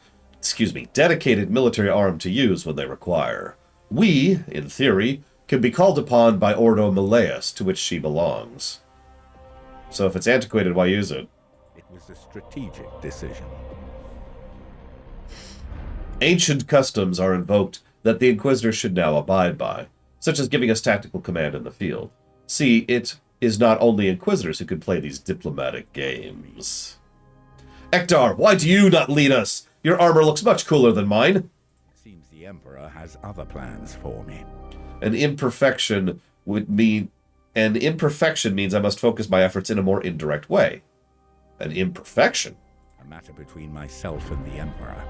military arm to use when they require. We, in theory, can be called upon by Ordo Malleus, to which she belongs. So if it's antiquated, why use it? It was a strategic decision. Ancient customs are invoked that the Inquisitor should now abide by, such as giving us tactical command in the field. See, it is not only Inquisitors who can play these diplomatic games. Ektar, why do you not lead us? Your armor looks much cooler than mine. It seems the Emperor has other plans for me. An imperfection means I must focus my efforts in a more indirect way. An imperfection? A matter between myself and the Emperor.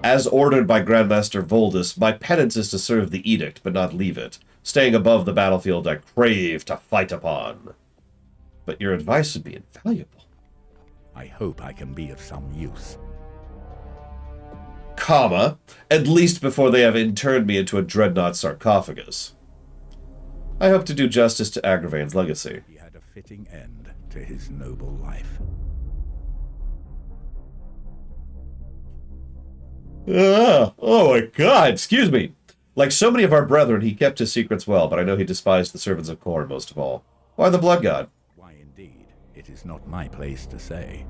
As ordered by Grandmaster Voldus, my penance is to serve the edict, but not leave it. Staying above the battlefield, I crave to fight upon. But your advice would be invaluable. I hope I can be of some use. Comma, at least before they have interned me into a dreadnought sarcophagus. I hope to do justice to Agravain's legacy. He had a fitting end to his noble life. Oh my god, excuse me. Like so many of our brethren, he kept his secrets well, but I know he despised the servants of Khorne most of all. Why the Blood God? Why indeed, it is not my place to say.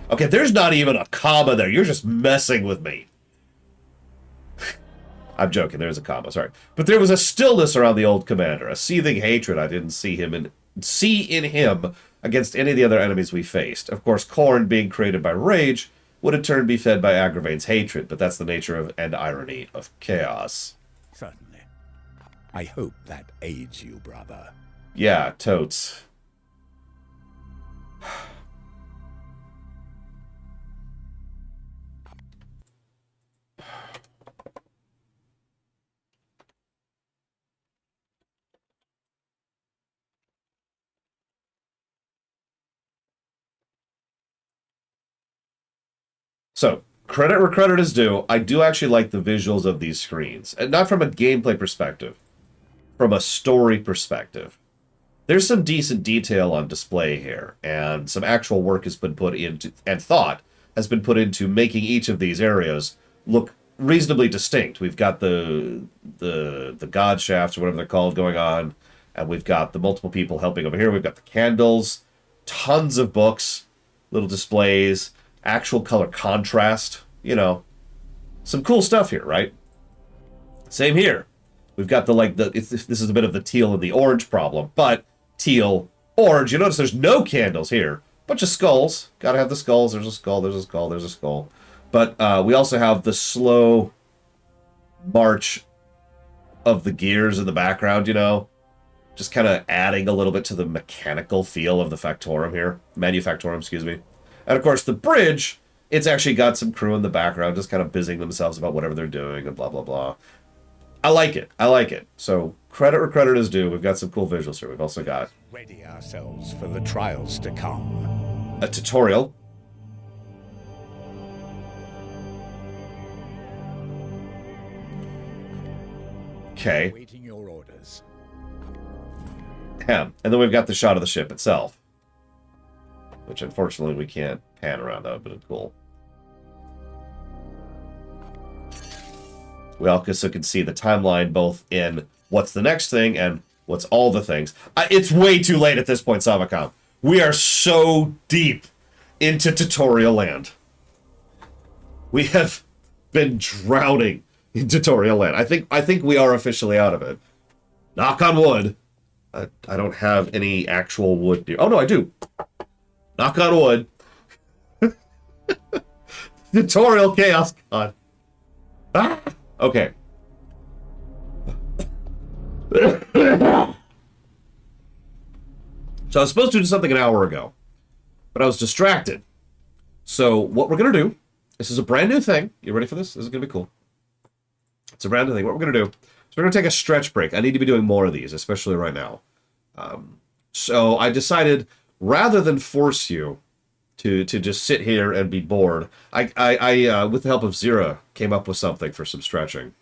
Okay, there's not even a comma there. You're just messing with me. I'm joking, there's a comma, sorry. But there was a stillness around the old commander, a seething hatred I didn't see in him against any of the other enemies we faced. Of course, Khorne, being created by rage, would in turn be fed by Agravain's hatred, but that's the nature of and irony of chaos. Certainly. I hope that aids you, brother. Yeah, totes. So, credit where credit is due, I do actually like the visuals of these screens. And not from a gameplay perspective, from a story perspective. There's some decent detail on display here, and some actual work has been put into, and thought has been put into making each of these areas look reasonably distinct. We've got the god shafts, or whatever they're called, going on, and we've got the multiple people helping over here. We've got the candles, tons of books, little displays, actual color contrast, you know, some cool stuff here, right? Same here. We've got this is a bit of the teal and the orange problem, but teal, orange. You notice there's no candles here. Bunch of skulls. Gotta have the skulls. There's a skull, there's a skull, there's a skull. But we also have the slow march of the gears in the background, you know? Just kind of adding a little bit to the mechanical feel of the Factorum here. Manufactorum, excuse me. And of course, the bridge, it's actually got some crew in the background just kind of busying themselves about whatever they're doing and blah, blah, blah. I like it. I like it. So, credit where credit is due. We've got some cool visuals here. We've also got... Ready ourselves for the trials to come. A tutorial. Okay. Waiting your orders. And then we've got the shot of the ship itself. Which, unfortunately, we can't pan around. That would have been cool. We also can see the timeline both in what's the next thing and What's all the things? It's way too late at this point, Savacom. We are so deep into tutorial land. We have been drowning in tutorial land. I think we are officially out of it. Knock on wood. I don't have any actual wood here. Oh no, I do. Knock on wood. Tutorial chaos. God. Ah! Okay. So I was supposed to do something an hour ago, but I was distracted. So what we're going to do, this is a brand new thing. You ready for this? This is going to be cool. It's a brand new thing. What we're going to do is we're going to take a stretch break. I need to be doing more of these, especially right now. So I decided, rather than force you to just sit here and be bored, I with the help of Zira, came up with something for some stretching.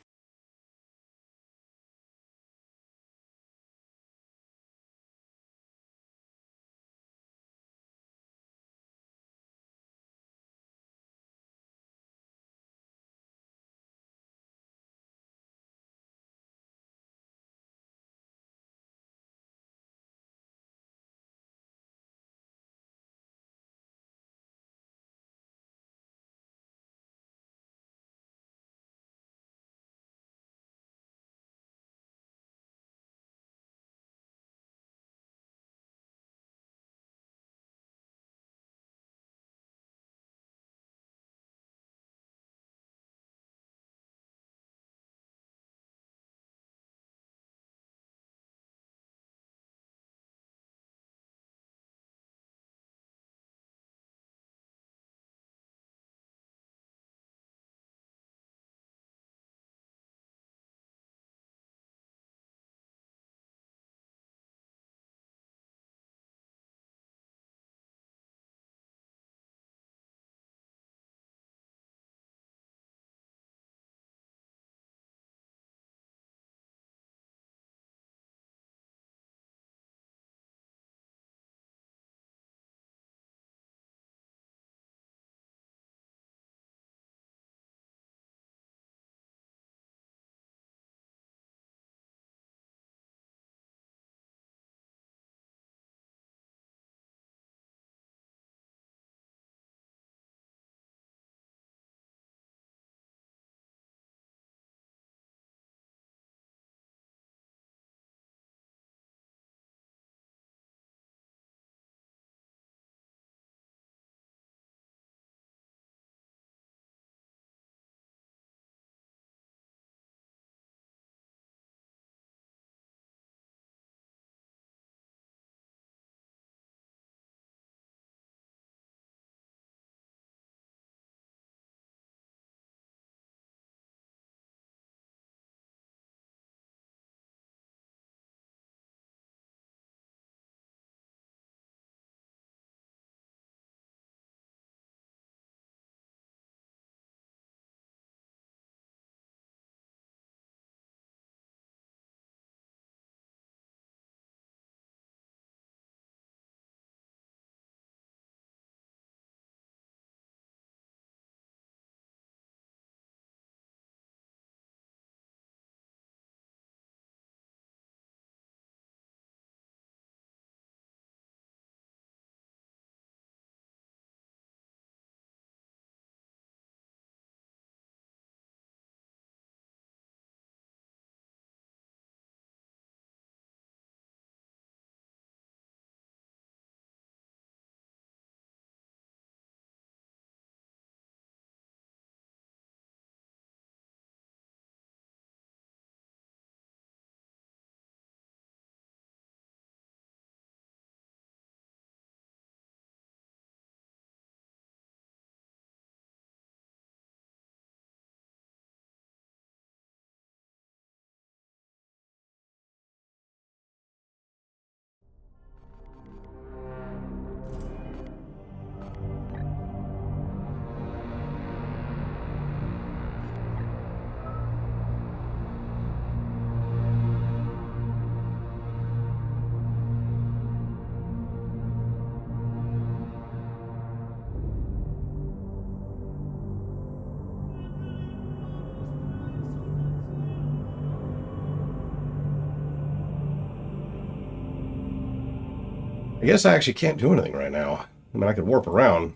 I guess I actually can't do anything right now. I mean, I could warp around.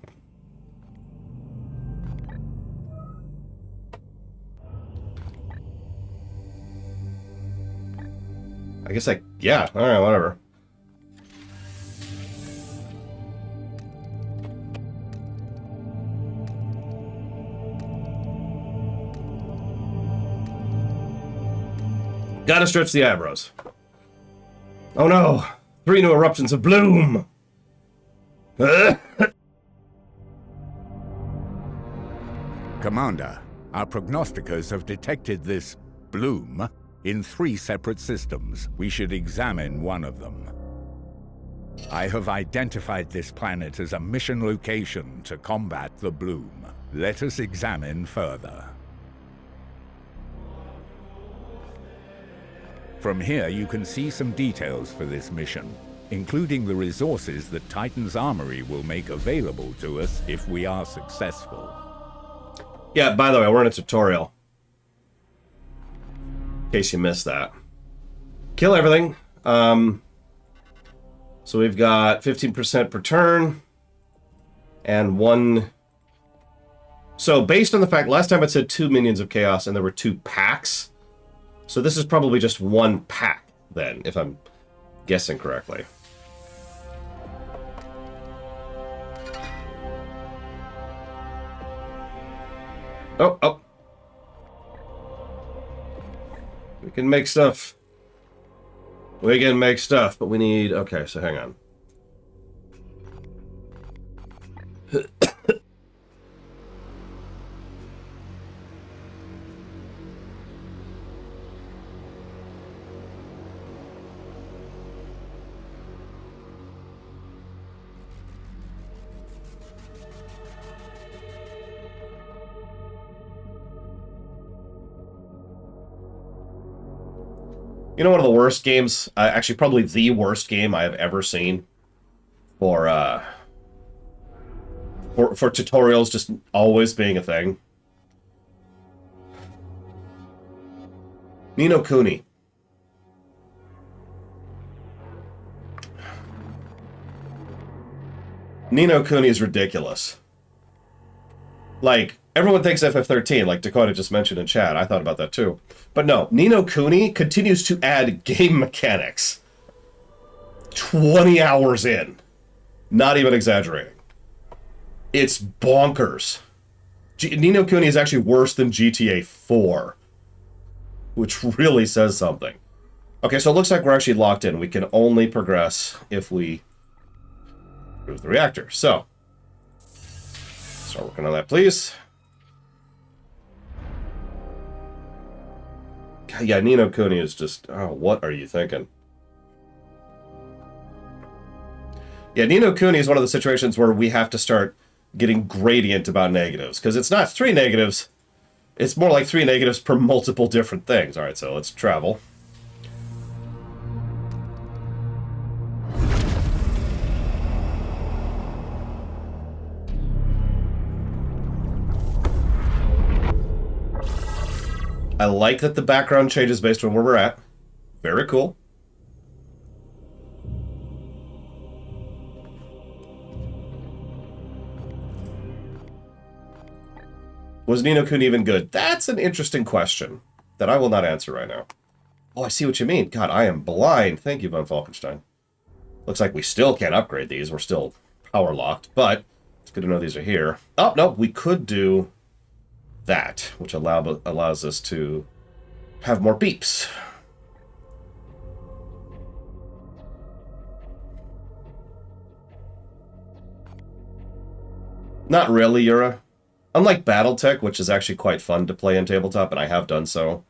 I guess yeah, alright, whatever. Gotta stretch the eyebrows. Oh no! 3 new eruptions of bloom! Commander, our prognosticators have detected this bloom in 3 separate systems. We should examine one of them. I have identified this planet as a mission location to combat the bloom. Let us examine further. From here, you can see some details for this mission, including the resources that Titan's Armory will make available to us if we are successful. Yeah, by the way, we're in a tutorial. In case you missed that. Kill everything. So we've got 15% per turn. And 1... So based on the fact, last time it said 2 minions of chaos and there were 2 packs. So this is probably just 1 pack, then, if I'm guessing correctly. Oh. We can make stuff. We can make stuff, but we need... Okay, so hang on. You know, one of the worst games, actually probably the worst game I have ever seen for tutorials just always being a thing. Ni no Kuni. Ni no Kuni is ridiculous. Like, everyone thinks FF13, like Dakota just mentioned in chat. I thought about that too. But no, Ni no Kuni continues to add game mechanics 20 hours in. Not even exaggerating. It's bonkers. Ni no Kuni is actually worse than GTA 4. Which really says something. Okay, so it looks like we're actually locked in. We can only progress if we move the reactor. So, start working on that, please. Yeah, Ni no Kuni is just... Oh, what are you thinking? Yeah, Ni no Kuni is one of the situations where we have to start getting gradient about negatives. Because it's not 3 negatives. It's more like 3 negatives per multiple different things. Alright, so let's travel. I like that the background changes based on where we're at. Very cool. Was Ni no Kuni even good? That's an interesting question that I will not answer right now. Oh, I see what you mean. God, I am blind. Thank you, Von Falkenstein. Looks like we still can't upgrade these. We're still power locked, but it's good to know these are here. Oh, no, we could do that, which allows us to have more beeps. Not really, Yura. Unlike Battletech, which is actually quite fun to play in tabletop, and I have done so.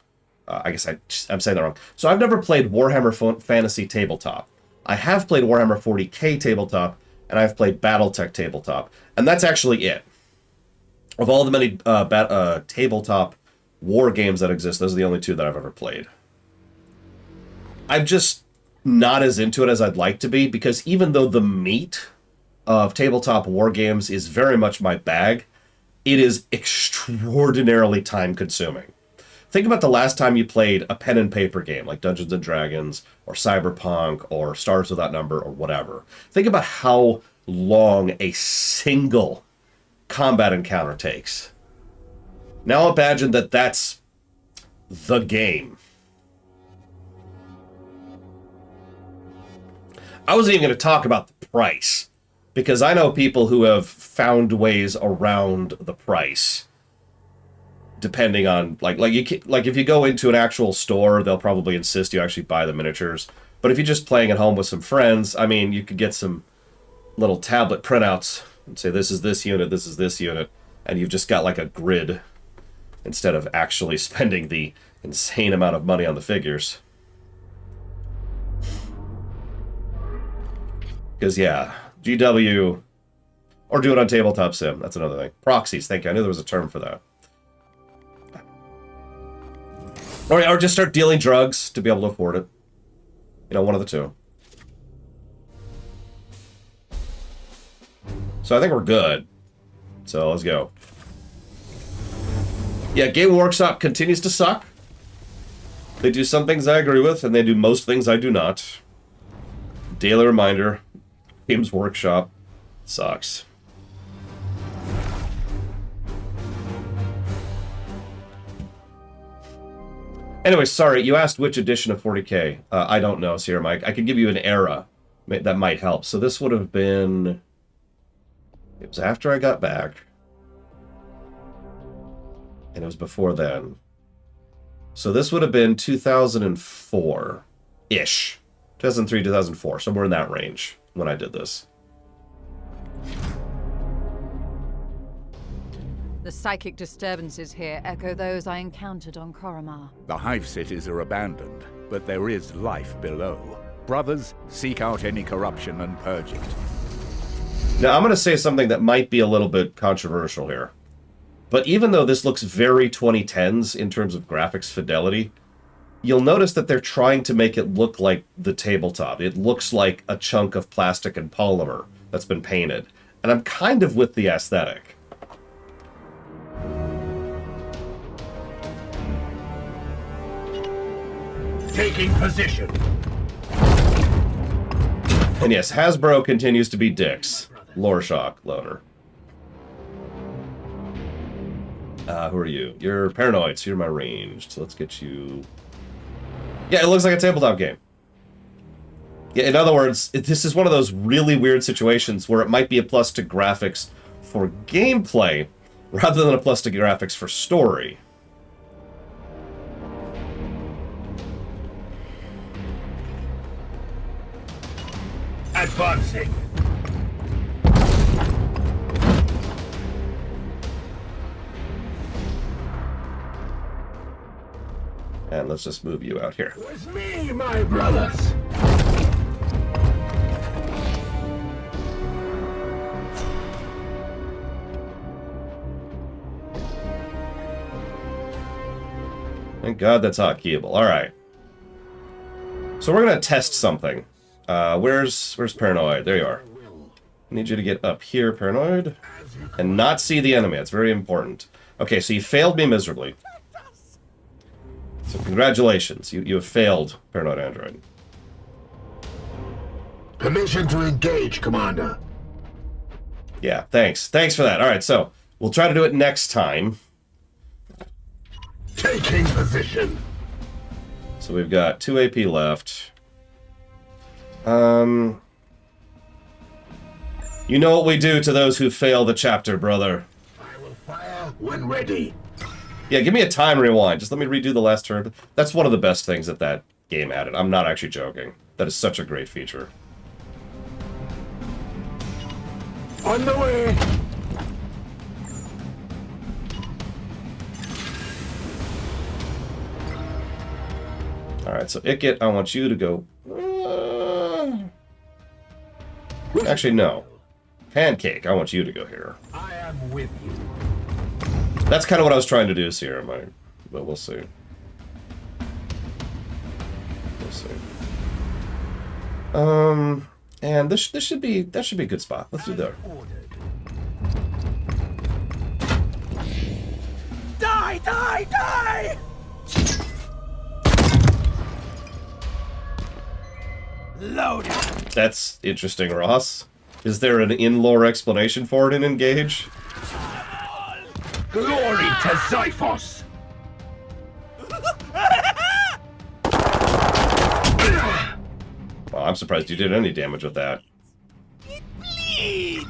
I guess I'm saying that wrong. So I've never played Warhammer Fantasy Tabletop. I have played Warhammer 40k Tabletop, and I've played Battletech Tabletop. And that's actually it. Of all the many tabletop war games that exist, those are the only 2 that I've ever played. I'm just not as into it as I'd like to be, because even though the meat of tabletop war games is very much my bag, it is extraordinarily time-consuming. Think about the last time you played a pen and paper game like Dungeons and Dragons or Cyberpunk or Stars Without Number or whatever. Think about how long a single combat encounter takes. Now imagine that that's the game. I wasn't even going to talk about the price, because I know people who have found ways around the price. Depending on, like if you go into an actual store, they'll probably insist you actually buy the miniatures. But if you're just playing at home with some friends, I mean, you could get some little tablet printouts and say, this is this unit, this is this unit, and you've just got like a grid instead of actually spending the insane amount of money on the figures. Because, yeah, GW, or do it on Tabletop Sim, that's another thing. Proxies, thank you, I knew there was a term for that. Or just start dealing drugs to be able to afford it. You know, one of the two. So I think we're good. So let's go. Yeah, Game Workshop continues to suck. They do some things I agree with, and they do most things I do not. Daily reminder, Games Workshop sucks. Anyway, sorry, you asked which edition of 40K. I don't know, Sierra Mike. I could give you an era that might help. So this would have been... It was after I got back. And it was before then. So this would have been 2004-ish. 2003, 2004. Somewhere in that range when I did this. The psychic disturbances here echo those I encountered on Koromar. The hive cities are abandoned, but there is life below. Brothers, seek out any corruption and purge it. Now, I'm going to say something that might be a little bit controversial here. But even though this looks very 2010s in terms of graphics fidelity, you'll notice that they're trying to make it look like the tabletop. It looks like a chunk of plastic and polymer that's been painted. And I'm kind of with the aesthetic. Taking position. And yes, Hasbro continues to be dicks. Lore shock, loader. Who are you? You're paranoid, so you're my ranged. So let's get you... Yeah, it looks like a tabletop game. Yeah, in other words, this is one of those really weird situations where it might be a plus to graphics for gameplay, rather than a plus to graphics for story. Advancing. And let's just move you out here. With me, my brothers. Thank God that's hotkeyable. All right. So we're gonna test something. Where's Paranoid? There you are. I need you to get up here, Paranoid, and not see the enemy. That's very important. Okay, so you failed me miserably. So congratulations, you have failed, Paranoid Android. Permission to engage, Commander. Yeah, thanks. Thanks for that. All right, so we'll try to do it next time. Taking position. So we've got 2 AP left. You know what we do to those who fail the chapter, brother. I will fire when ready. Yeah, give me a time rewind. Just let me redo the last turn. That's one of the best things that that game added. I'm not actually joking. That is such a great feature. On the way. Alright, so Ikit, I want you to go... Actually, no. Pancake, I want you to go here. I am with you. That's kind of what I was trying to do, Sierra, but we'll see. We'll see. And this should be a good spot. Let's do that. Die, die, die! Loaded. That's interesting, Ross. Is there an in-lore explanation for it in Engage? Glory to Xiphos! Well, I'm surprised you did any damage with that. Please!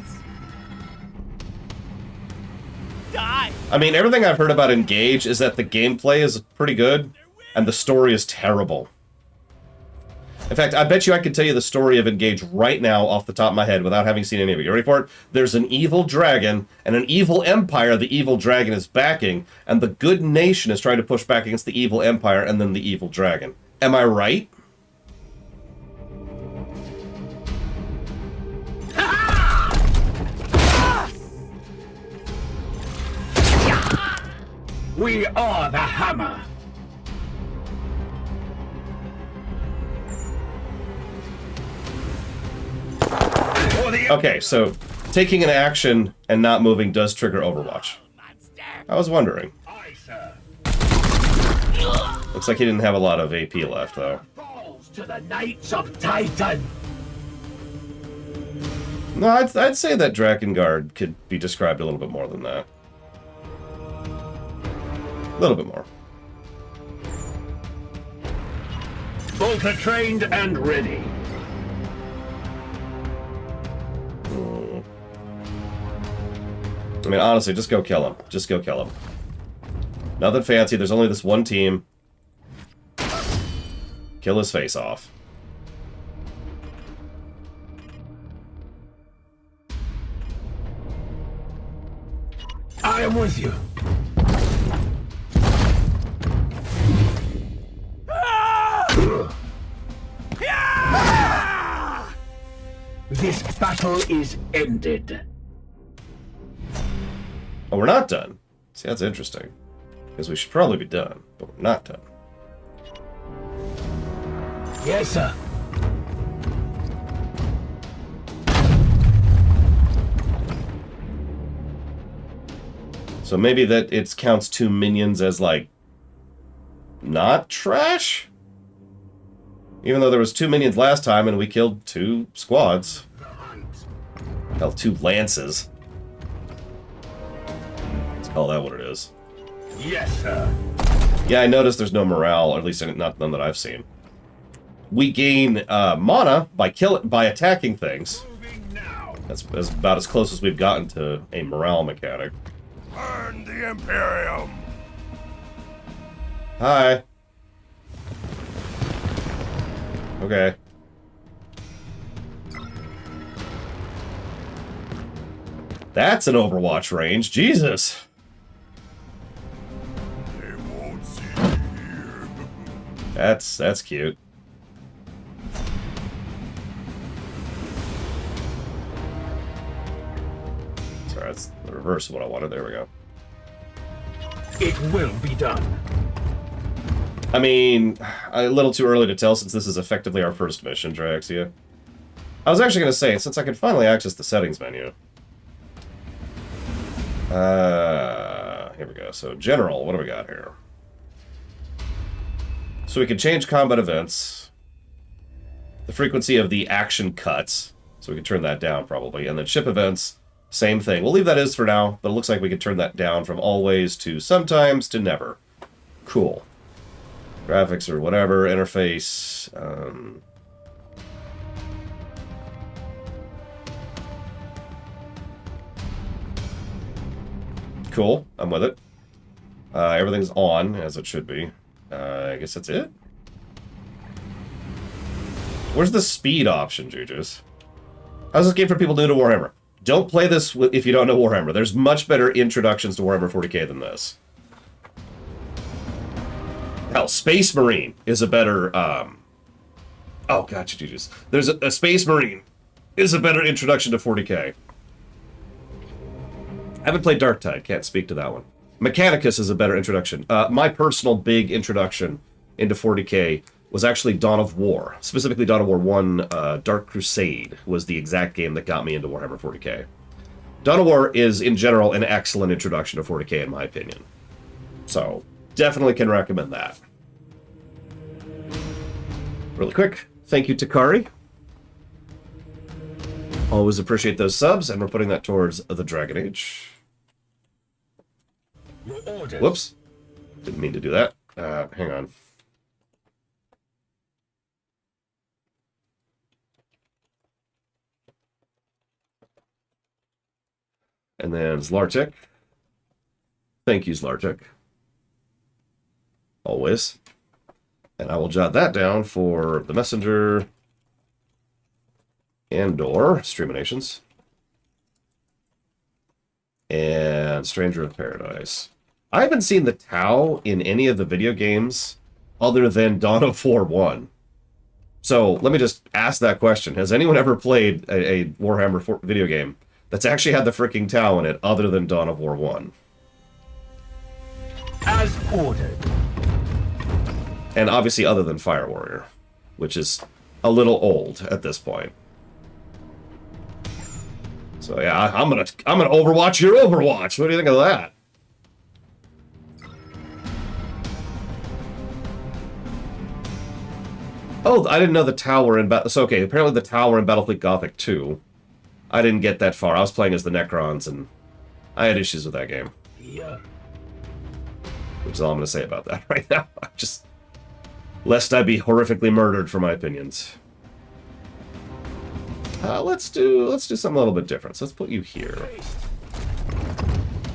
Die! I mean, everything I've heard about Engage is that the gameplay is pretty good, and the story is terrible. In fact, I bet you I could tell you the story of Engage right now off the top of my head without having seen any of it. You ready for it? There's an evil dragon and an evil empire the evil dragon is backing, and the good nation is trying to push back against the evil empire and then the evil dragon. Am I right? We are the hammer! Okay, so taking an action and not moving does trigger Overwatch. I was wondering. Looks like he didn't have a lot of AP left, though. Falls to the Knights of Titan! No, I'd say that Drakengard could be described a little bit more than that. A little bit more. Bolter trained and ready. I mean, honestly, just go kill him. Just go kill him. Nothing fancy. There's only this one team. Kill his face off. I am with you. This battle is ended. Oh, we're not done. See, that's interesting. Because we should probably be done, but we're not done. Yes, sir. So maybe that it counts 2 minions as, like, not trash? Even though there was 2 minions last time and we killed 2 squads. Hell, 2 lances. Let's call that what it is. Yes, sir. Yeah, I noticed there's no morale, or at least not none that I've seen. We gain mana by attacking things. That's about as close as we've gotten to a morale mechanic. Burn the Imperium! Hi. Okay. That's an Overwatch range. Jesus. They won't see me here. That's cute. Sorry, that's the reverse of what I wanted. There we go. It will be done. I mean, a little too early to tell since this is effectively our first mission, Draxia. I was actually going to say, since I can finally access the settings menu. Here we go. So, general, what do we got here? So we can change combat events. The frequency of the action cuts. So we can turn that down, probably. And then ship events, same thing. We'll leave that as for now, but it looks like we can turn that down from always to sometimes to never. Cool. Graphics or whatever, interface. Cool, I'm with it. Everything's on, as it should be. I guess that's it? Where's the speed option, Juju's? How's this game for people new to Warhammer? Don't play this if you don't know Warhammer. There's much better introductions to Warhammer 40k than this. Hell, Space Marine is a better, Oh, gotcha, Juju's. There's a Space Marine is a better introduction to 40k. I haven't played Darktide, can't speak to that one. Mechanicus is a better introduction. My personal big introduction into 40k was actually Dawn of War. Specifically Dawn of War 1, Dark Crusade was the exact game that got me into Warhammer 40k. Dawn of War is, in general, an excellent introduction to 40k, in my opinion. So, Definitely can recommend that. Really quick, thank you, Takari. Always appreciate those subs, and we're putting that towards the Dragon Age. Whoops. Didn't mean to do that. Hang on. And then Zlartic. Thank you, Zlartic. Always. And I will jot that down for the Messenger and/or Streaminations. And Stranger of Paradise. I haven't seen the Tau in any of the video games other than Dawn of War 1. So let me just ask that question. Has anyone ever played a Warhammer video game that's actually had the freaking Tau in it other than Dawn of War 1? As ordered. And obviously other than Fire Warrior, which is a little old at this point. So yeah, I'm gonna Overwatch your Overwatch. What do you think of that? Oh, I didn't know the Tower in Battle. So okay, apparently the Tower in Battlefleet Gothic 2. I didn't get that far. I was playing as the Necrons, and I had issues with that game. Yeah. Which is all I'm gonna say about that right now. Just lest I be horrifically murdered for my opinions. Let's do something a little bit different. So let's put you here.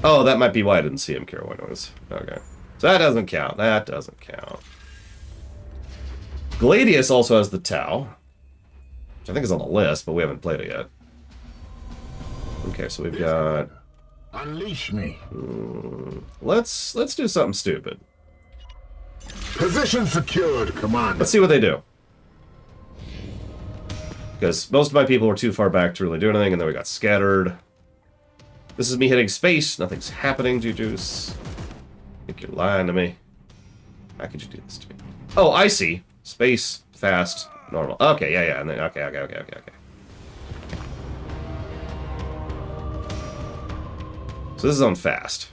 Oh, that might be why I didn't see him, Carol Noise. Okay. So that doesn't count. That doesn't count. Gladius also has the Tau, which I think is on the list, but we haven't played it yet. Okay, so we've got... Unleash me. Let's do something stupid. Position secured, Commander. Let's see what they do. Because most of my people were too far back to really do anything, and then we got scattered. This is me hitting space. Nothing's happening, Jujuce. I think you're lying to me. How could you do this to me? Oh, I see. Space, fast, normal. Okay, yeah. And then, okay. So this is on fast.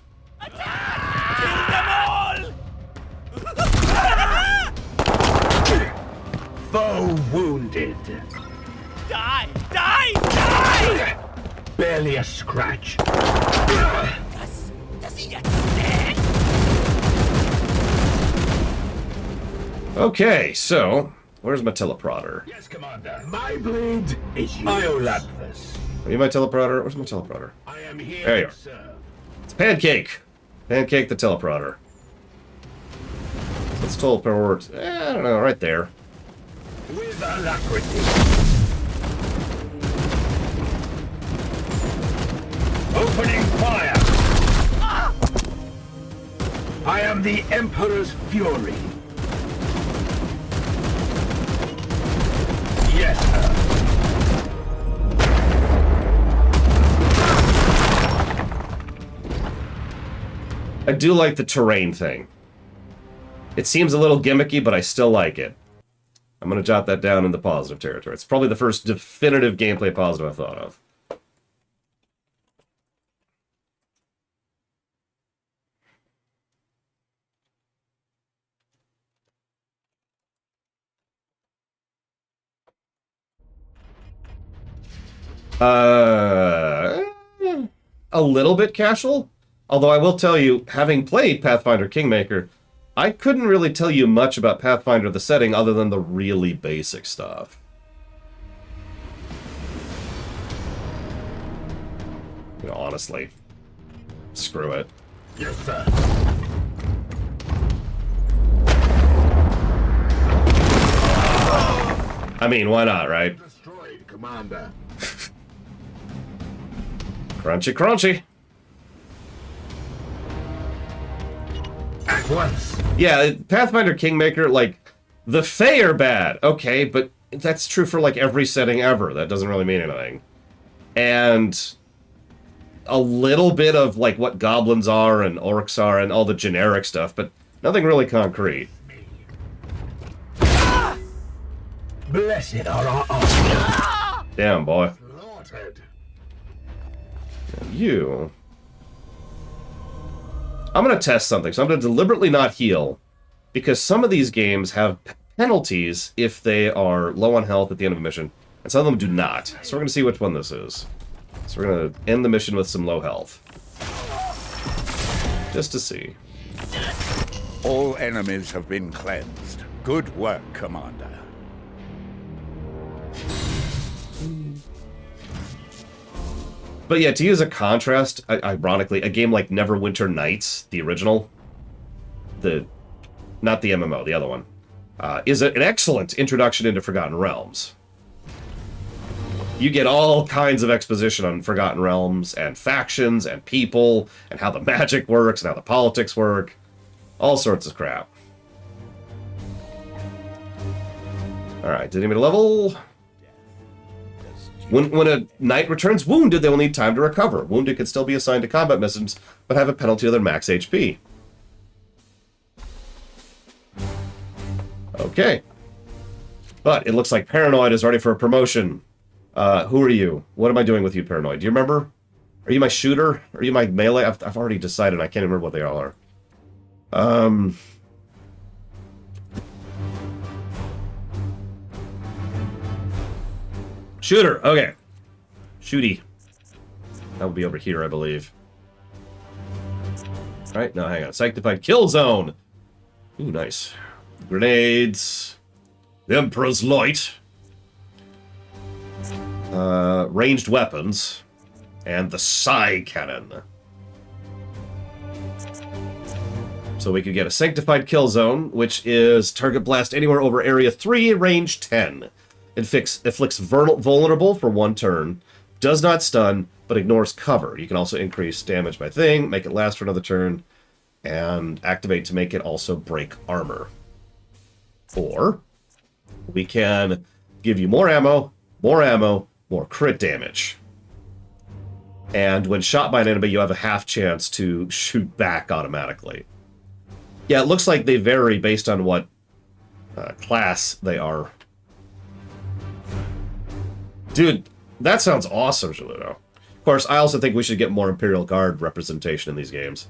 Foe wounded. Die! Barely a scratch. Does he understand? Okay, so where's my teleprompter? Yes, Commander. My blade is yours. Iolanthus. Are you my teleprompter? Where's my teleprompter? I am here, There you are. sir. It's Pancake. Pancake the teleprompter. Let's teleport. I don't know, right there. With alacrity. Opening fire. I am the Emperor's fury. Yes, sir. I do like the terrain thing. It seems a little gimmicky, but I still like it. I'm going to jot that down in the positive territory. It's probably the first definitive gameplay positive I've thought of. A little bit casual. Although I will tell you, having played Pathfinder Kingmaker, I couldn't really tell you much about Pathfinder the setting other than the really basic stuff. You know, honestly. Screw it. Yes, sir. I mean, why not, right? Destroyed, Commander. Crunchy, crunchy. At once. Yeah, Pathfinder Kingmaker, like, the Fae are bad, okay, but that's true for, like, every setting ever. That doesn't really mean anything. And a little bit of, like, what goblins are and orcs are and all the generic stuff, but nothing really concrete. Blessed are our arms. Damn, boy. Slaughtered. You... I'm going to test something. So I'm going to deliberately not heal, because some of these games have penalties if they are low on health at the end of a mission, and some of them do not. So we're going to see which one this is. So we're going to end the mission with some low health. Just to see. All enemies have been cleansed. Good work, Commander. But yeah, to use a contrast, ironically, a game like Neverwinter Nights, the original, not the MMO, the other one, is an excellent introduction into Forgotten Realms. You get all kinds of exposition on Forgotten Realms, and factions, and people, and how the magic works, and how the politics work. All sorts of crap. Alright, did anybody level? When a knight returns wounded, they will need time to recover. Wounded can still be assigned to combat missions, but have a penalty of their max HP. Okay. But it looks like Paranoid is ready for a promotion. Who are you? What am I doing with you, Paranoid? Do you remember? Are you my shooter? Are you my melee? I've already decided. I can't remember what they all are. Shooter. Okay. Shooty. That would be over here, I believe. Alright, no, hang on. Sanctified Kill Zone. Ooh, nice. Grenades. The Emperor's Light. Ranged weapons. And the Psi Cannon. So we could get a Sanctified Kill Zone, which is target blast anywhere over Area 3, range 10. Inflicts vulnerable for 1 turn. Does not stun, but ignores cover. You can also increase damage by thing, make it last for another turn, and activate to make it also break armor. Or we can give you more ammo, more crit damage. And when shot by an enemy, you have a half chance to shoot back automatically. Yeah, it looks like they vary based on what class they are. Dude, that sounds awesome, Shaludo. Of course, I also think we should get more Imperial Guard representation in these games.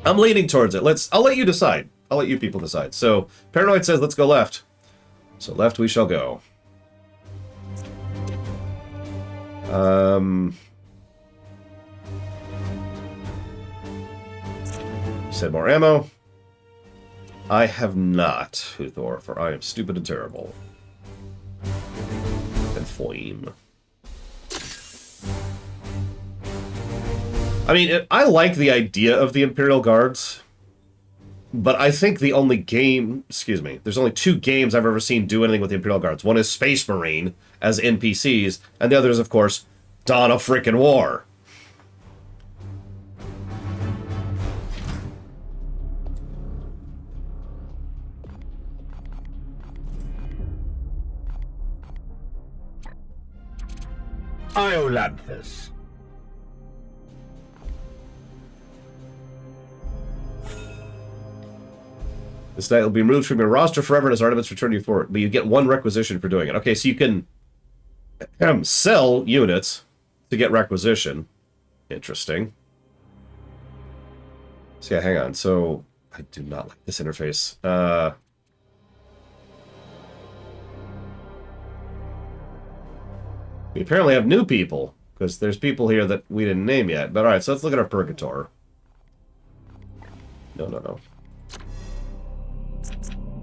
I'm leaning towards it. I'll let you decide. I'll let you people decide. So, Paranoid says let's go left. So left we shall go. You said more ammo. I have not, Huthor, for I am stupid and terrible. And Foim. I mean, I like the idea of the Imperial Guards, but I think the only game, there's only 2 games I've ever seen do anything with the Imperial Guards. One is Space Marine as NPCs, and the other is, of course, Dawn of Frickin' War. Iolanthus. This knight will be removed from your roster forever and his armaments return to you for it. But you get 1 requisition for doing it. Okay, so you can sell units to get requisition. Interesting. So yeah, hang on. So I do not like this interface. We apparently have new people, because there's people here that we didn't name yet. But alright, so let's look at our Purgator. No.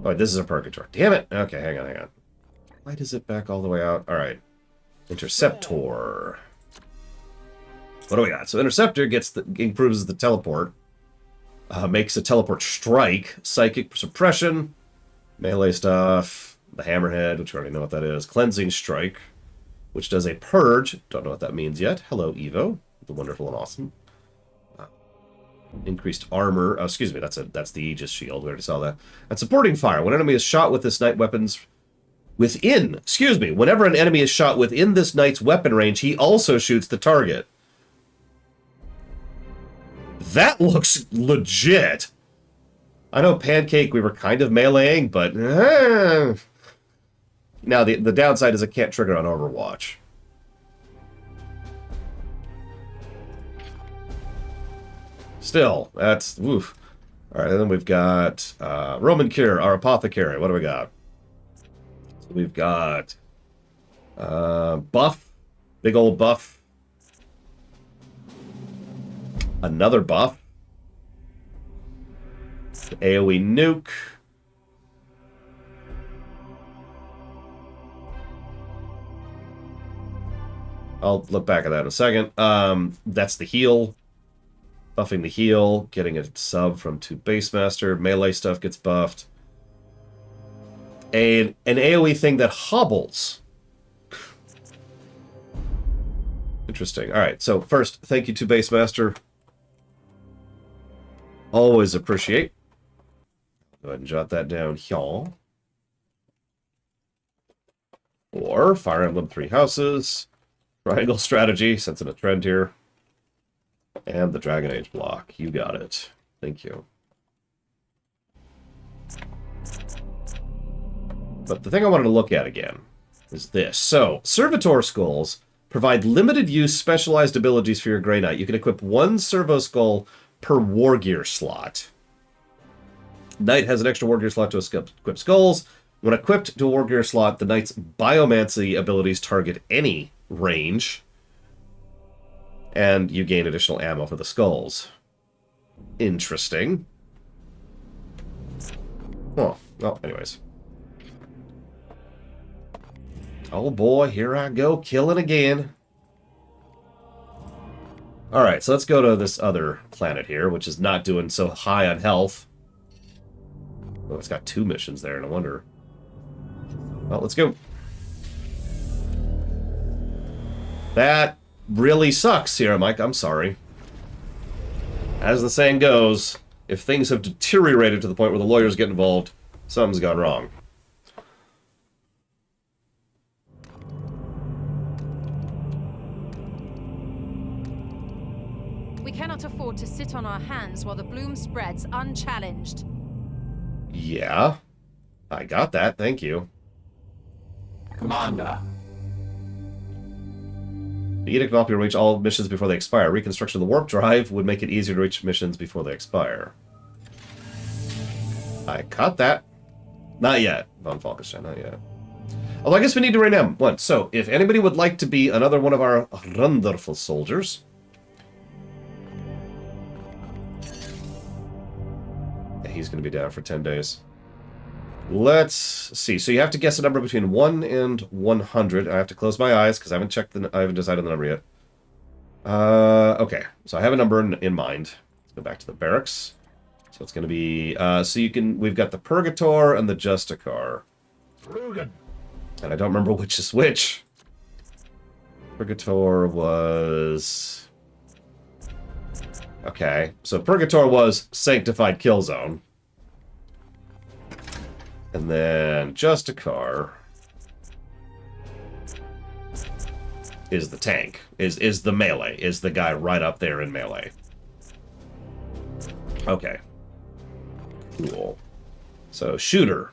Oh, this is a Purgator. Damn it! Okay, hang on. Why does it back all the way out? Alright. Interceptor. What do we got? So Interceptor improves the teleport. Makes a teleport strike. Psychic suppression. Melee stuff. The Hammerhead, which we already know what that is. Cleansing strike, which does a purge. Don't know what that means yet. Hello, Evo. The wonderful and awesome. Increased armor. Oh, excuse me, that's the Aegis shield. We already saw that. And supporting fire. When an enemy is shot with this knight weapons whenever an enemy is shot within this knight's weapon range, he also shoots the target. That looks legit. I know Pancake we were kind of meleeing, but now the downside is it can't trigger on Overwatch. Still, that's... Oof. Alright, and then we've got Roman Cure, our apothecary. What do we got? So we've got buff. Big old buff. Another buff. AoE nuke. I'll look back at that in a second. That's the heal. Buffing the heal. Getting a sub from 2 Basemaster. Melee stuff gets buffed. An AoE thing that hobbles. Interesting. Alright, so first, thank you to Basemaster. Always appreciate. Go ahead and jot that down here. Or Fire Emblem 3 Houses. Triangle strategy, sensing a trend here. And the Dragon Age block. You got it. Thank you. But the thing I wanted to look at again is this. So, Servitor Skulls provide limited use specialized abilities for your Grey Knight. You can equip 1 Servo Skull per War Gear slot. Knight has an extra War Gear slot to equip skulls. When equipped to a War Gear slot, the Knight's Biomancy abilities target any range, and you gain additional ammo for the skulls. Interesting. Oh, well, anyways. Oh boy, here I go, killing again. Alright, so let's go to this other planet here, which is not doing so high on health. Oh, it's got 2 missions there, no wonder. Well, let's go. That really sucks here, Mike. I'm sorry. As the saying goes, if things have deteriorated to the point where the lawyers get involved, something's gone wrong. We cannot afford to sit on our hands while the bloom spreads unchallenged. Yeah. I got that, thank you. Commander. The edict will help you reach all missions before they expire. Reconstruction of the warp drive would make it easier to reach missions before they expire. I caught that. Not yet, Von Falkenstein, not yet. Although I guess we need to rename one. So, if anybody would like to be another one of our wonderful soldiers... Yeah, he's going to be down for 10 days. Let's see. So you have to guess a number between 1 and 100. I have to close my eyes because I haven't decided the number yet. Okay. So I have a number in mind. Let's go back to the barracks. So it's going to be we've got the Purgator and the Justicar. And I don't remember which is which. Purgator was... Okay. So Purgator was Sanctified Killzone. And then Justicar is the tank, is the melee, is the guy right up there in melee. Okay. Cool. So, shooter.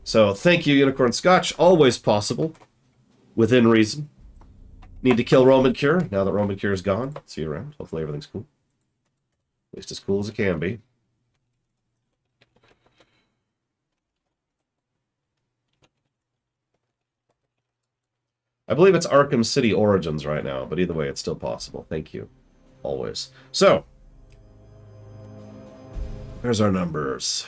So, thank you, Unicorn Scotch. Always possible. Within reason. Need to kill Roman Cure, now that Roman Cure is gone. See you around. Hopefully everything's cool. At least as cool as it can be. I believe it's Arkham City Origins right now, but either way, it's still possible. Thank you. Always. So, there's our numbers.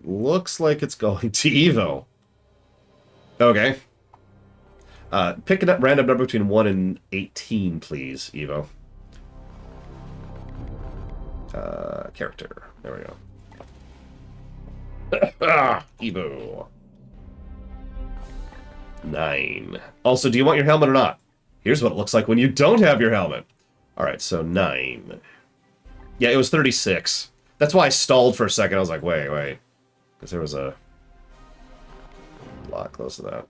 Looks like it's going to Evo. Okay. Pick a random number between 1 and 18, please, Evo. Character. There we go. Evo. 9. Also, do you want your helmet or not? Here's what it looks like when you don't have your helmet. Alright, so 9. Yeah, it was 36. That's why I stalled for a second. I was like, wait. Because there was a lot close to that.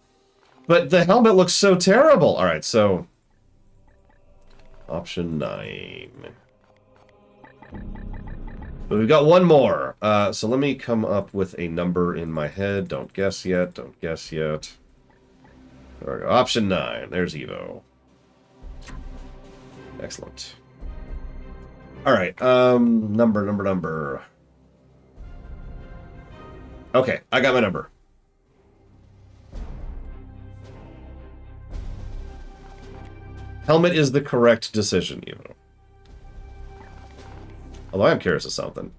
But the helmet looks so terrible. Alright, so... Option 9. But we've got one more. So let me come up with a number in my head. Don't guess yet. Don't guess yet. There we go. Option 9. There's Evo. Excellent. All right. Number. Okay, I got my number. Helmet is the correct decision, Evo. Although I am curious of something.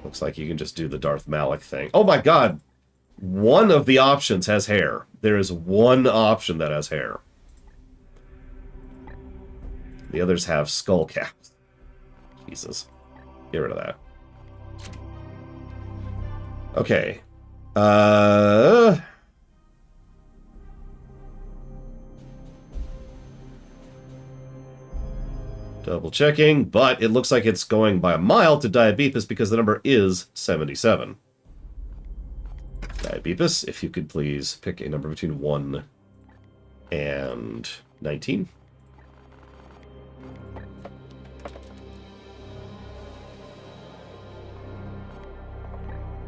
Looks like you can just do the Darth Malik thing. Oh my god! One of the options has hair. There is one option that has hair. The others have skull caps. Jesus. Get rid of that. Okay. Double checking, but it looks like it's going by a mile to Diabeepus because the number is 77. Diabeepus, if you could please pick a number between 1 and 19.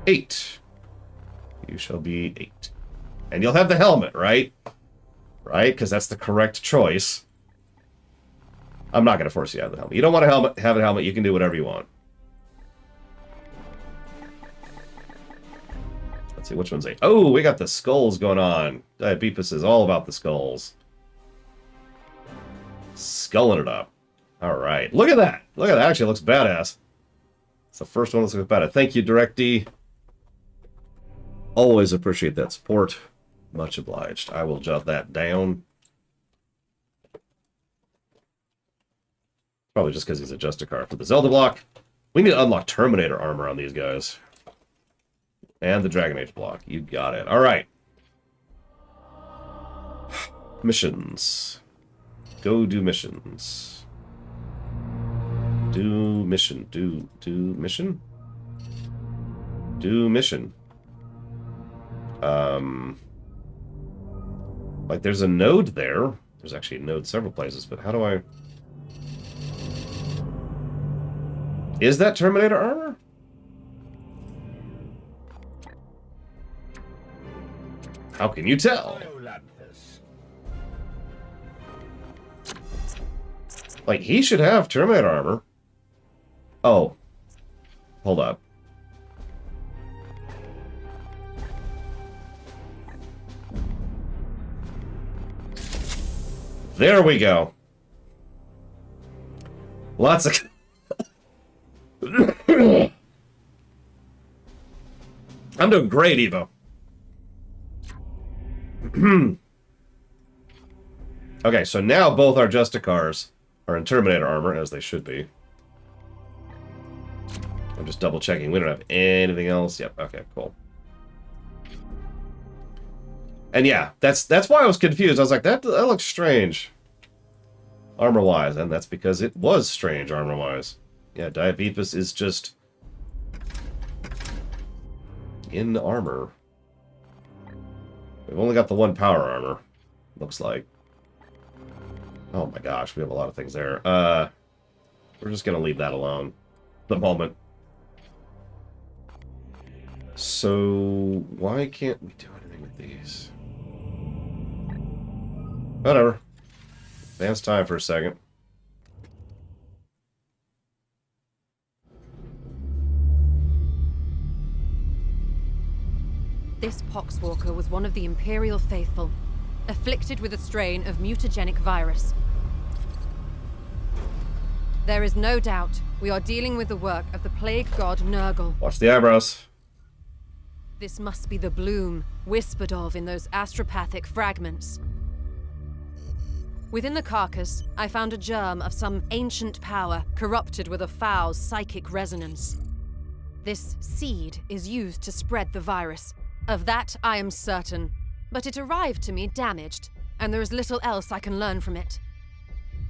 Eight. You shall be 8. And you'll have the helmet, right? Right? Because that's the correct choice. I'm not going to force you to have the helmet. You don't want to have a helmet, you can do whatever you want. Let's see, which one's 8? Oh, we got the skulls going on. Diabeepus is all about the skulls. Sculling it up. All right. Look at that. Look at that. Actually, it looks badass. It's the first one that looks badass. Thank you, DirectD. Always appreciate that support. Much obliged. I will jot that down. Probably just because he's a Justicar for the Zelda block. We need to unlock Terminator armor on these guys. And the Dragon Age block. You got it. All right. Missions. Go do missions. Do mission. Do mission? Do mission. Like there's a node there. There's actually a node several places, but how do I... Is that Terminator armor? How can you tell? Like, he should have Terminator armor. Oh. Hold up. There we go. Lots of... I'm doing great, Evo. Okay, so now both our Justicars are in Terminator armor, as they should be. I'm just double checking. We don't have anything else. Yep, okay, cool. And yeah, that's why I was confused. I was like, that looks strange. Armor-wise, and that's because it was strange armor-wise. Yeah, Diabeepus is just in armor. We've only got the one power armor, looks like. Oh my gosh, we have a lot of things there. We're just gonna leave that alone for the moment. So why can't we do anything with these? Whatever. Advance time for a second. This Poxwalker was one of the Imperial faithful, afflicted with a strain of mutagenic virus. There is no doubt we are dealing with the work of the plague god Nurgle. Watch the eyebrows. This must be the bloom whispered of in those astropathic fragments. Within the carcass, I found a germ of some ancient power corrupted with a foul psychic resonance. This seed is used to spread the virus. Of that, I am certain. But it arrived to me damaged, and there is little else I can learn from it.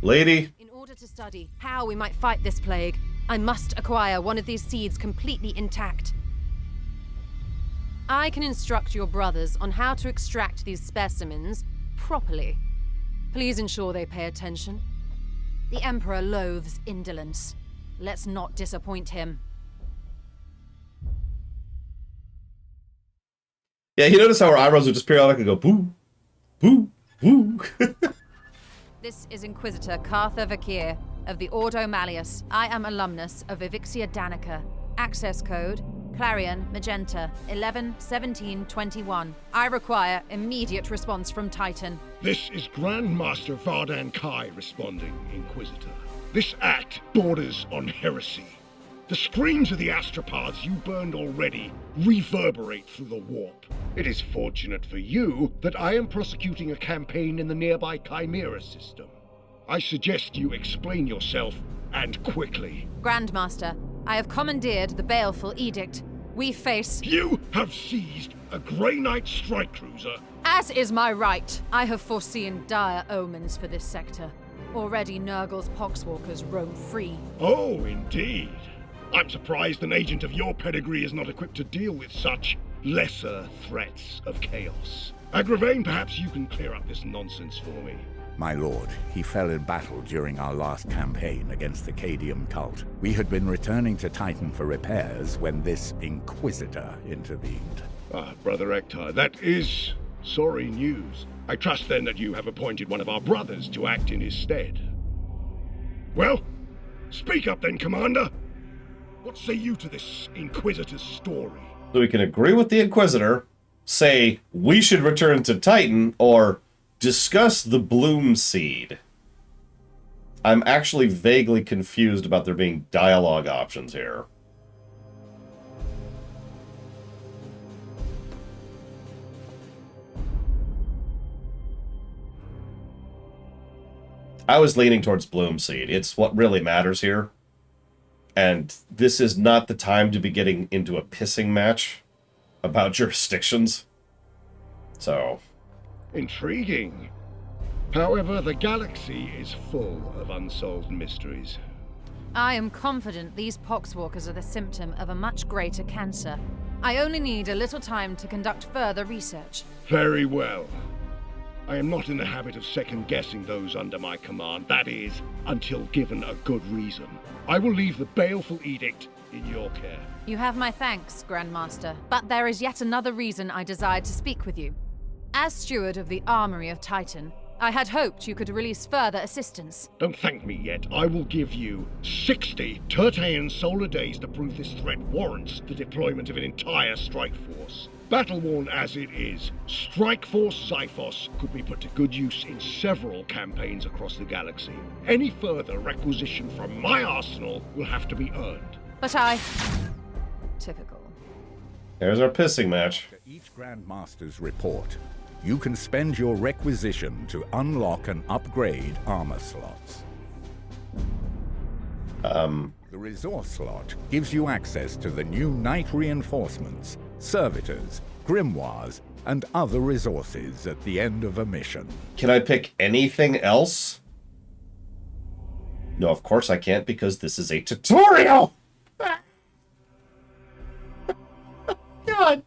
Lady. In order to study how we might fight this plague, I must acquire one of these seeds completely intact. I can instruct your brothers on how to extract these specimens properly. Please ensure they pay attention. The Emperor loathes indolence. Let's not disappoint him. Yeah, you notice how our eyebrows would just periodically go boo, boo, boo. This is Inquisitor Cartha Vakir of the Ordo Malleus. I am alumnus of Evixia Danica. Access code Clarion Magenta 111721. I require immediate response from Titan. This is Grandmaster Vardan Kai responding, Inquisitor. This act borders on heresy. The screams of the astropaths you burned already reverberate through the warp. It is fortunate for you that I am prosecuting a campaign in the nearby Chimera system. I suggest you explain yourself, and quickly. Grandmaster, I have commandeered the baleful edict. We face... You have seized a Grey Knight strike cruiser. As is my right, I have foreseen dire omens for this sector. Already Nurgle's poxwalkers roam free. Oh, indeed. I'm surprised an agent of your pedigree is not equipped to deal with such lesser threats of chaos. Agravain, perhaps you can clear up this nonsense for me. My lord, he fell in battle during our last campaign against the Cadium cult. We had been returning to Titan for repairs when this Inquisitor intervened. Ah, Brother Ektar, that is sorry news. I trust then that you have appointed one of our brothers to act in his stead. Well, speak up then, Commander. What say you to this Inquisitor's story? So we can agree with the Inquisitor, say we should return to Titan, or discuss the Bloom Seed. I'm actually vaguely confused about there being dialogue options here. I was leaning towards Bloom Seed. It's what really matters here. And this is not the time to be getting into a pissing match about jurisdictions. So... Intriguing. However, the galaxy is full of unsolved mysteries. I am confident these poxwalkers are the symptom of a much greater cancer. I only need a little time to conduct further research. Very well. I am not in the habit of second-guessing those under my command. That is, until given a good reason. I will leave the baleful edict in your care. You have my thanks, Grandmaster. But there is yet another reason I desired to speak with you. As steward of the Armory of Titan, I had hoped you could release further assistance. Don't thank me yet. I will give you 60 Tertean solar days to prove this threat warrants the deployment of an entire strike force. Battle-worn as it is, Strike Force Xiphos could be put to good use in several campaigns across the galaxy. Any further requisition from my arsenal will have to be earned. But I... Typical. There's our pissing match. After each Grandmaster's report, you can spend your requisition to unlock and upgrade armor slots. The resource slot gives you access to the new Knight reinforcements, servitors, grimoires, and other resources at the end of a mission. Can I pick anything else? No, of course I can't, because this is a tutorial! God.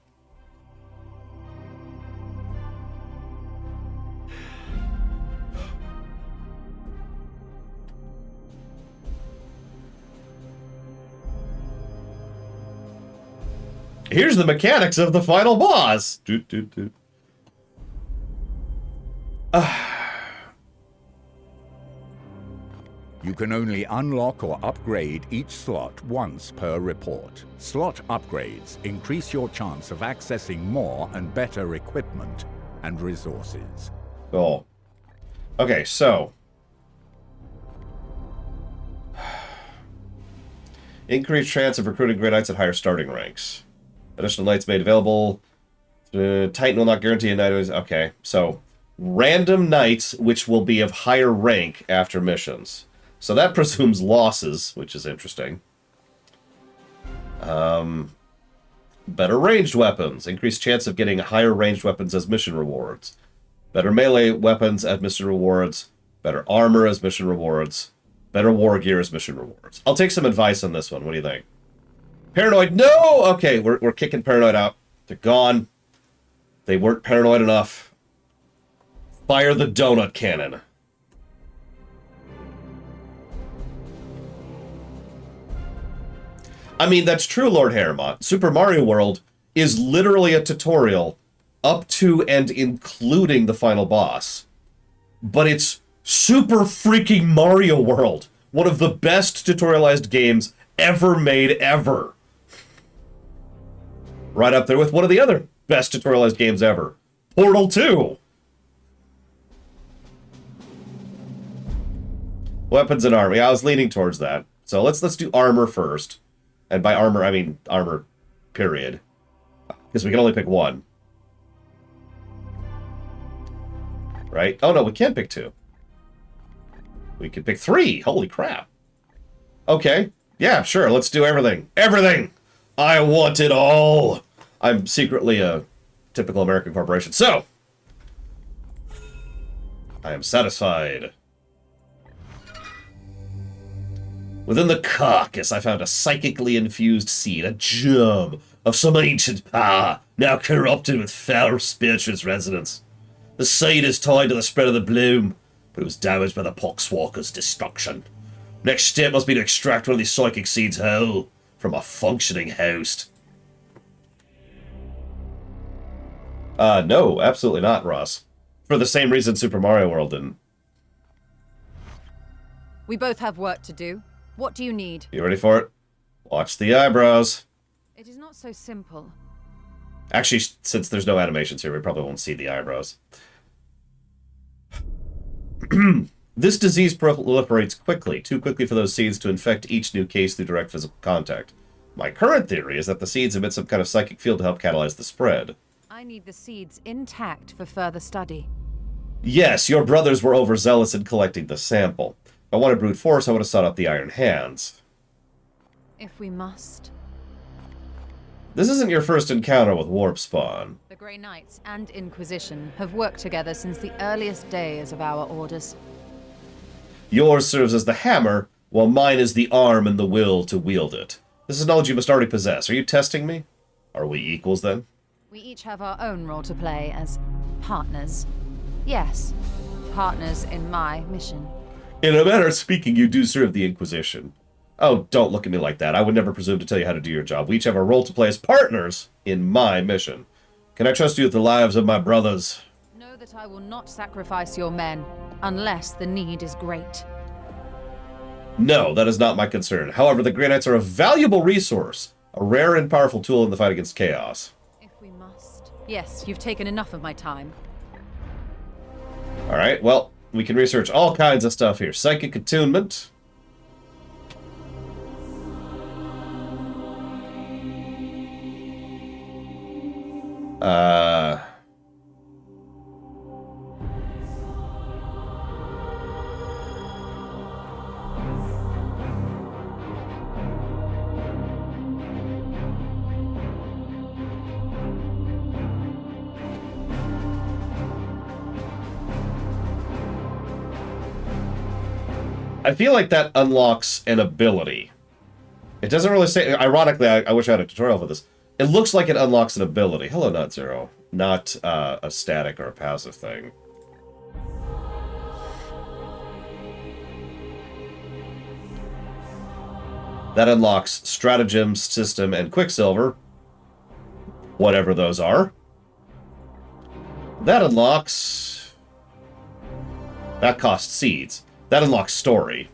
Here's the mechanics of the final boss. Doot, doot, doot. You can only unlock or upgrade each slot once per report. Slot upgrades increase your chance of accessing more and better equipment and resources. Cool. Okay, so... increased chance of recruiting Grey Knights at higher starting ranks. Additional knights made available. Titan will not guarantee a knight. Okay, so random knights which will be of higher rank after missions. So that presumes losses, which is interesting. Better ranged weapons. Increased chance of getting higher ranged weapons as mission rewards. Better melee weapons as mission rewards. Better armor as mission rewards. Better war gear as mission rewards. I'll take some advice on this one. What do you think? Paranoid, no! Okay, we're kicking Paranoid out. They're gone. They weren't paranoid enough. Fire the donut cannon. I mean, that's true, Lord Haremont. Super Mario World is literally a tutorial up to and including the final boss. But it's Super freaking Mario World. One of the best tutorialized games ever made, ever. Right up there with one of the other best tutorialized games ever. Portal 2. Weapons and armor. Yeah, I was leaning towards that. So let's do armor first. And by armor, I mean armor, period. Because we can only pick one. Right? Oh no, we can pick 2. We can pick 3. Holy crap. Okay. Yeah, sure. Let's do everything. Everything! I want it all! I'm secretly a typical American corporation. So! I am satisfied. Within the carcass, I found a psychically infused seed, a germ of some ancient power, now corrupted with foul spirituous resonance. The seed is tied to the spread of the bloom, but it was damaged by the Poxwalker's destruction. Next step must be to extract one of these psychic seeds whole from a functioning host. No, absolutely not, Ross. For the same reason Super Mario World didn't. We both have work to do. What do you need? You ready for it? Watch the eyebrows. It is not so simple. Actually, since there's no animations here, we probably won't see the eyebrows. This disease proliferates quickly, too quickly for those seeds to infect each new case through direct physical contact. My current theory is that the seeds emit some kind of psychic field to help catalyze the spread. I need the seeds intact for further study. Yes, your brothers were overzealous in collecting the sample. If I wanted brute force, I would have sought out the Iron Hands. If we must. This isn't your first encounter with Warp Spawn. The Grey Knights and Inquisition have worked together since the earliest days of our orders. Yours serves as the hammer, while mine is the arm and the will to wield it. This is knowledge you must already possess. Are you testing me? Are we equals, then? We each have our own role to play as partners. Yes, partners in my mission. In a manner of speaking, you do serve the Inquisition. Oh, don't look at me like that. I would never presume to tell you how to do your job. We each have a role to play as partners in my mission. Can I trust you with the lives of my brothers? Know that I will not sacrifice your men, unless the need is great. No, that is not my concern. However, the Grey Knights are a valuable resource, a rare and powerful tool in the fight against chaos. If we must. Yes, you've taken enough of my time. Alright, well, we can research all kinds of stuff here. Psychic attunement. I feel like that unlocks an ability. It doesn't really say... Ironically, I wish I had a tutorial for this. It looks like it unlocks an ability. Hello, Not Zero. Not a static or a passive thing. That unlocks Stratagems, System, and Quicksilver. Whatever those are. That unlocks... That costs seeds. That unlocks story.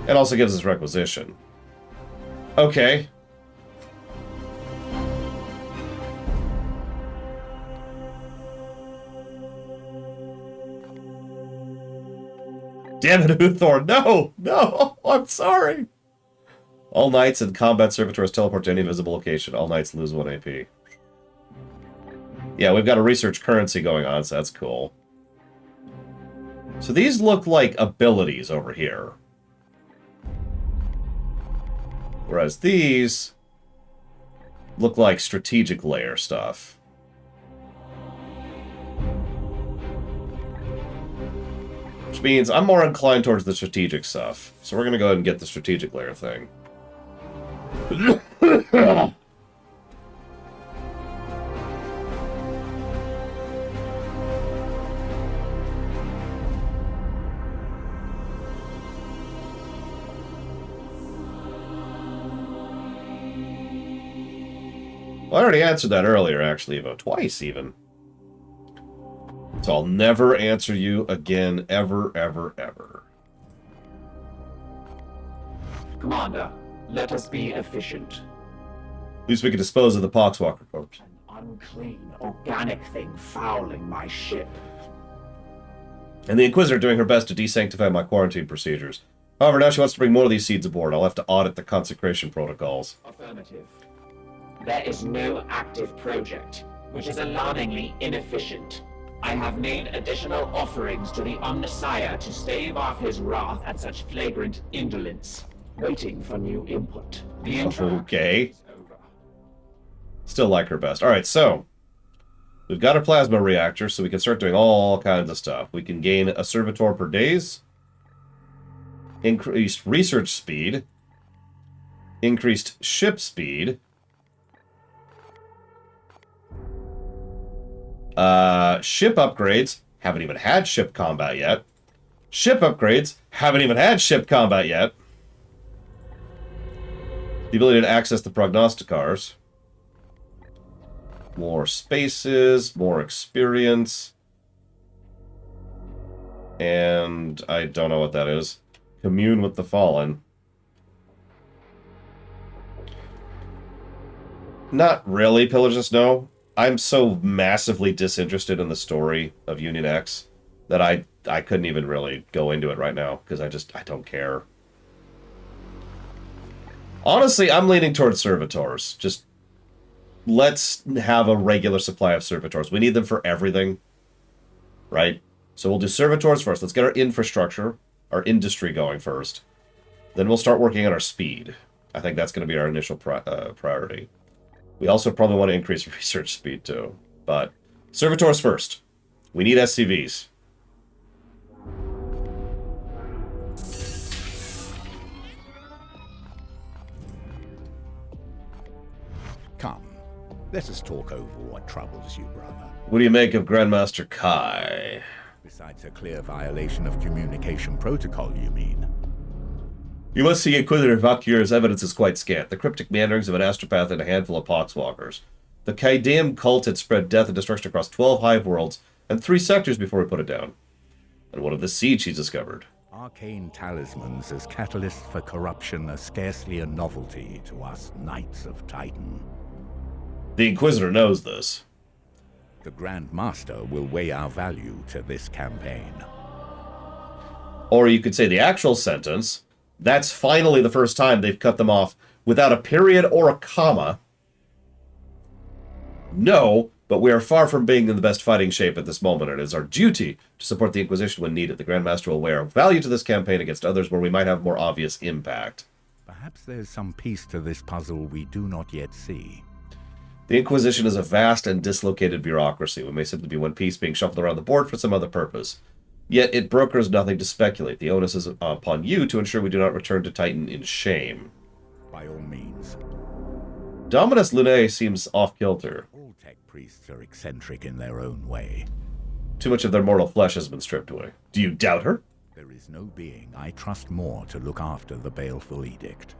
It also gives us requisition. Okay. Damn it, Uthor. No! No! I'm sorry! All knights in combat servitors teleport to any visible location. All knights lose 1 AP. Yeah, we've got a research currency going on, so that's cool. So these look like abilities over here. Whereas these look like strategic layer stuff. Which means I'm more inclined towards the strategic stuff. So we're going to go ahead and get the strategic layer thing. Well, I already answered that earlier, actually, Evo. Twice, even. So I'll never answer you again, ever, ever, ever. Commander, let us be efficient. At least we can dispose of the Poxwalker corpse. An unclean, organic thing fouling my ship. And the Inquisitor doing her best to desanctify my quarantine procedures. However, now she wants to bring more of these seeds aboard. I'll have to audit the consecration protocols. Affirmative. There is no active project, which is alarmingly inefficient. I have made additional offerings to the Omnissiah to stave off his wrath at such flagrant indolence. Waiting for new input. The intro Okay. is over. Still like her best. Alright, so we've got a plasma reactor, so we can start doing all kinds of stuff. We can gain a servitor per days, increased research speed, increased ship speed, ship upgrades, haven't even had ship combat yet. Ship upgrades, haven't even had ship combat yet. The ability to access the prognosticars. More spaces, more experience. And I don't know what that is. Commune with the Fallen. Not really, Pillagers, no. I'm so massively disinterested in the story of Union X that I couldn't even really go into it right now, because I don't care. Honestly, I'm leaning towards servitors. Just let's have a regular supply of servitors. We need them for everything, right? So we'll do servitors first. Let's get our infrastructure, our industry going first. Then we'll start working on our speed. I think that's going to be our initial priority. We also probably want to increase research speed too. But servitors first. We need SCVs. Come, let us talk over what troubles you, brother. What do you make of Grandmaster Kai? Besides a clear violation of communication protocol, you mean? You must see Inquisitor Vakir's evidence is quite scant. The cryptic meanderings of an astropath and a handful of poxwalkers. The Kaideum cult had spread death and destruction across 12 hive worlds and 3 sectors before we put it down. And what of the siege he's discovered? Arcane talismans as catalysts for corruption are scarcely a novelty to us Knights of Titan. The Inquisitor knows this. The Grand Master will weigh our value to this campaign. Or you could say the actual sentence, that's finally the first time they've cut them off without a period or a comma. No, but we are far from being in the best fighting shape at this moment. It is our duty to support the Inquisition when needed. The Grand Master will weigh our value to this campaign against others where we might have more obvious impact. Perhaps there's some piece to this puzzle we do not yet see. The Inquisition is a vast and dislocated bureaucracy. We may simply be one piece being shuffled around the board for some other purpose. Yet it brokers nothing to speculate. The onus is upon you to ensure we do not return to Titan in shame. By all means. Dominus Lunae seems off-kilter. All tech priests are eccentric in their own way. Too much of their mortal flesh has been stripped away. Do you doubt her? There is no being I trust more to look after the baleful edict.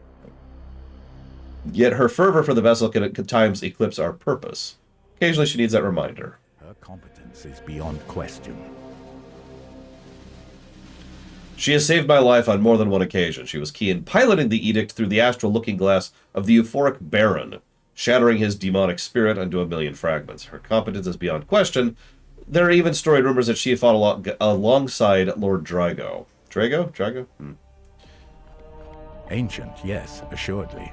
Yet her fervor for the vessel can at times eclipse our purpose. Occasionally she needs that reminder. Her competence is beyond question. She has saved my life on more than one occasion. She was key in piloting the edict through the astral looking glass of the euphoric Baron, shattering his demonic spirit into a million fragments. Her competence is beyond question. There are even storied rumors that she fought alongside Lord Drago. Drago? Ancient, yes, assuredly.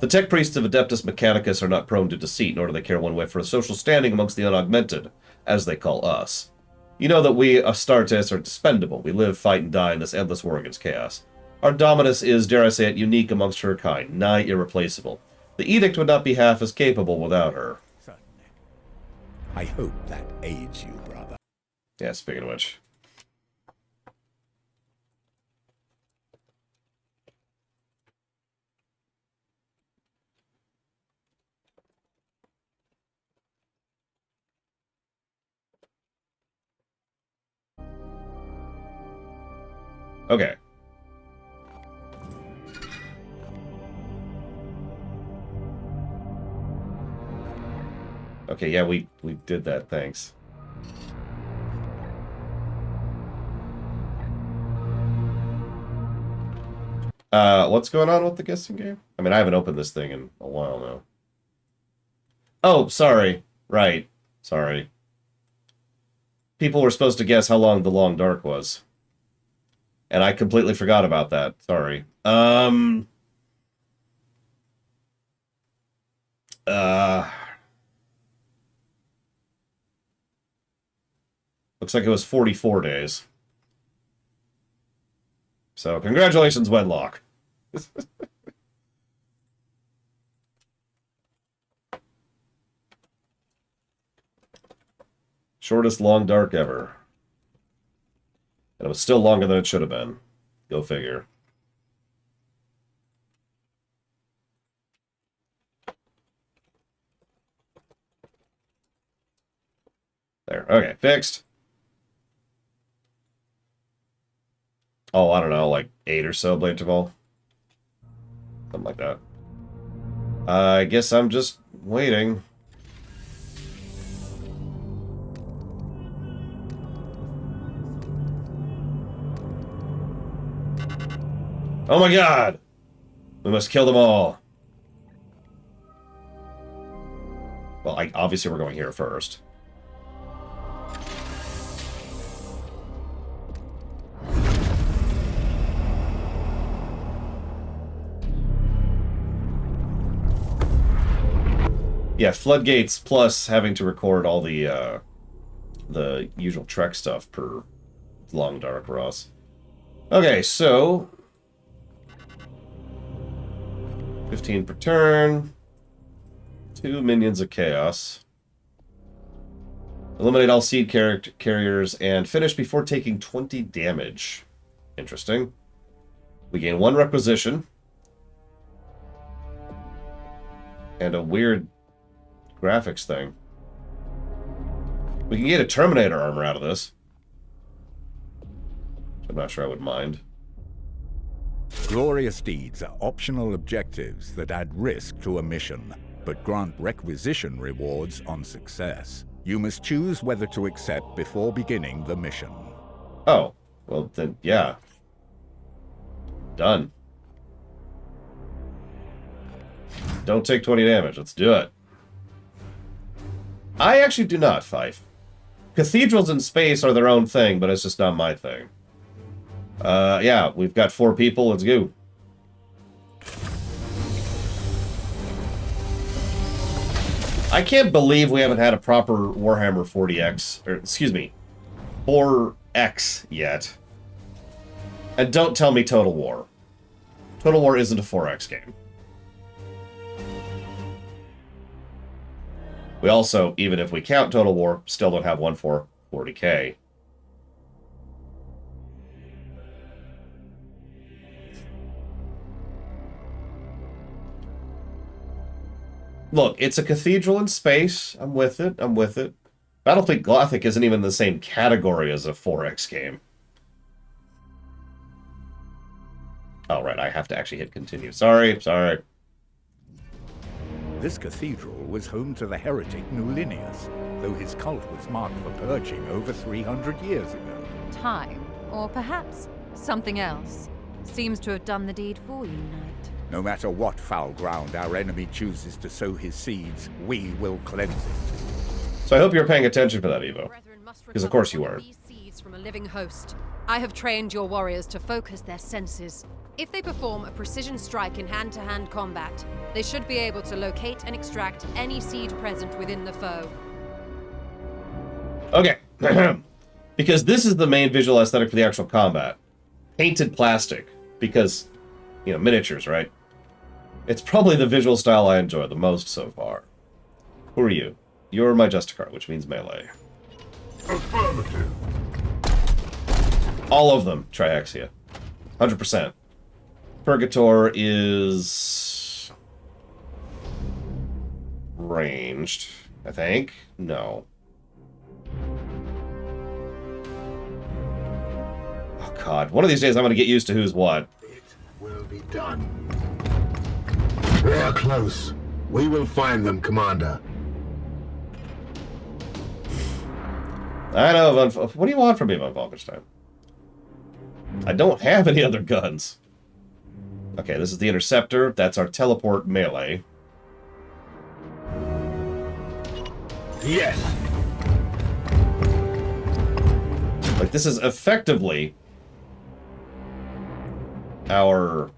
The tech priests of Adeptus Mechanicus are not prone to deceit, nor do they care one way for a social standing amongst the unaugmented, as they call us. You know that we, Astartes, are dispendable. We live, fight, and die in this endless war against chaos. Our Dominus is, dare I say it, unique amongst her kind, nigh irreplaceable. The edict would not be half as capable without her. Certainly. I hope that aids you, brother. Yeah, speaking of which. Okay. Okay, yeah, we did that, thanks. What's going on with the guessing game? I mean, I haven't opened this thing in a while now. Oh, sorry. Right. Sorry. People were supposed to guess how long the Long Dark was. And I completely forgot about that. Sorry. Looks like it was 44 days. So, congratulations, Wedlock. Shortest Long Dark ever. And it was still longer than it should have been. Go figure. There. Okay, fixed. Oh, I don't know, like 8 or so Blade to Vol. Something like that. I guess I'm just waiting. Oh my god! We must kill them all. Well, obviously we're going here first. Yeah, floodgates plus having to record all the usual Trek stuff per Long Dark, Ross. Okay, so 15 per turn. 2 minions of chaos. Eliminate all seed carriers and finish before taking 20 damage. Interesting. We gain 1 requisition. And a weird graphics thing. We can get a Terminator armor out of this. I'm not sure I would mind. Glorious deeds are optional objectives that add risk to a mission, but grant requisition rewards on success. You must choose whether to accept before beginning the mission. Oh, well then, yeah. Done. Don't take 20 damage. Let's do it. I actually do not, Fife. Cathedrals in space are their own thing, but it's just not my thing. Yeah, we've got 4 people. Let's go. I can't believe we haven't had a proper Warhammer 40X, or excuse me, 4X yet. And don't tell me Total War. Total War isn't a 4X game. We also, even if we count Total War, still don't have one for 40K. Look, it's a cathedral in space. I'm with it. I'm with it. Battlefleet Gothic isn't even in the same category as a 4X game. Oh, right. I have to actually hit continue. Sorry. Sorry. This cathedral was home to the heretic Nulinius, though his cult was marked for purging over 300 years ago. Time, or perhaps something else, seems to have done the deed for you, Knight. No matter what foul ground our enemy chooses to sow his seeds, we will cleanse it. So I hope you're paying attention for that, Evo. Because of course you are. These seeds from a living host. I have trained your warriors to focus their senses. If they perform a precision strike in hand-to-hand combat, they should be able to locate and extract any seed present within the foe. Okay. Because this is the main visual aesthetic for the actual combat. Painted plastic. Because, you know, miniatures, right? It's probably the visual style I enjoy the most so far. Who are you? You're my Justicar, which means melee. Affirmative. All of them, Triaxia. 100%. Purgator is ranged, I think. No. Oh god, one of these days I'm gonna get used to who's what. It will be done. They are close. We will find them, Commander. I know, what do you want from me, Von Falkenstein? I don't have any other guns. Okay, this is the Interceptor. That's our teleport melee. Yes. Like, this is effectively our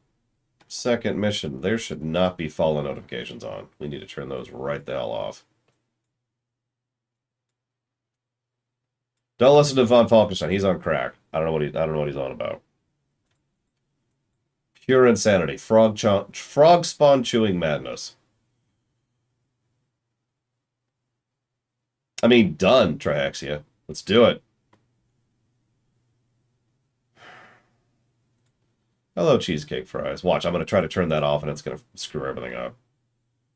second mission. There should not be fallen notifications on. We need to turn those right the hell off. Don't listen to Von Falkenstein. He's on crack. I don't know what he's on about. Pure insanity. Frog spawn chewing madness. I mean, done, Triaxia. Let's do it. Hello, cheesecake fries. Watch, I'm going to try to turn that off and it's going to screw everything up.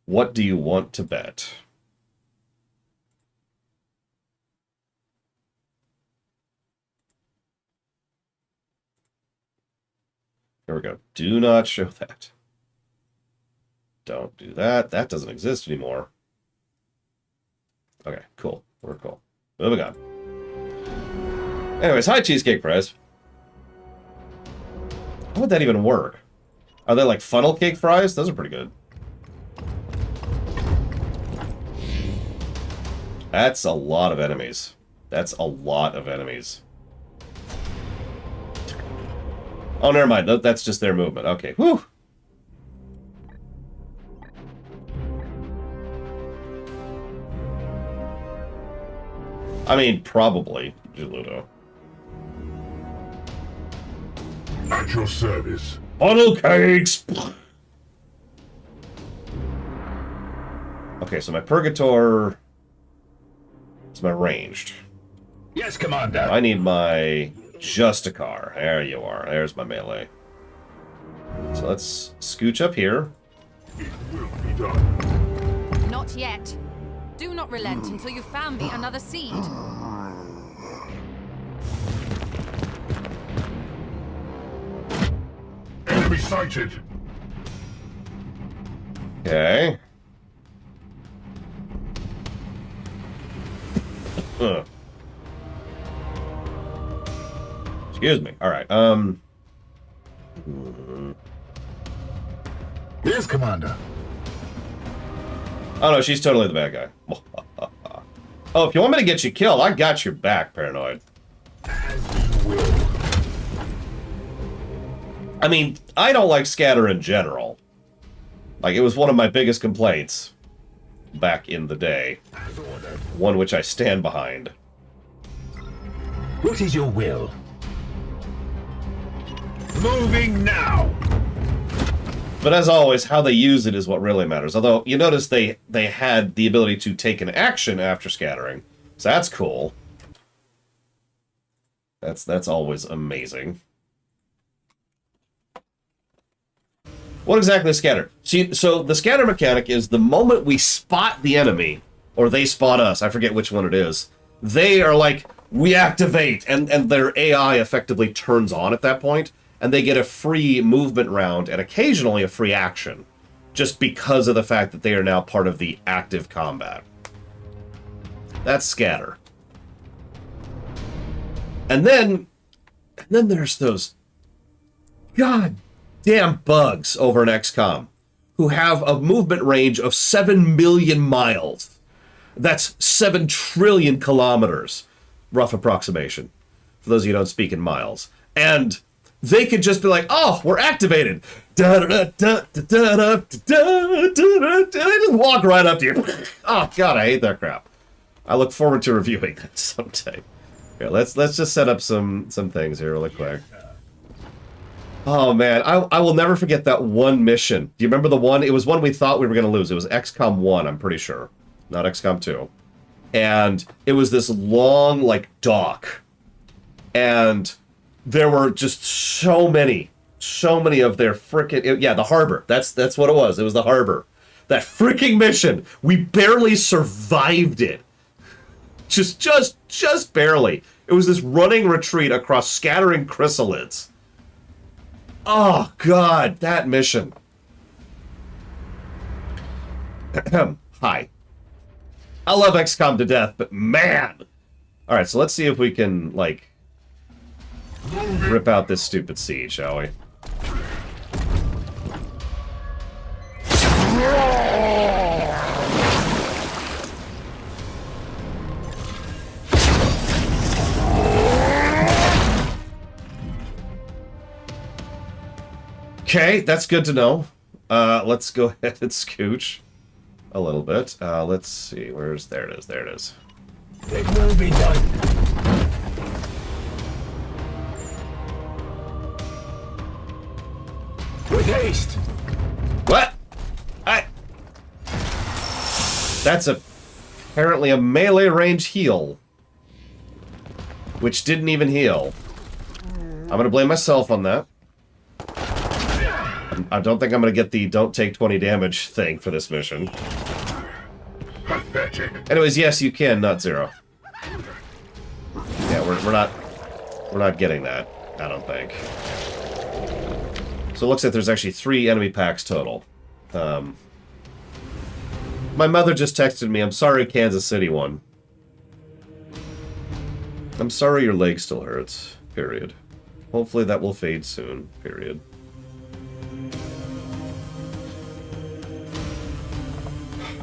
What do you want to bet? Here we go. Do not show that. Don't do that. That doesn't exist anymore. Okay, cool. We're cool. Moving on. Anyways, hi, cheesecake fries. How would that even work? Are they like funnel cake fries? Those are pretty good. That's a lot of enemies. That's a lot of enemies. Oh, never mind. That's just their movement. Okay. Whew. I mean, probably, Geludo. At your service. Funnel cakes! Okay, so my Purgator is my ranged. Yes, Commander. I need my Justicar. There you are. There's my melee. So let's scooch up here. It will be done. Not yet. Do not relent until you found me another seed. Enemy sighted. Okay. Excuse me. All right. Yes, Commander. Oh no, she's totally the bad guy. Oh, if you want me to get you killed, I got your back, Paranoid. As you will. I mean, I don't like scatter in general. Like, it was one of my biggest complaints back in the day. One which I stand behind. What is your will? Moving now. But as always, how they use it is what really matters. Although, you notice they had the ability to take an action after scattering. So that's cool. That's always amazing. What exactly is scatter? See, so the scatter mechanic is the moment we spot the enemy, or they spot us, I forget which one it is, they are like, we activate, and their AI effectively turns on at that point. And they get a free movement round and occasionally a free action, just because of the fact that they are now part of the active combat. That's scatter. And then there's those goddamn bugs over in XCOM who have a movement range of 7 million miles. That's 7 trillion kilometers, rough approximation, for those of you who don't speak in miles. And they could just be like, oh, we're activated. They just walk right up to you. Oh, God, I hate that crap. I look forward to reviewing that someday. Here, let's just set up some things here really quick. Oh, man, I will never forget that one mission. Do you remember the one? It was one we thought we were going to lose. It was XCOM 1, I'm pretty sure. Not XCOM 2. And it was this long, like, dock. And there were just so many of their frickin'... Yeah, the harbor. That's what it was. It was the harbor. That freaking mission. We barely survived it. Just barely. It was this running retreat across scattering chrysalids. Oh, God, that mission. Hi. I love XCOM to death, but man, Alright, so let's see if we can, like, rip out this stupid seed, shall we? Okay, that's good to know. Let's go ahead and scooch a little bit. Let's see, there it is, there it is. It will be done. With haste. What? That's apparently a melee range heal. Which didn't even heal. I'm gonna blame myself on that. I don't think I'm gonna get the don't take 20 damage thing for this mission. Pathetic. Anyways, yes, you can, not zero. Yeah, we're not getting that, I don't think. So it looks like there's actually 3 enemy packs total. My mother just texted me, I'm sorry Kansas City won. I'm sorry your leg still hurts, period. Hopefully that will fade soon, period.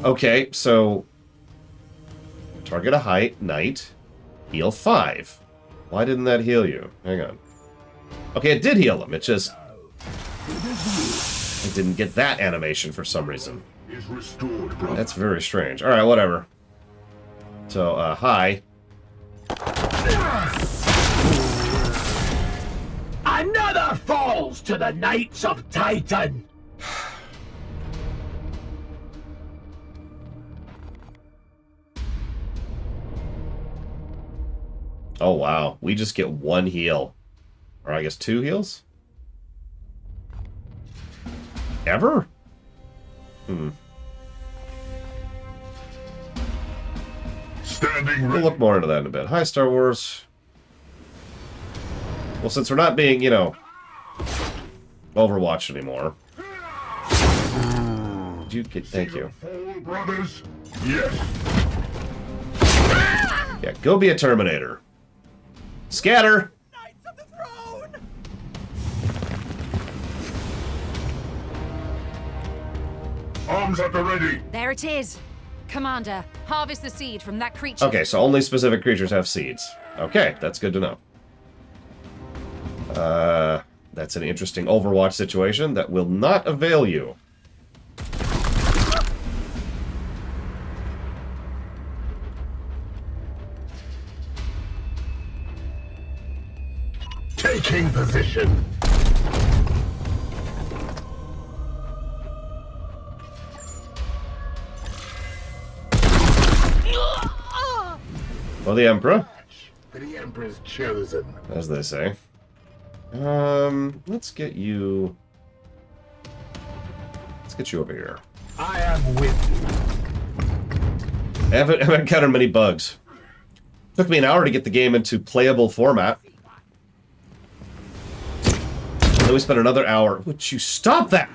Okay, so target a height, knight, heal 5. Why didn't that heal you? Hang on. Okay, it did heal him. It just... I didn't get that animation for some reason. That's very strange. Alright, whatever. So, high. Another falls to the Knights of Titan! Oh, wow. We just get 1 heal. Or I guess 2 heals? Ever? Standing We'll look more into that in a bit. Hi, Star Wars. Well, since we're not being, you know, Overwatch anymore. Did you get... Thank you. brothers. Yes. Yeah, go be a Terminator. Scatter! Knights of the Throne! Arms at the ready. There it is. Commander, harvest the seed from that creature. Okay, so only specific creatures have seeds. Okay, that's good to know. That's an interesting Overwatch situation that will not avail you. Taking position. Well, the Emperor, For the Emperor's chosen. as they say. Let's get you... Let's get you over here. I am with you. I haven't encountered many bugs. Took me an hour to get the game into playable format. Then we spent another hour. Would you stop that?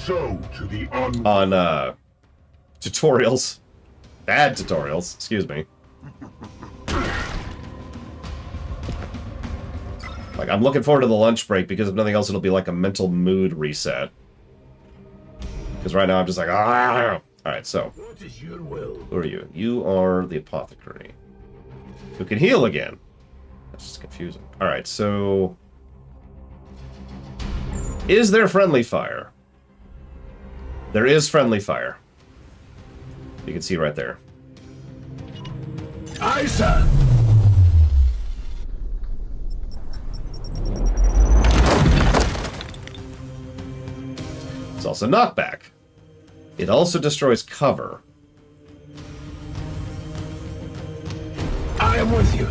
So to the On, tutorials. Bad tutorials, excuse me. Like, I'm looking forward to the lunch break because if nothing else, it'll be like a mental mood reset. Because right now I'm just like, ah! Alright, so. What is your will? Who are you? You are the apothecary. Who can heal again. That's just confusing. Alright, so... Is there friendly fire? There is friendly fire. You can see right there. Aye, sir! It's also knockback. It also destroys cover. I am with you.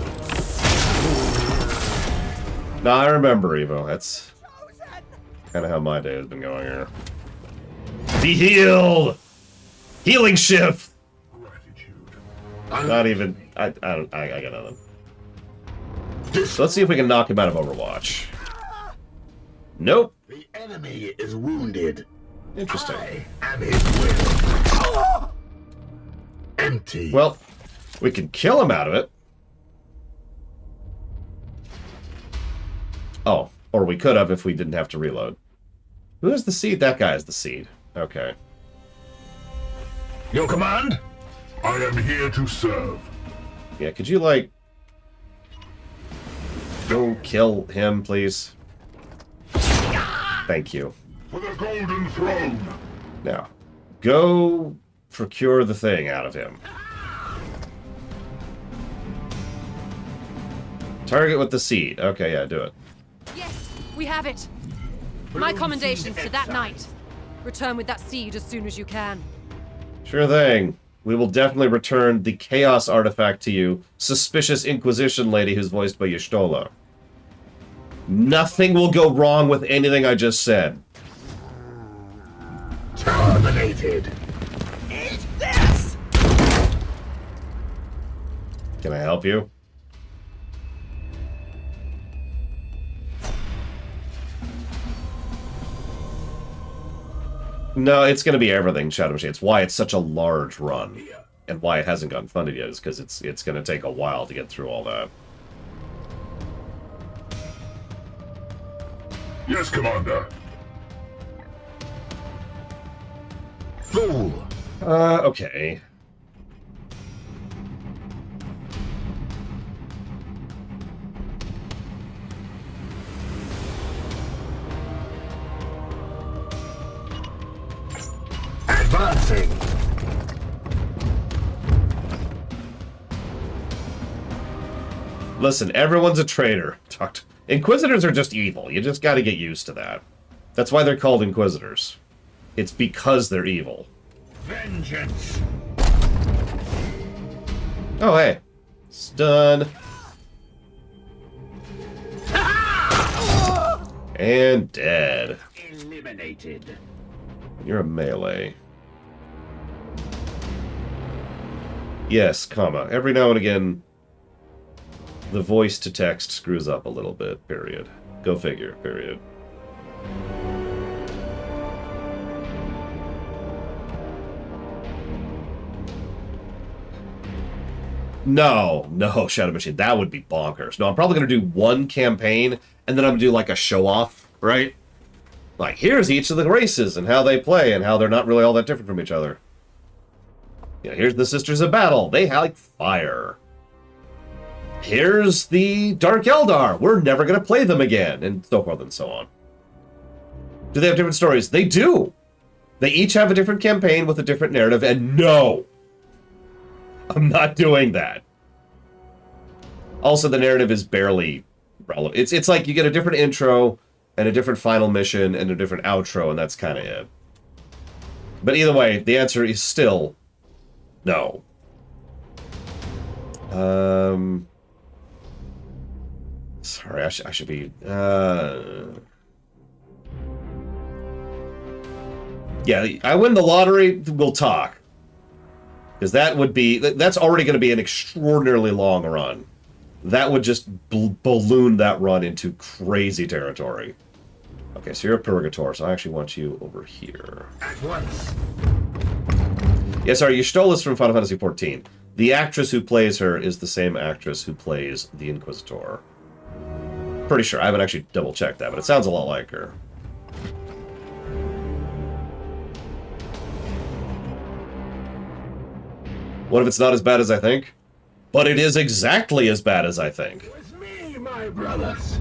Now I remember, Evo. That's kind of how my day has been going here. Be healed! Healing shift! Not even... I got nothing. So let's see if we can knock him out of Overwatch. Nope. The enemy is wounded. Interesting. I am his will. Empty. Well, We can kill him out of it. Oh, or we could have if we didn't have to reload. Who is the seed? That guy is the seed. Okay. Your command? I am here to serve. Yeah, could you, like... Go kill him, please? Thank you. For the Golden Throne! Now, go procure the thing out of him. Target with the seed. Okay, yeah, do it. Yes, we have it. My commendations to that knight. Return with that seed as soon as you can. Sure thing. We will definitely return the Chaos artifact to you, suspicious Inquisition lady who's voiced by Y'shtola. Nothing will go wrong with anything I just said. Terminated. Eat this! Can I help you? No, it's going to be everything, Shadow Machine. It's why it's such a large run. And why it hasn't gotten funded yet is because it's going to take a while to get through all that. Yes, Commander. Fool. Okay. Advancing. Listen, everyone's a traitor. Inquisitors are just evil. You just gotta get used to that. That's why they're called Inquisitors. It's because they're evil. Vengeance. Oh, hey. Stun. And dead. Eliminated. You're a melee. Yes, comma. Every now and again, the voice to text screws up a little bit, period. Go figure, period. No, Shadow Machine. That would be bonkers. No, I'm probably going to do one campaign, and then I'm going to do like a show-off, right? Like, here's each of the races and how they play and how they're not really all that different from each other. Yeah, here's the Sisters of Battle. They like fire. Here's the Dark Eldar. We're never going to play them again, and so forth and so on. Do they have different stories? They do. They each have a different campaign with a different narrative, and no! I'm not doing that. Also, the narrative is barely relevant. It's like you get a different intro and a different final mission and a different outro, and that's kind of it. But either way, the answer is still no. Sorry, I should be... Yeah, I win the lottery, we'll talk. Because that would be... That's already going to be an extraordinarily long run. That would just balloon that run into crazy territory. Okay, so you're a Purgator, so I actually want you over here. At once. Yeah, sorry, Y'shtola's from Final Fantasy XIV. The actress who plays her is the same actress who plays the Inquisitor. Pretty sure. I haven't actually double-checked that, but it sounds a lot like her. What if it's not as bad as I think? But it is exactly as bad as I think. With me, my brothers.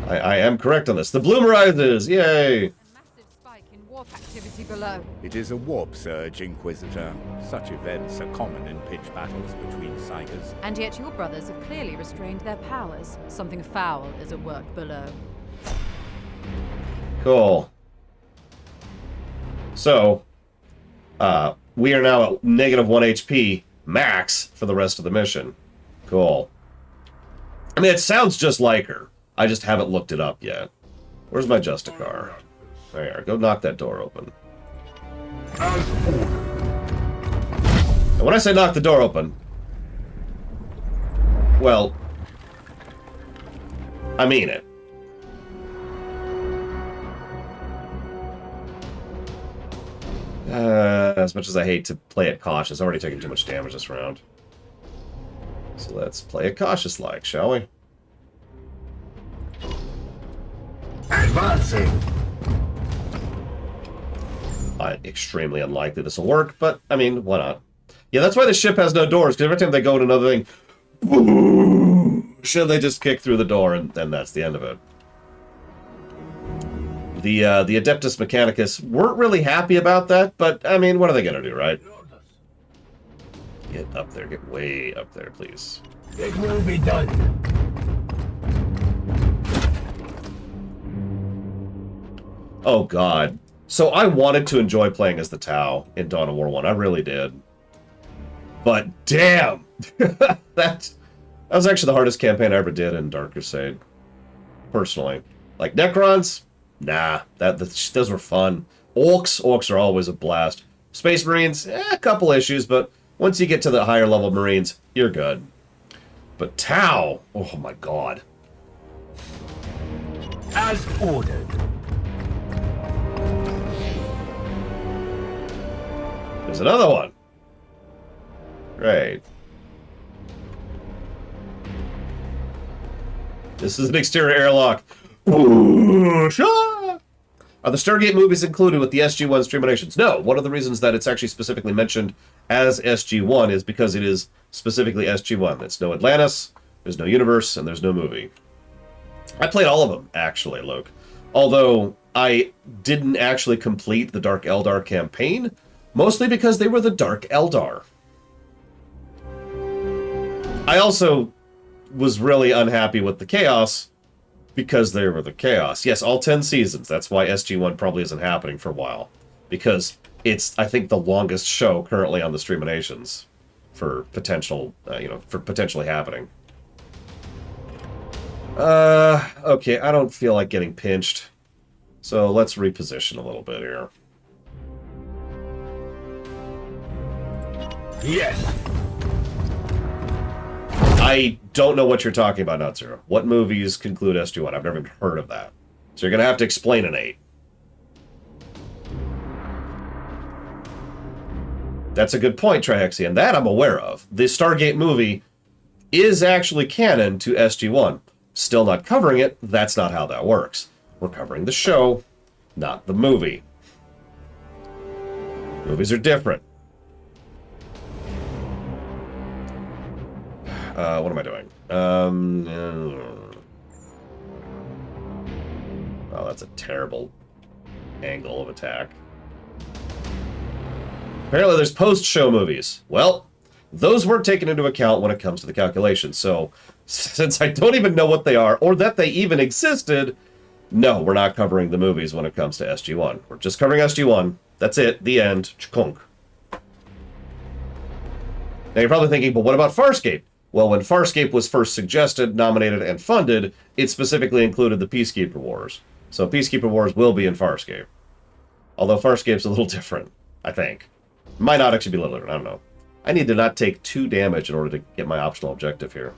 I am correct on this. The bloom rises! Yay! A massive spike in warp activity below. It is a warp surge, Inquisitor. Such events are common in pitch battles between Sagas. And yet your brothers have clearly restrained their powers. Something foul is at work below. Cool. So, we are now at -1 HP max for the rest of the mission. Cool. I mean, it sounds just like her. I just haven't looked it up yet. Where's my Justicar? There, go knock that door open. And when I say knock the door open, well, I mean it. As much as I hate to play it cautious, I'm already taking too much damage this round. So let's play it cautious-like, shall we? Advancing. Extremely unlikely this will work, but, I mean, why not? Yeah, that's why the ship has no doors, because every time they go to another thing, boom, they just kick through the door, and then that's the end of it. The Adeptus Mechanicus weren't really happy about that, but, I mean, what are they going to do, right? Get up there. Get way up there, please. It will be done. Oh, God. So I wanted to enjoy playing as the Tau in Dawn of War 1. I really did. But, damn! that was actually the hardest campaign I ever did in Dark Crusade. Personally. Like, Necrons? Nah. Those were fun. Orcs are always a blast. Space Marines? A couple issues, but once you get to the higher level Marines, you're good. But Tau? Oh, my God. As ordered. There's another one. Great. This is an exterior airlock. Are the Stargate movies included with the SG-1 streamations? No. One of the reasons that it's actually specifically mentioned as SG-1 is because it is specifically SG-1. It's no Atlantis, there's no universe, and there's no movie. I played all of them, actually, Luke. Although I didn't actually complete the Dark Eldar campaign, mostly because they were the Dark Eldar. I also was really unhappy with the Chaos because they were the Chaos. Yes, all 10 seasons. That's why SG-1 probably isn't happening for a while. Because it's, I think, the longest show currently on the Streamations for potential, for potentially happening. Okay, I don't feel like getting pinched. So let's reposition a little bit here. Yes. I don't know what you're talking about, Nutzero. What movies conclude SG-1? I've never even heard of that. So you're going to have to explain an 8. That's a good point, Trihexian. That I'm aware of. The Stargate movie is actually canon to SG-1. Still not covering it. That's not how that works. We're covering the show, not the movie. Movies are different. What am I doing? Oh, that's a terrible angle of attack. Apparently there's post-show movies. Well, those weren't taken into account when it comes to the calculations. So, since I don't even know what they are, or that they even existed, no, we're not covering the movies when it comes to SG-1. We're just covering SG-1. That's it. The end. Chkunk. Now you're probably thinking, but what about Farscape? Well, when Farscape was first suggested, nominated, and funded, it specifically included the Peacekeeper Wars. So Peacekeeper Wars will be in Farscape. Although Farscape's a little different, I think. Might not actually be a little different, I don't know. I need to not take 2 damage in order to get my optional objective here.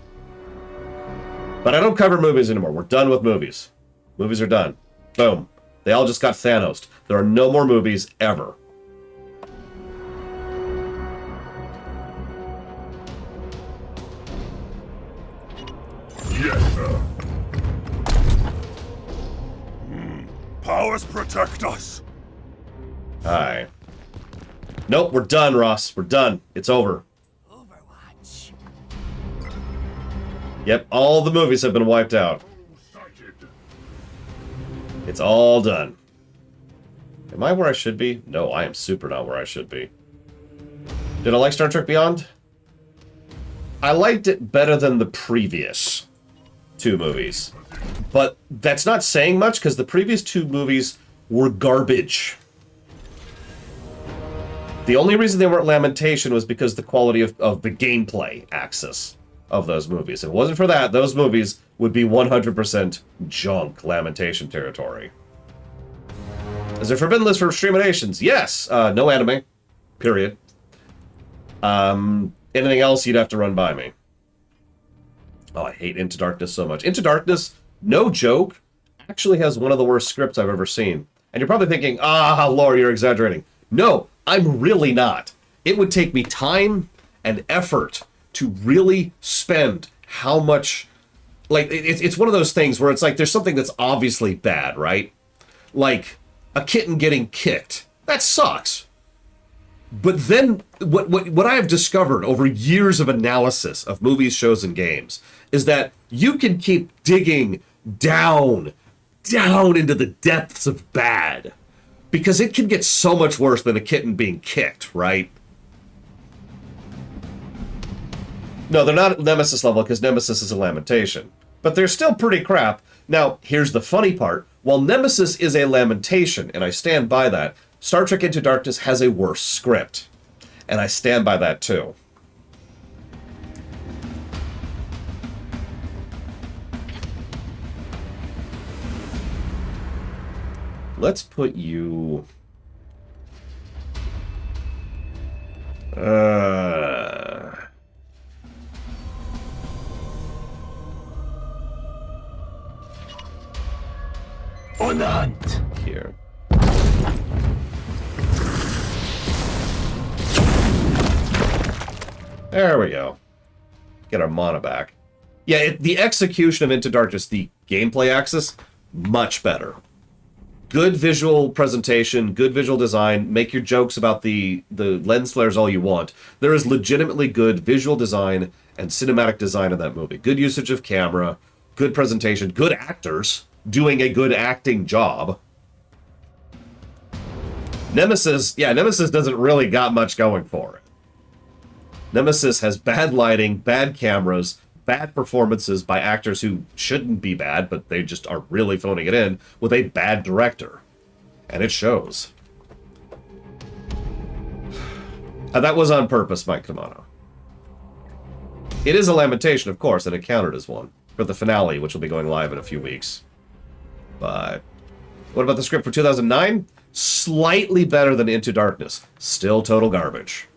But I don't cover movies anymore. We're done with movies. Movies are done. Boom. They all just got Thanos. There are no more movies ever. Yes, sir. Powers protect us. Hi. Nope, we're done, Ross. We're done. It's over. Overwatch. Yep, all the movies have been wiped out. It's all done. Am I where I should be? No, I am super not where I should be. Did I like Star Trek Beyond? I liked it better than the previous 2 movies. But that's not saying much, because the previous 2 movies were garbage. The only reason they weren't Lamentation was because the quality of the gameplay axis of those movies. If it wasn't for that, those movies would be 100% junk Lamentation territory. Is there Forbidden List for Streamations? Yes! No anime. Period. Anything else you'd have to run by me. Oh, I hate Into Darkness so much. Into Darkness, no joke, actually has one of the worst scripts I've ever seen. And you're probably thinking, Lore, you're exaggerating. No, I'm really not. It would take me time and effort to really spend how much... Like, it's one of those things where it's like there's something that's obviously bad, right? Like, a kitten getting kicked. That sucks. But then, what I have discovered over years of analysis of movies, shows, and games is that you can keep digging down into the depths of bad. Because it can get so much worse than a kitten being kicked, right? No, they're not at Nemesis level because Nemesis is a lamentation. But they're still pretty crap. Now, here's the funny part. While Nemesis is a lamentation, and I stand by that, Star Trek Into Darkness has a worse script. And I stand by that too. Let's put you... On the hunt. Here. There we go. Get our mana back. Yeah, the execution of Into Darkness, the gameplay axis, much better. Good visual presentation, good visual design. Make your jokes about the lens flares all you want. There is legitimately good visual design and cinematic design in that movie. Good usage of camera, good presentation, good actors doing a good acting job. Nemesis doesn't really got much going for it. Nemesis has bad lighting, bad cameras, bad performances by actors who shouldn't be bad, but they just are really phoning it in, with a bad director. And it shows. And that was on purpose, Mike Kamano. It is a lamentation, of course, and it counted as one for the finale, which will be going live in a few weeks. But what about the script for 2009? Slightly better than Into Darkness. Still total garbage.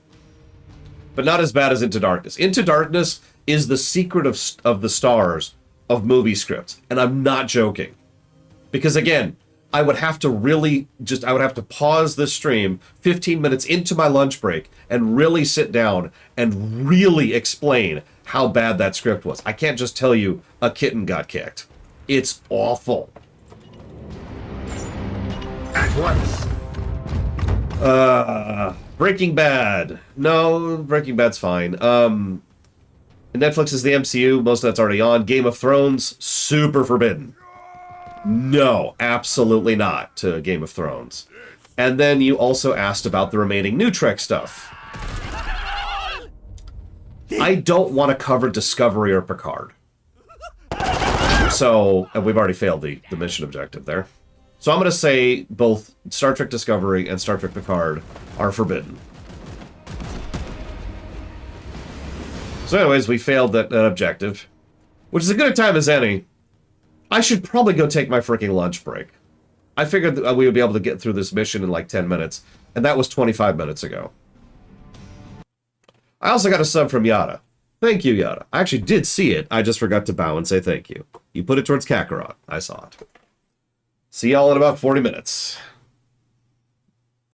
But not as bad as Into Darkness. Into Darkness is the secret of the stars of movie scripts. And I'm not joking. Because again, I would have to pause this stream 15 minutes into my lunch break and really sit down and really explain how bad that script was. I can't just tell you a kitten got kicked. It's awful. At once. Breaking Bad. No, Breaking Bad's fine. Netflix is the MCU. Most of that's already on. Game of Thrones, super forbidden. No, absolutely not to Game of Thrones. And then you also asked about the remaining new Trek stuff. I don't want to cover Discovery or Picard. So, and we've already failed the mission objective there. So I'm going to say both Star Trek Discovery and Star Trek Picard are forbidden. So anyways, we failed that objective, which is as good a time as any. I should probably go take my freaking lunch break. I figured that we would be able to get through this mission in like 10 minutes, and that was 25 minutes ago. I also got a sub from Yada. Thank you, Yada. I actually did see it. I just forgot to bow and say thank you. You put it towards Kakarot. I saw it. See y'all in about 40 minutes.